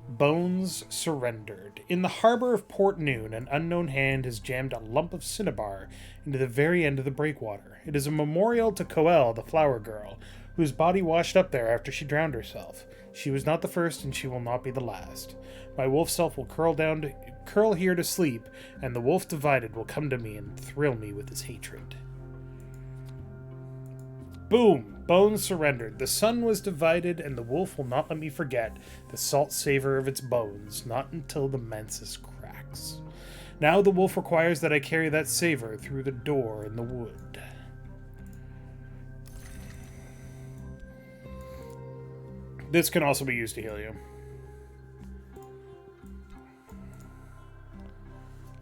Bones Surrendered. In the harbor of Port Noon, an unknown hand has jammed a lump of cinnabar into the very end of the breakwater. It is a memorial to Coel, the flower girl, whose body washed up there after she drowned herself. She was not the first, and she will not be the last. My wolf self will curl here to sleep, and the wolf divided will come to me and thrill me with his hatred. Boom! Bones surrendered. The sun was divided, and the wolf will not let me forget the salt savor of its bones, not until the menses cracks. Now the wolf requires that I carry that savor through the door in the wood. This can also be used to heal you.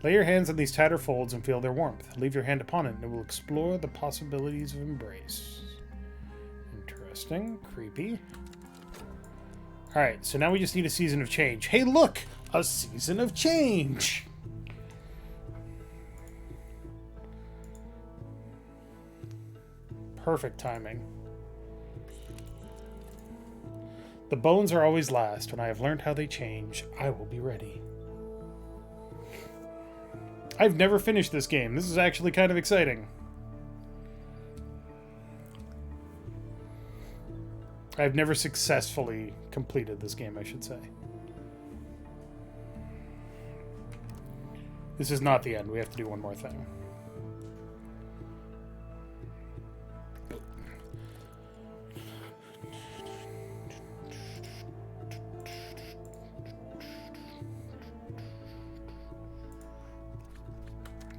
Lay your hands on these tighter folds and feel their warmth. Leave your hand upon it, and it will explore the possibilities of embrace. Interesting. Creepy. Alright, so now we just need a season of change. Hey, look! A season of change! Perfect timing. The bones are always last. When I have learned how they change, I will be ready. I've never finished this game. This is actually kind of exciting. I've never successfully completed this game, I should say. This is not the end. We have to do one more thing.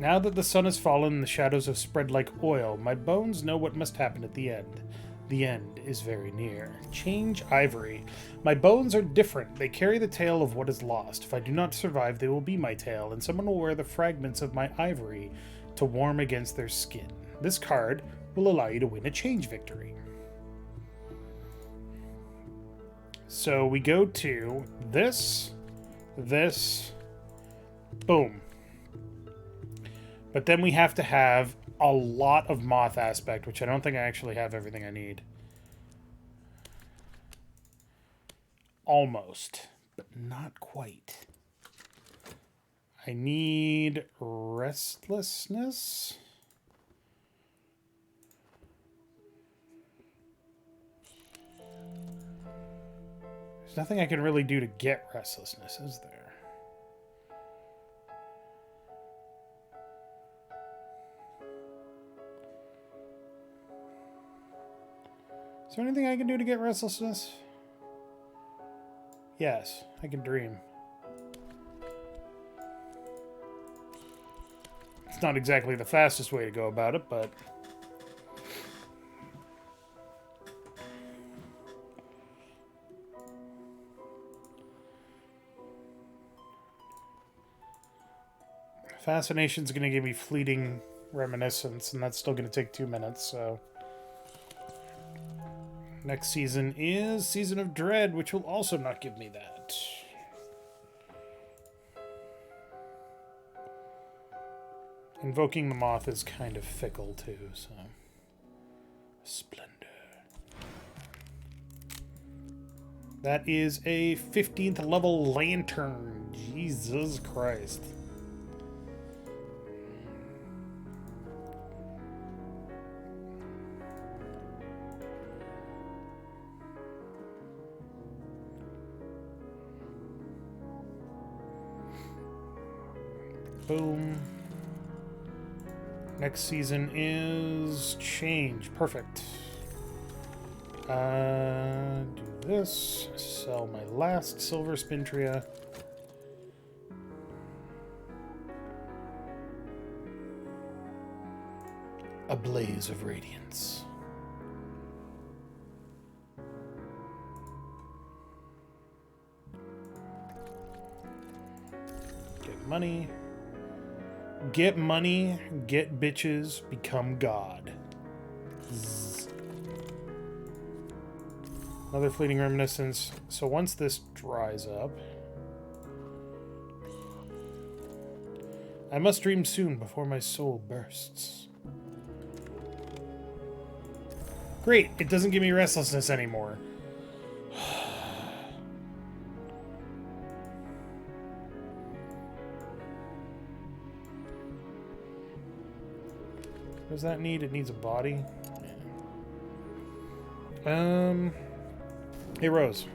Now that the sun has fallen and the shadows have spread like oil, my bones know what must happen at the end. The end is very near. Change ivory. My bones are different. They carry the tale of what is lost. If I do not survive, they will be my tale, and someone will wear the fragments of my ivory to warm against their skin. This card will allow you to win a change victory. So we go to this, boom. But then we have to have a lot of moth aspect, which I don't think I actually have everything I need. Almost, but not quite. I need restlessness. There's nothing I can really do to get restlessness, is there? Is there anything I can do to get restlessness? Yes, I can dream. It's not exactly the fastest way to go about it, but Fascination's going to give me fleeting reminiscence, and that's still going to take 2 minutes, so... Next season is Season of Dread, which will also not give me that. Invoking the Moth is kind of fickle, too, so... Splendor. That is a 15th level Lantern. Jesus Christ. Boom. Next season is Change. Perfect. Do this. Sell my last Silver Spintria. A blaze of radiance. Get money. Get money, get bitches, become God. Zzz. Another fleeting reminiscence. So once this dries up... I must dream soon before my soul bursts. Great, it doesn't give me restlessness anymore. What does that need? It needs a body. Yeah. Hey, Rose.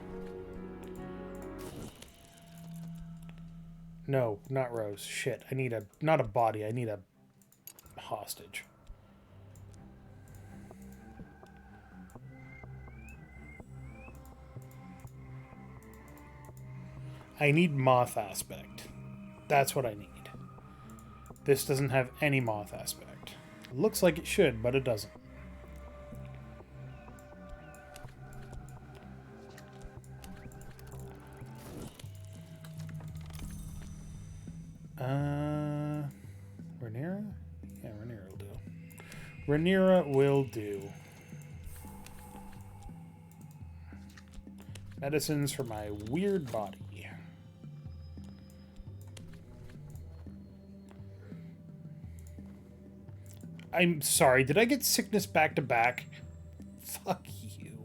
No, not Rose. Shit. I need a... Not a body. I need a hostage. I need moth aspect. That's what I need. This doesn't have any moth aspect. Looks like it should, but it doesn't. Rhaenyra? Yeah, Rhaenyra will do. Rhaenyra will do. Medicines for my weird body. I'm sorry, did I get sickness back to back? Fuck you.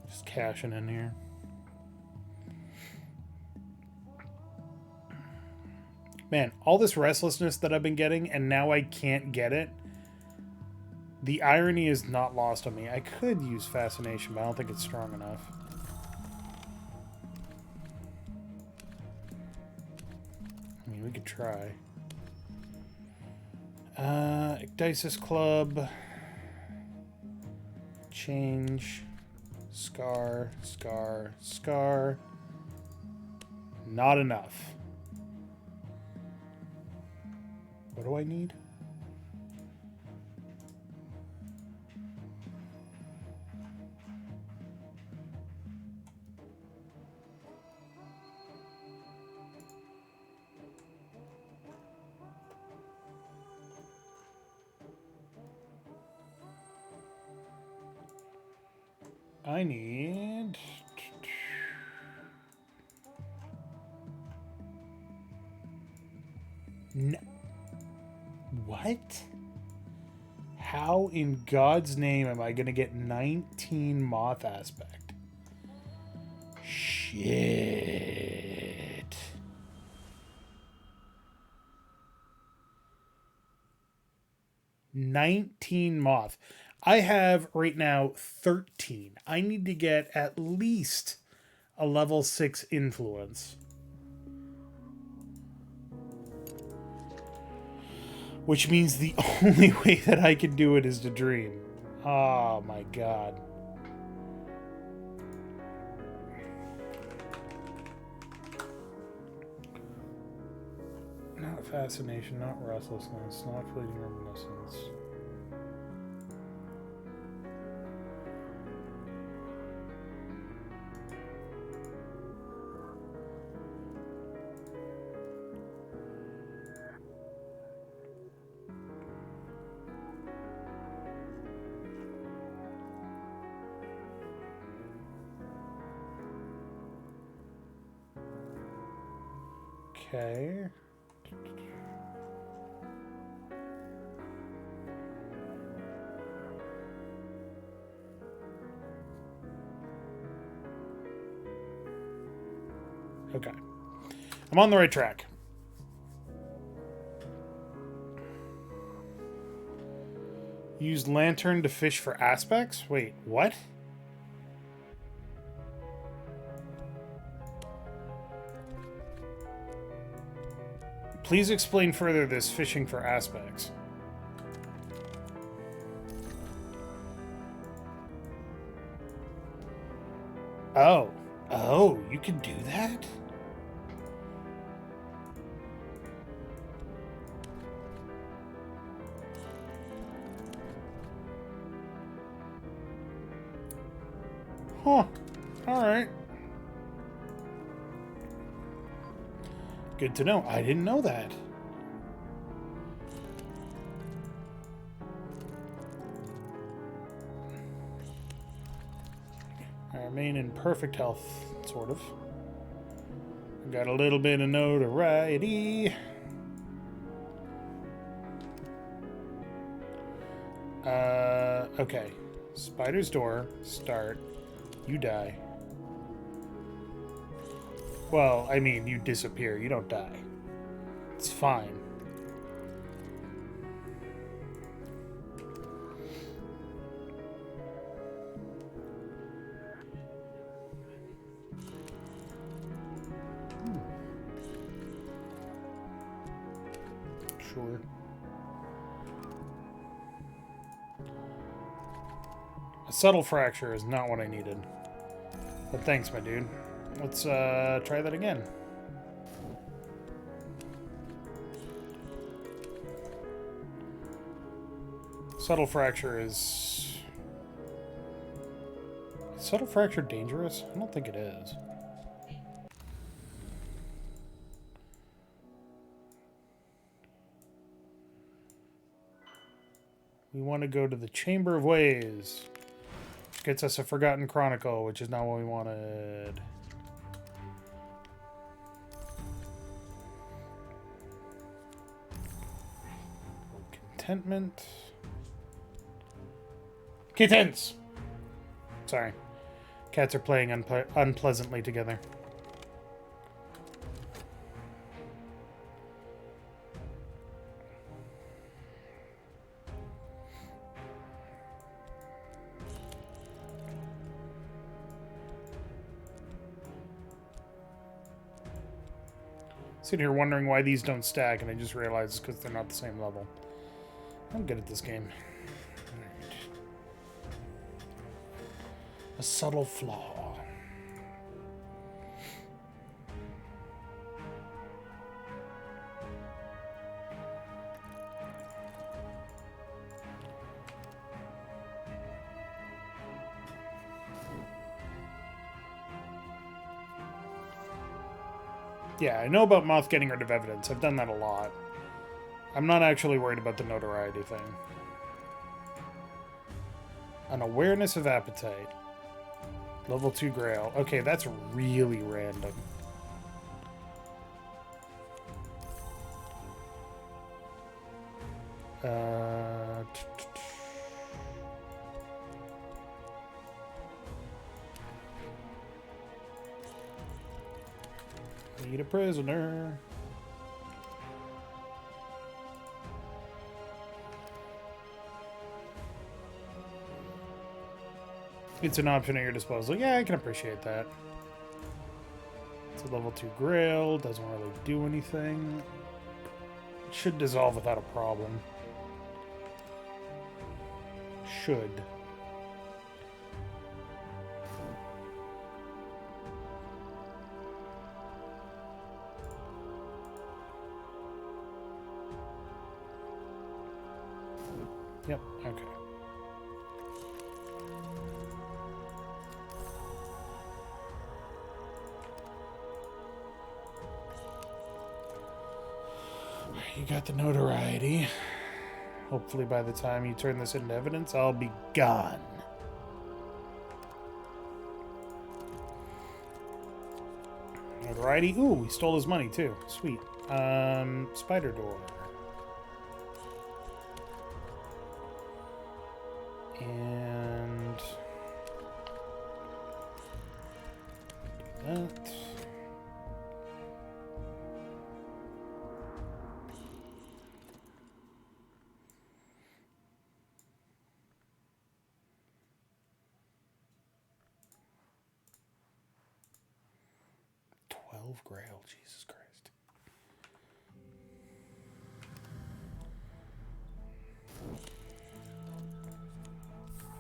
Just cashing in here. Man, all this restlessness that I've been getting, and now I can't get it. The irony is not lost on me. I could use Fascination, but I don't think it's strong enough. I mean, we could try. Ecdysis Club. Change. Scar. Scar. Scar. Not enough. What do I need? I need... No. What? How in God's name am I going to get 19 moth aspect? Shit. $19 moth. I have right now 13. I need to get at least a level 6 influence. Which means the only way that I can do it is to dream. Oh my god. Not fascination, not restlessness, not fleeting reminiscence. Okay. Okay. I'm on the right track. Use lantern to fish for aspects? Wait, what? Please explain further this fishing for aspects. Oh. Oh, you can do that? Huh. Alright. Good to know. I didn't know that. I remain in perfect health, sort of. Got a little bit of notoriety. Okay. Spider's door. Start. You die. Well, I mean, you disappear. You don't die. It's fine. Sure. A subtle fracture is not what I needed. But thanks, my dude. Let's try that again. Subtle fracture is... Is subtle fracture dangerous? I don't think it is. We want to go to the Chamber of Ways. Which gets us a Forgotten Chronicle, which is not what we wanted. Contentment. Kittens! Sorry. Cats are playing unpleasantly together. Sitting here wondering why these don't stack, and I just realized it's because they're not the same level. I'm good at this game. Right. A subtle flaw. Yeah, I know about Moth getting rid of evidence. I've done that a lot. I'm not actually worried about the notoriety thing. An awareness of appetite. Level 2 Grail. Okay, that's really random. Need a prisoner. It's an option at your disposal. Yeah, I can appreciate that. It's a level 2 Grail. Doesn't really do anything. It should dissolve without a problem. Should. Yep, okay. You got the notoriety. Hopefully by the time you turn this into evidence, I'll be gone. Notoriety. Ooh, we stole his money too. Sweet. Spider door. And that. Grail, Jesus Christ.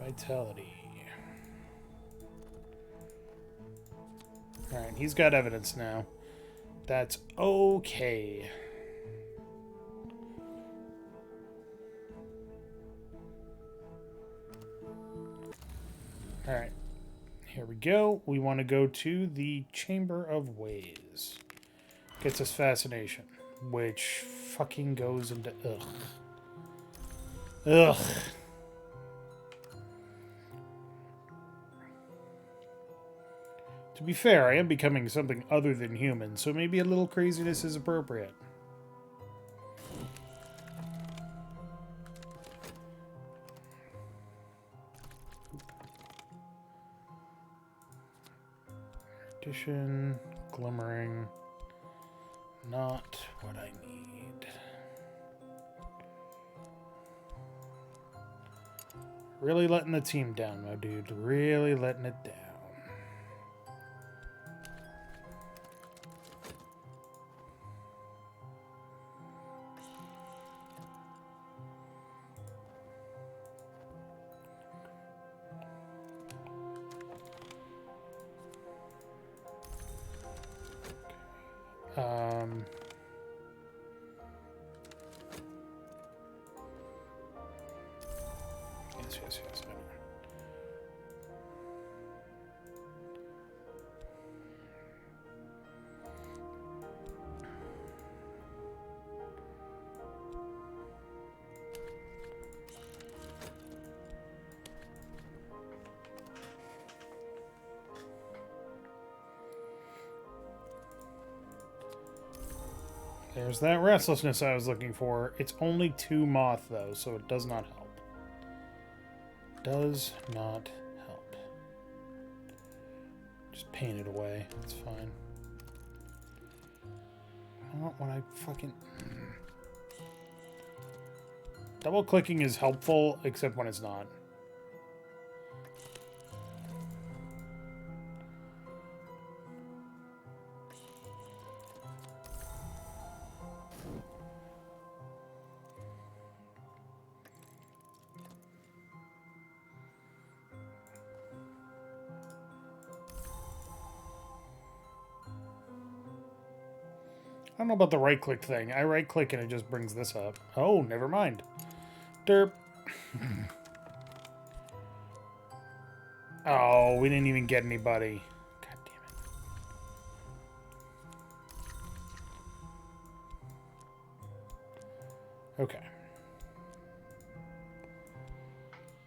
Vitality. Alright, he's got evidence now. That's okay. Alright. Here we go. We want to go to the Chamber of Ways. Gets us fascination, which fucking goes into ugh. Ugh. To be fair, I am becoming something other than human, so maybe a little craziness is appropriate. Addition, glimmering, not what I need. Really letting the team down, my dude. Really letting it down. Yes. There's that restlessness I was looking for. It's only 2 moth, though, so it does not help. Does not help. Just paint it away. It's fine. Not when I fucking... Double-clicking is helpful, except when it's not. I don't know about the right-click thing. I right-click and it just brings this up. Oh, never mind. Derp. Oh, we didn't even get anybody. God damn it. Okay.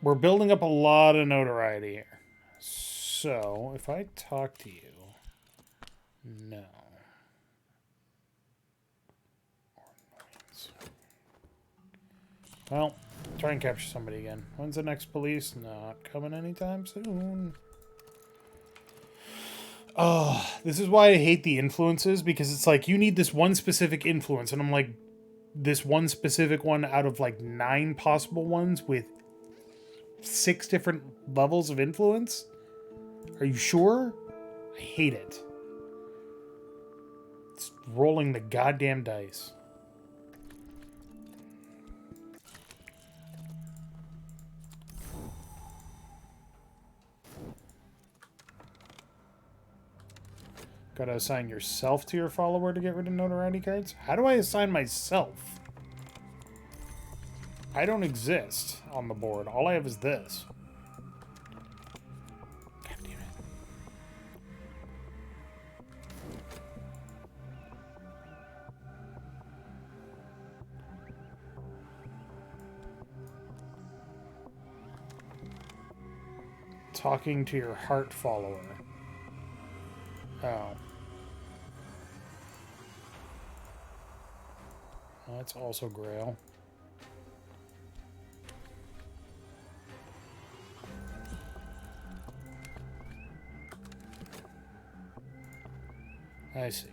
We're building up a lot of notoriety here. So, if I talk to you... No. Well, try and capture somebody again. When's the next police? Not coming anytime soon. Oh, this is why I hate the influences, because it's like, you need this one specific influence, and I'm like, this one specific one out of like 9 possible ones with 6 different levels of influence? Are you sure? I hate it. It's rolling the goddamn dice. Gotta assign yourself to your follower to get rid of notoriety cards? How do I assign myself? I don't exist on the board. All I have is this. God damn it. Talking to your heart follower. Oh. That's also Grail. I see.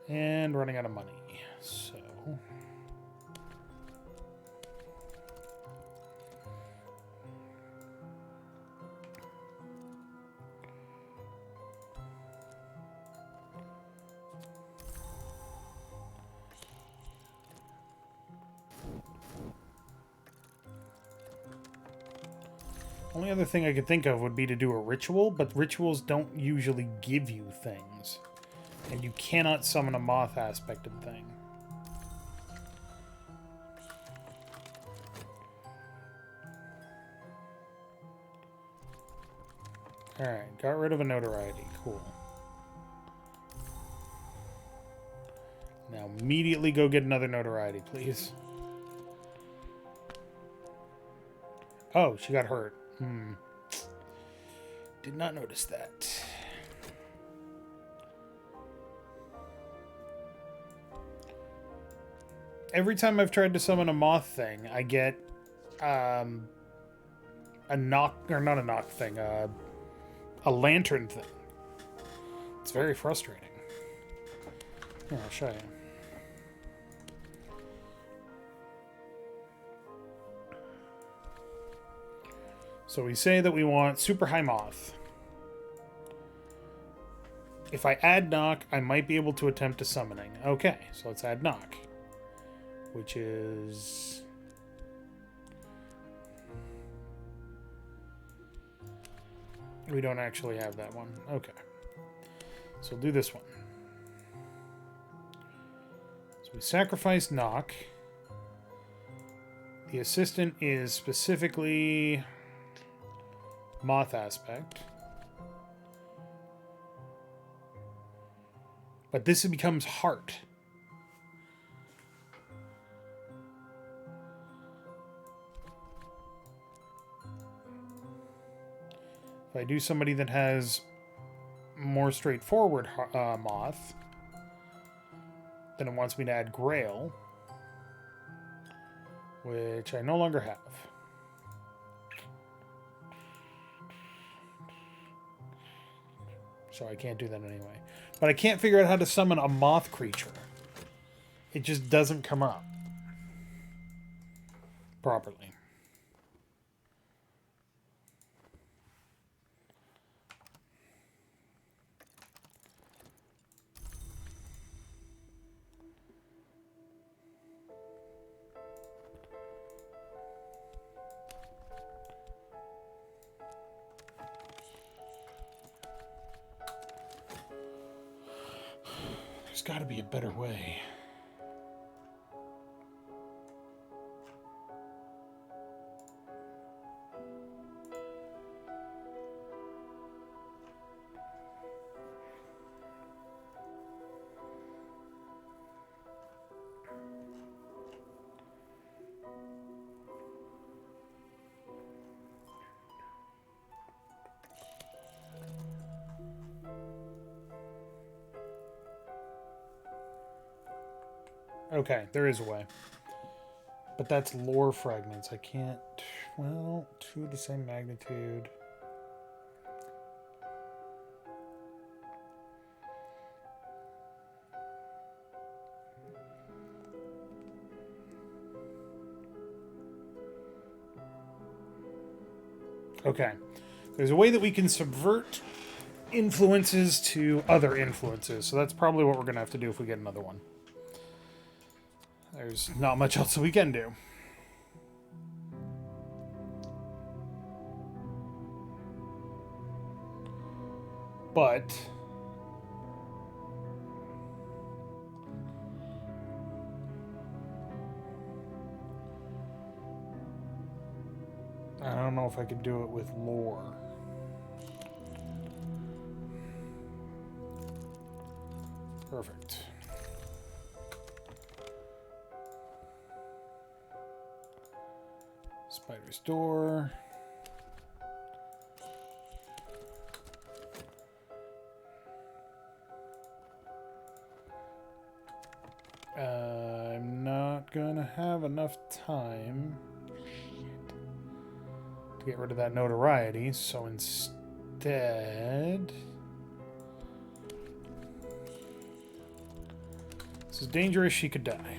And running out of money, so... Only other thing I could think of would be to do a ritual, but rituals don't usually give you things. And you cannot summon a moth aspected thing. Alright, got rid of a notoriety. Cool. Now immediately go get another notoriety, please. Oh, she got hurt. Did not notice that. Every time I've tried to summon a moth thing, I get a knock, or not a knock thing, a lantern thing. It's very frustrating. Here, I'll show you. So we say that we want super high moth. If I add knock, I might be able to attempt a summoning. Okay, so let's add knock. Which is... we don't actually have that one. Okay. So we'll do this one. So we sacrifice knock. The assistant is specifically moth aspect. But this becomes heart. If I do somebody that has more straightforward moth, then it wants me to add Grail, which I no longer have. So I can't do that anyway. But I can't figure out how to summon a moth creature. It just doesn't come up properly. There's got to be a better way. Okay, there is a way. But that's lore fragments. I can't... well, two of the same magnitude. Okay. There's a way that we can subvert influences to other influences. So that's probably what we're going to have to do if we get another one. There's not much else that we can do. But... I don't know if I could do it with lore. Perfect. Fighter's door. I'm not gonna have enough time to get rid of that notoriety, so instead... This is dangerous, she could die.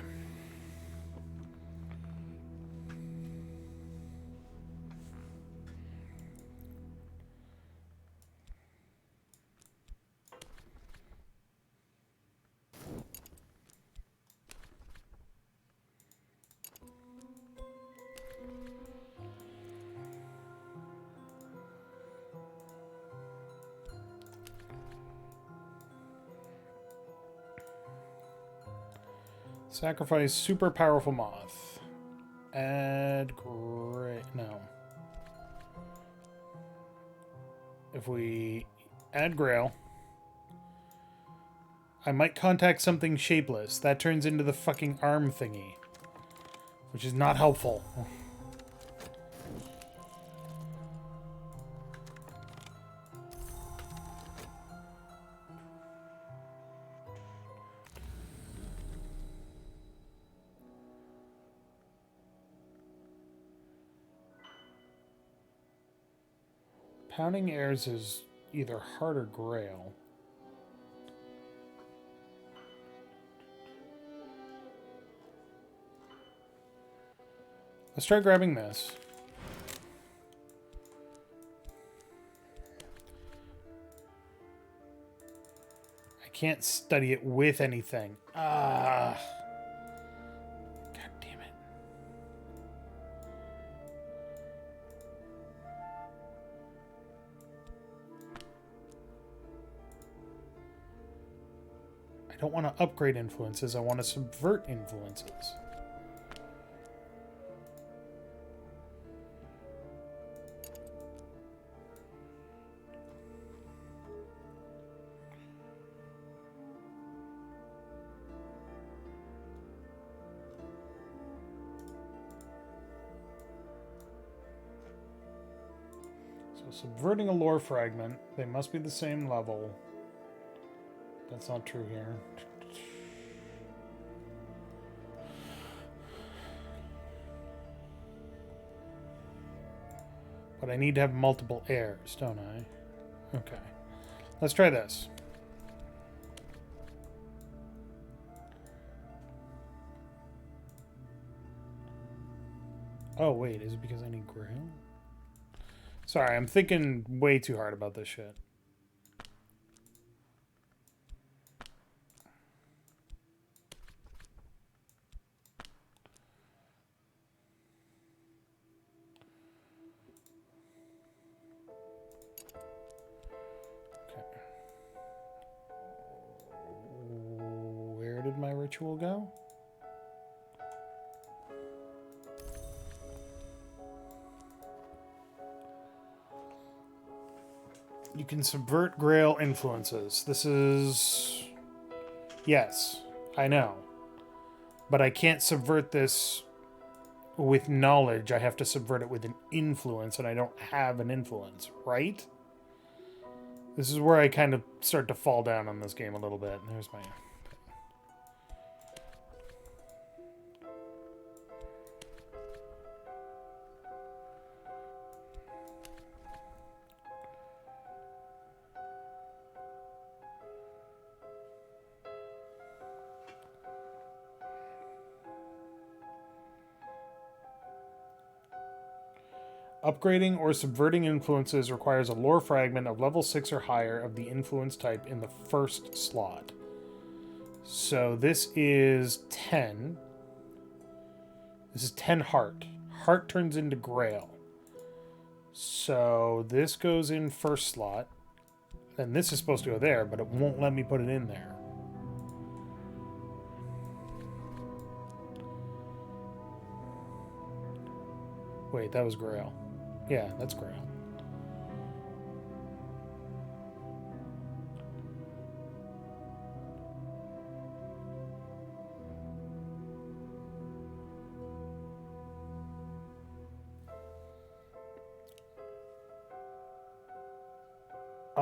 Sacrifice super powerful moth. Add gray. No. If we add grail, I might contact something shapeless. That turns into the fucking arm thingy, which is not helpful. Pounding airs is either heart or grail. Let's try grabbing this. I can't study it with anything. Ah. God damn it. I don't want to upgrade influences. I want to subvert influences. Subverting a lore fragment. They must be the same level. That's not true here. But I need to have multiple heirs, don't I? Okay. Let's try this. Oh, wait. Is it because I need grail? Sorry, I'm thinking way too hard about this shit. Okay. Where did my ritual go? You can subvert grail influences. This is... Yes, I know. But I can't subvert this with knowledge. I have to subvert it with an influence, and I don't have an influence, right? This is where I kind of start to fall down on this game a little bit. There's my... Upgrading or subverting influences requires a lore fragment of level 6 or higher of the influence type in the first slot. So this is 10. This is 10 heart. Heart turns into grail. So this goes in first slot. And this is supposed to go there, but it won't let me put it in there. Wait, that was grail. Yeah, that's grail.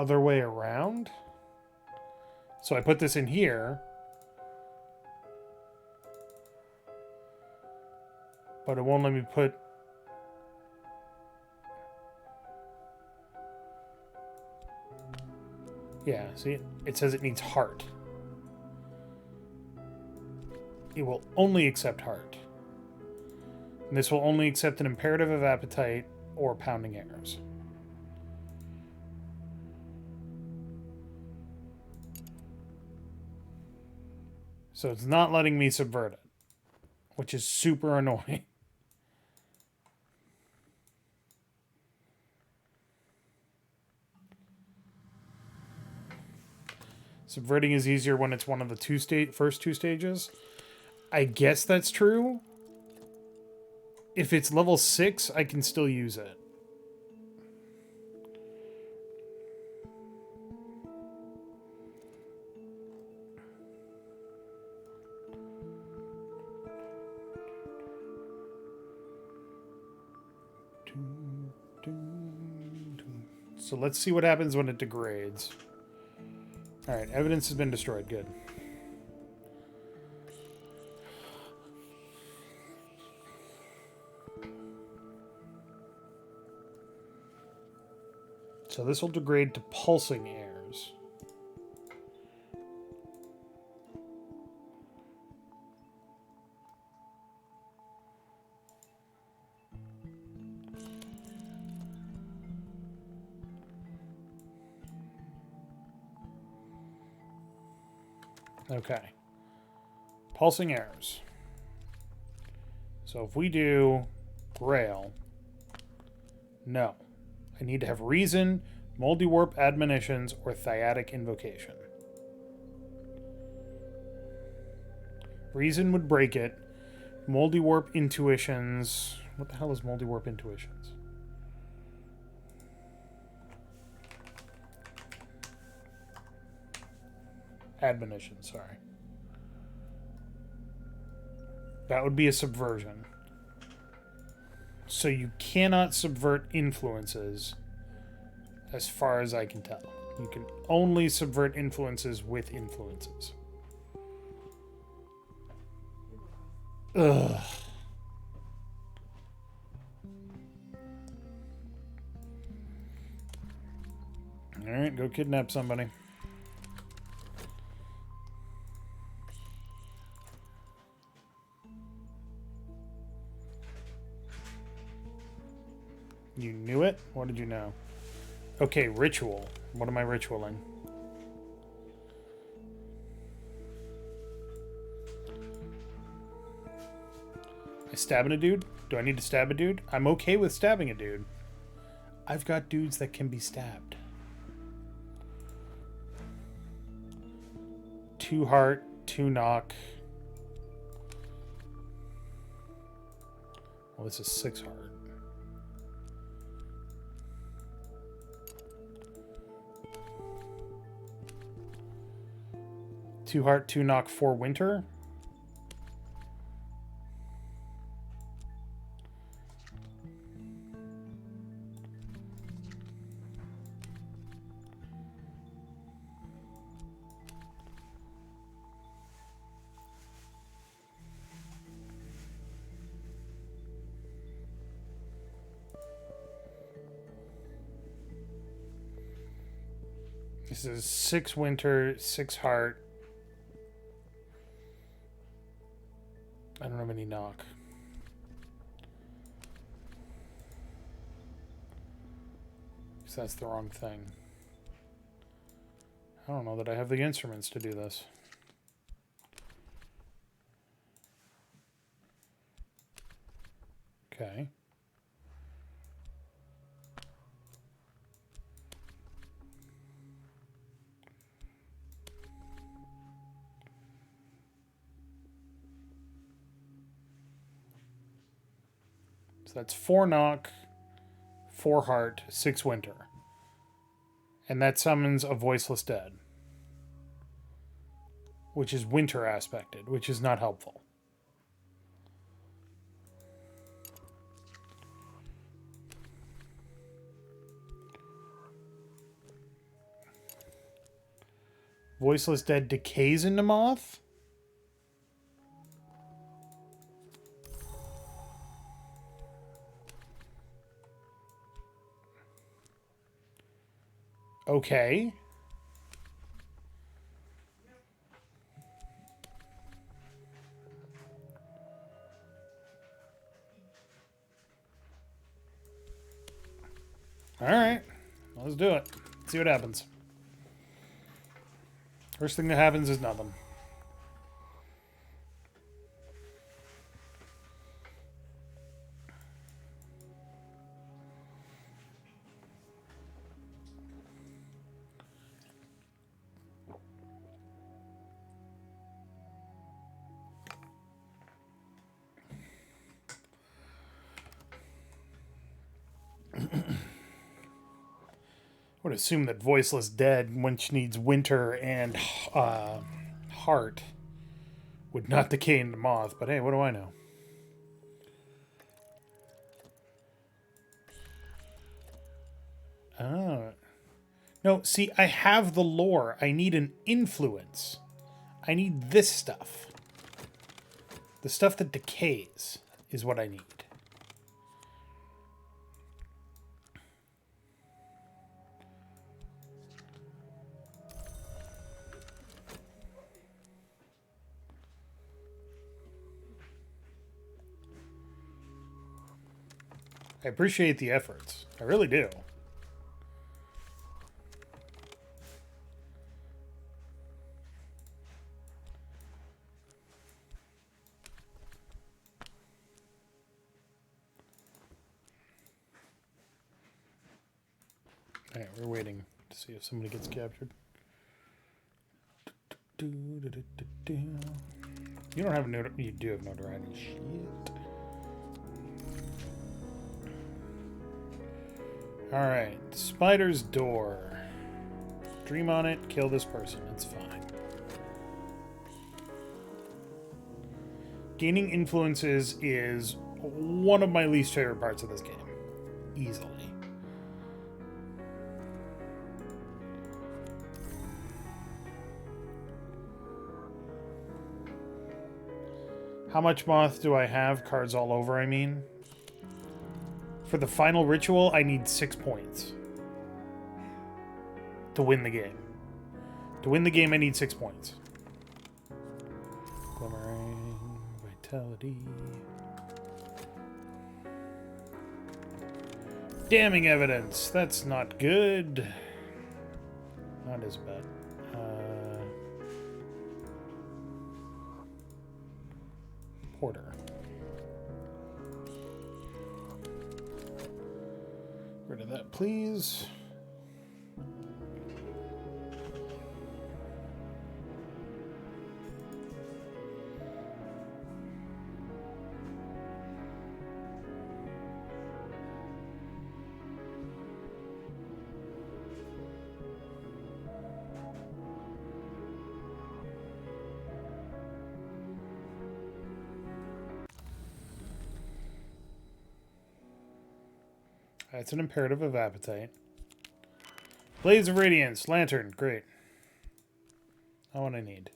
other way around. So I put this in here. But it won't let me put... Yeah, see? It says it needs heart. It will only accept heart. And this will only accept an imperative of appetite or pounding arrows. So it's not letting me subvert it, which is super annoying. Subverting is easier when it's one of the first two stages. I guess that's true. If it's level 6, I can still use it. So let's see what happens when it degrades. Alright, evidence has been destroyed. Good. So this will degrade to pulsing airs. Okay. Pulsing arrows. So if we do Grail, no. I need to have Reason, Moldy Warp Admonitions, or Thyatic Invocation. Reason would break it. Moldy Warp Intuitions. What the hell is Moldy Warp Intuitions? Admonition, sorry. That would be a subversion. So you cannot subvert influences, as far as I can tell. You can only subvert influences with influences. Ugh. Alright, go kidnap somebody. You knew it? What did you know? Okay, ritual. What am I ritualing? I stabbing a dude? Do I need to stab a dude? I'm okay with stabbing a dude. I've got dudes that can be stabbed. 2 heart, 2 knock. Well, this is 6 heart. 2 heart, 2 knock, 4 winter. This is 6 winter, 6 heart. I don't have any knock. Because that's the wrong thing. I don't know that I have the instruments to do this. Okay. So that's 4 knock, 4 heart, 6 winter. And that summons a voiceless dead. Which is winter aspected, which is not helpful. Voiceless dead decays into moth? Okay. Alright. Let's do it. See what happens. First thing that happens is nothing. I would assume that Voiceless Dead, which needs Winter and Heart, would not decay into Moth, but hey, what do I know? Oh. No, see, I have the lore. I need an influence. I need this stuff. The stuff that decays is what I need. I appreciate the efforts. I really do. Alright, we're waiting to see if somebody gets captured. You don't have notoriety. You do have notoriety. Shit. Alright, Spider's Door. Dream on it, kill this person. It's fine. Gaining influences is one of my least favorite parts of this game. Easily. How much moth do I have? Cards all over, I mean. For the final ritual, I need 6 points. To win the game. To win the game, I need 6 points. Glimmering, Vitality. Damning Evidence. That's not good. Not as bad. Porter. Rid of that, please. That's an imperative of appetite. Blades of Radiance. Lantern. Great. Not what I need.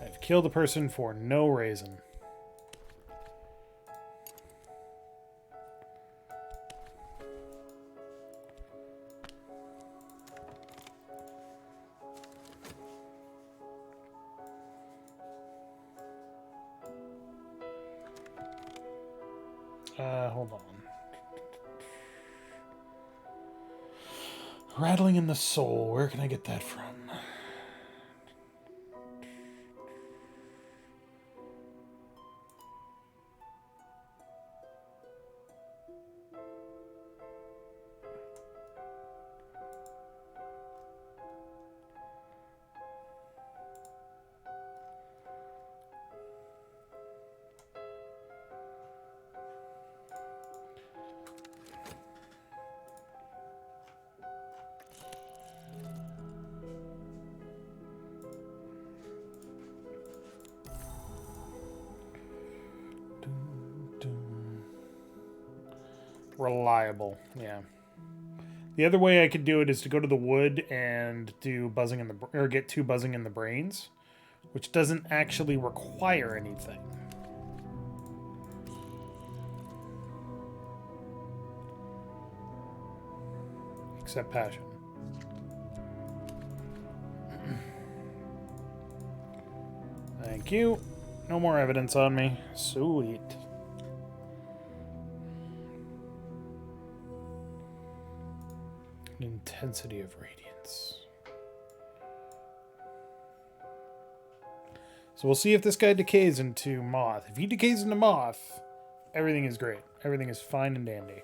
I've killed a person for no reason. Hold on. Rattling in the Soul. Where can I get that from? Reliable, yeah. The other way I could do it is to go to the wood and do buzzing in the or get 2 buzzing in the brains, which doesn't actually require anything. Except passion. Thank you. No more evidence on me. Sweet. Intensity of radiance. So we'll see if this guy decays into moth. If he decays into moth, everything is great. Everything is fine and dandy.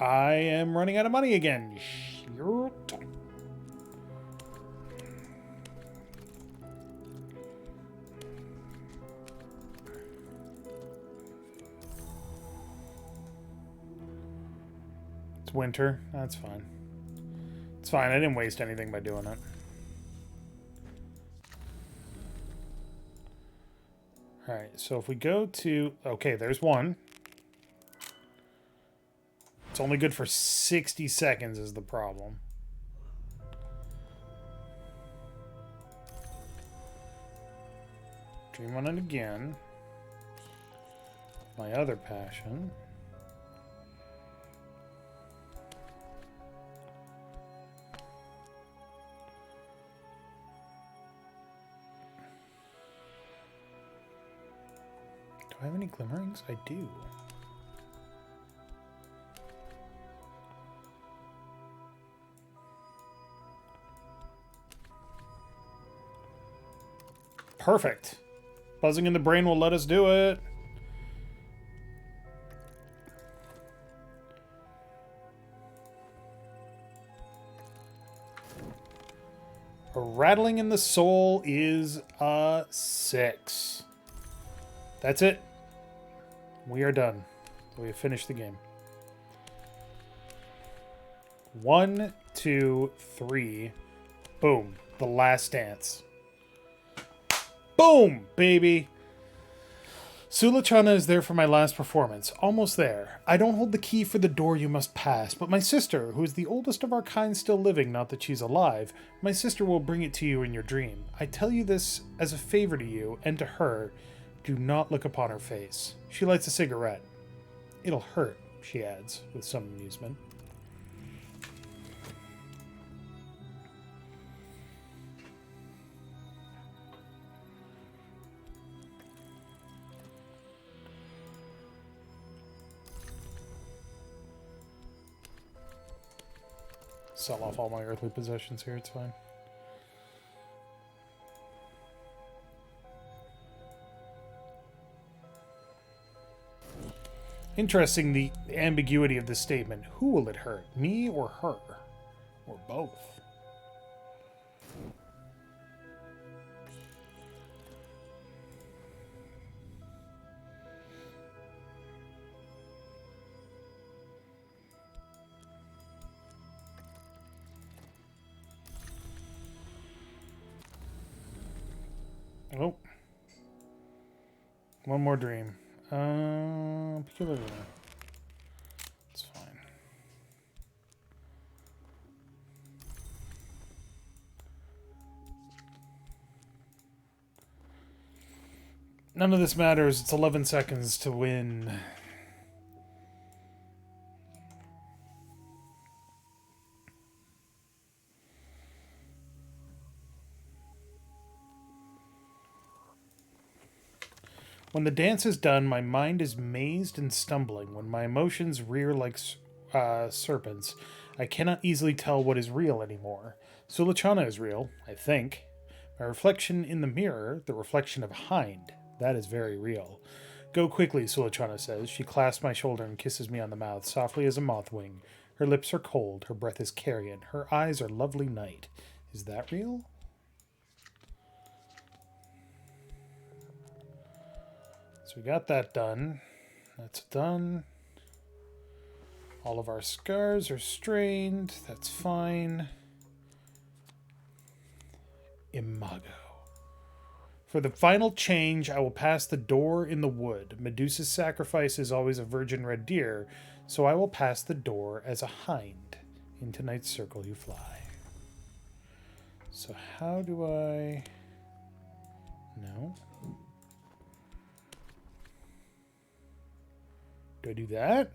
I am running out of money again. Shoot. It's winter. That's fine. It's fine. I didn't waste anything by doing it. Alright, so if we go to... Okay, there's one. It's only good for 60 seconds is the problem. Dream on it again. My other passion. Do I have any glimmerings? I do. Perfect. Buzzing in the brain will let us do it. A rattling in the soul is a 6. That's it. We are done. We have finished the game. 1, 2, 3. Boom. The last dance. Boom, baby. Sulachana is there for my last performance. Almost there. I don't hold the key for the door you must pass, but my sister, who is the oldest of our kind still living, not that she's alive, my sister will bring it to you in your dream. I tell you this as a favor to you and to her. Do not look upon her face. She lights a cigarette. It'll hurt, she adds, with some amusement. Sell off all my earthly possessions here, it's fine. Interesting, the ambiguity of this statement. Who will it hurt? Me or her? Or both? Oh. One more dream. Peculiar. It's fine. None of this matters. It's 11 seconds to win. When the dance is done, my mind is mazed and stumbling. When my emotions rear like serpents, I cannot easily tell what is real anymore. Sulachana is real, I think. My reflection in the mirror, the reflection of Hind, that is very real. Go quickly, Sulachana says. She clasps my shoulder and kisses me on the mouth, softly as a moth wing. Her lips are cold, her breath is carrion, her eyes are lovely night. Is that real? So we got that done. That's done. All of our scars are strained. That's fine. Imago. For the final change, I will pass the door in the wood. Medusa's sacrifice is always a virgin red deer, so I will pass the door as a hind. Into night's circle you fly. So how do I... No. Do I do that?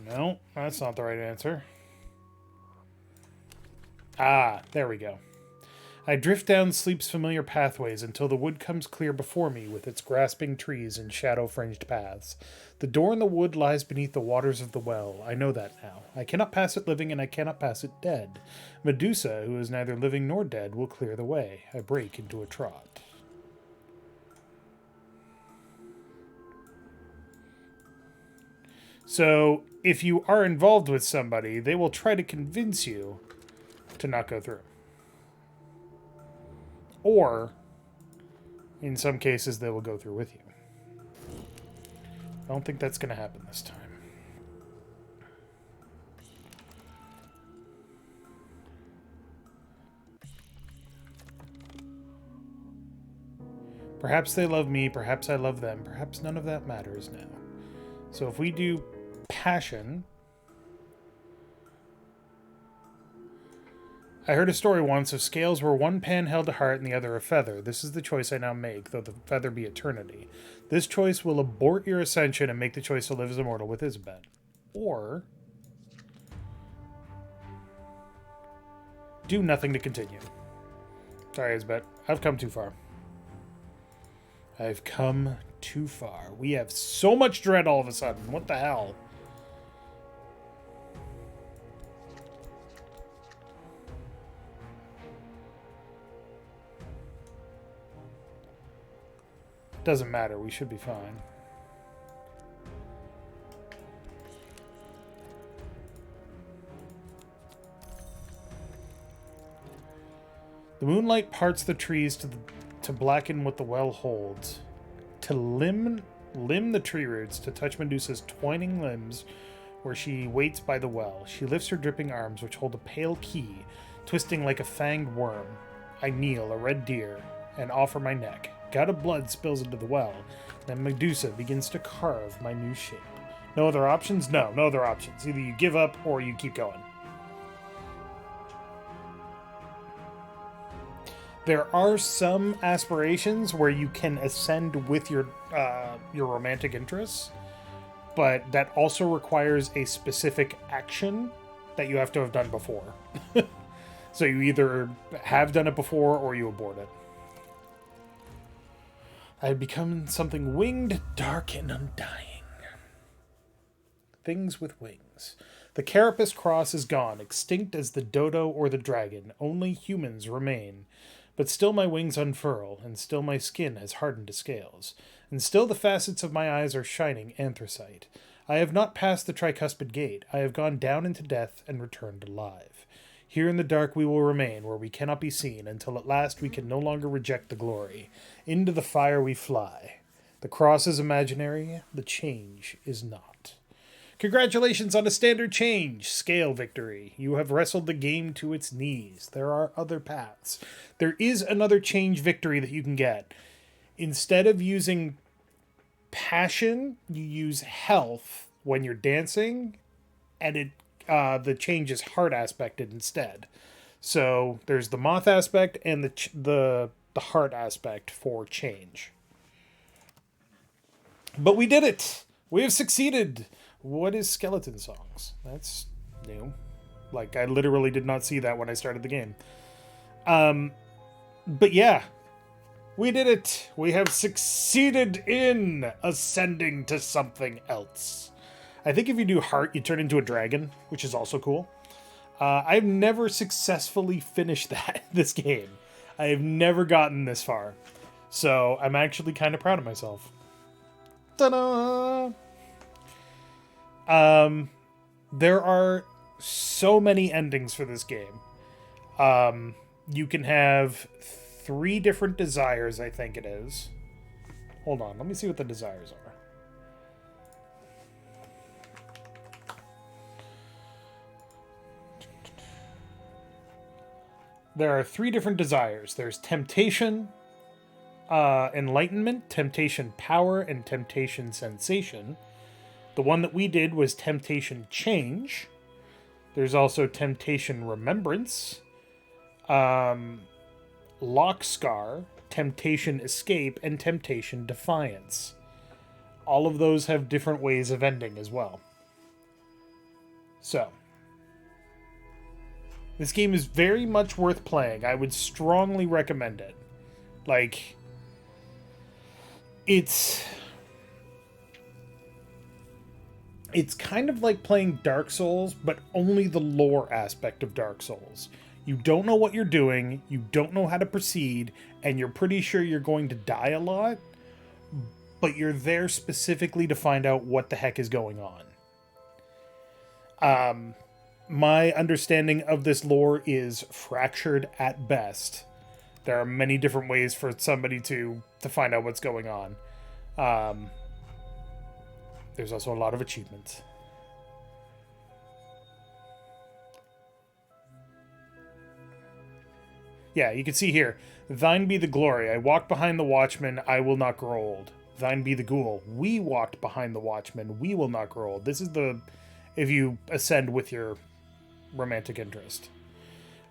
No, that's not the right answer. Ah, there we go. I drift down sleep's familiar pathways until the wood comes clear before me with its grasping trees and shadow-fringed paths. The door in the wood lies beneath the waters of the well. I know that now. I cannot pass it living, and I cannot pass it dead. Medusa, who is neither living nor dead, will clear the way. I break into a trot. So, if you are involved with somebody, they will try to convince you to not go through. Or, in some cases, they will go through with you. I don't think that's going to happen this time. Perhaps they love me, perhaps I love them, perhaps none of that matters now. So if we do passion... I heard a story once of scales where one pan held a heart and the other a feather. This is the choice I now make, though the feather be eternity. This choice will abort your ascension and make the choice to live as immortal with Isabet. Or... do nothing to continue. Sorry, Isabet. I've come too far. I've come too far. We have so much dread all of a sudden. What the hell? Doesn't matter. We should be fine. The moonlight parts the trees to blacken what the well holds. To limb the tree roots, to touch Medusa's twining limbs where she waits by the well. She lifts her dripping arms, which hold a pale key, twisting like a fanged worm. I kneel, a red deer, and offer my neck. Gout of blood spills into the well. Then Medusa begins to carve my new shape. No other options? No other options. Either you give up or you keep going. There are some aspirations where you can ascend with your romantic interests, but that also requires a specific action that you have to have done before. So you either have done it before or you abort it. I have become something winged, dark, and undying. Things with wings. The carapace cross is gone, extinct as the dodo or the dragon. Only humans remain. But still my wings unfurl, and still my skin has hardened to scales, and still the facets of my eyes are shining anthracite. I have not passed the tricuspid gate. I have gone down into death and returned alive. Here in the dark we will remain, where we cannot be seen, until at last we can no longer reject the glory. Into the fire we fly. The cross is imaginary, the change is not. Congratulations on a standard change, scale victory. You have wrestled the game to its knees. There are other paths. There is another change victory that you can get. Instead of using passion, you use health when you're dancing, and the change is heart aspected instead. So there's the moth aspect and the heart aspect for change. But we did it! We have succeeded! What is skeleton songs? That's new. Like, I literally did not see that when I started the game. But yeah, we did it. We have succeeded in ascending to something else. I think if you do heart, you turn into a dragon, which is also cool. I've never successfully finished this game. I have never gotten this far. So I'm actually kind of proud of myself. Ta-da! There are so many endings for this game. You can have 3 different desires, I think it is. Hold on, let me see what the desires are. there are 3 different desires. There's temptation, enlightenment, temptation power, and temptation sensation. The one that we did was temptation change. There's also temptation remembrance, lock scar, temptation escape, and temptation defiance. All of those have different ways of ending as well. So, this game is very much worth playing. I would strongly recommend it. Like, it's kind of like playing Dark Souls, but only the lore aspect of Dark Souls. You don't know what you're doing, you don't know how to proceed, and you're pretty sure you're going to die a lot, but you're there specifically to find out what the heck is going on. My understanding of this lore is fractured at best. There are many different ways for somebody to find out what's going on. There's also a lot of achievements. Yeah, you can see here. Thine be the glory. I walk behind the watchman. I will not grow old. Thine be the ghoul. We walked behind the watchman. We will not grow old. This is if you ascend with your romantic interest.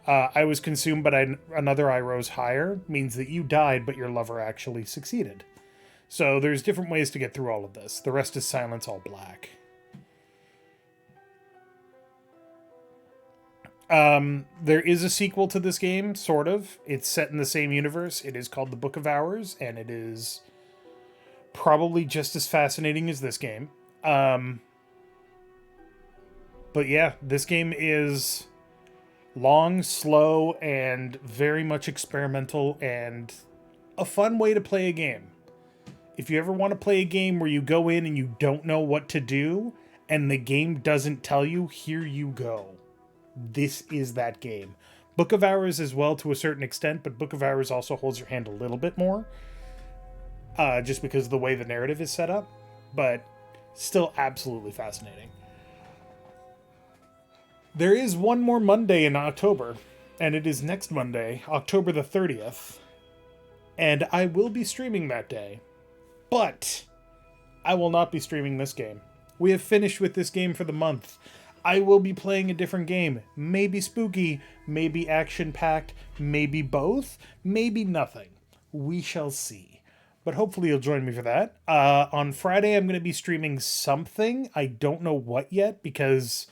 I was consumed, but another I rose higher means that you died, but your lover actually succeeded. So there's different ways to get through all of this. The rest is silence, all black. There is a sequel to this game, sort of. It's set in the same universe. It is called The Book of Hours, and it is probably just as fascinating as this game. But yeah, this game is long, slow, and very much experimental, and a fun way to play a game. If you ever want to play a game where you go in and you don't know what to do, and the game doesn't tell you, here you go. This is that game. Book of Hours as well to a certain extent, but Book of Hours also holds your hand a little bit more. Just because of the way the narrative is set up. But still absolutely fascinating. There is one more Monday in October, and it is next Monday, October the 30th. And I will be streaming that day. But I will not be streaming this game. We have finished with this game for the month. I will be playing a different game. Maybe spooky, maybe action-packed, maybe both, maybe nothing. We shall see. But hopefully you'll join me for that. On Friday, I'm going to be streaming something. I don't know what yet, because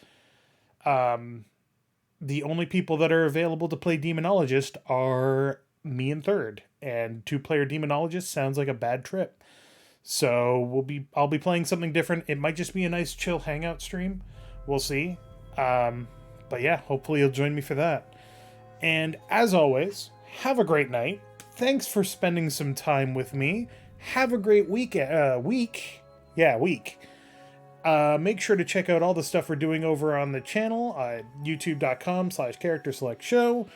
the only people that are available to play Demonologist are me and Third. And 2-player Demonologist sounds like a bad trip. So I'll be playing something different. It might just be a nice chill hangout stream. We'll see. But yeah, hopefully you'll join me for that. And as always, have a great night. Thanks for spending some time with me. Have a great week. Week. Make sure to check out all the stuff we're doing over on the channel, youtube.com/CharacterSelectShow.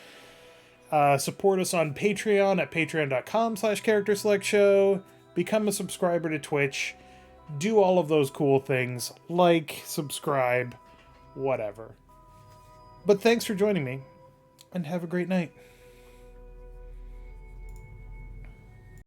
Support us on Patreon at patreon.com/CharacterSelectShow. Become a subscriber to Twitch. Do all of those cool things. Like, subscribe, whatever. But thanks for joining me, and have a great night.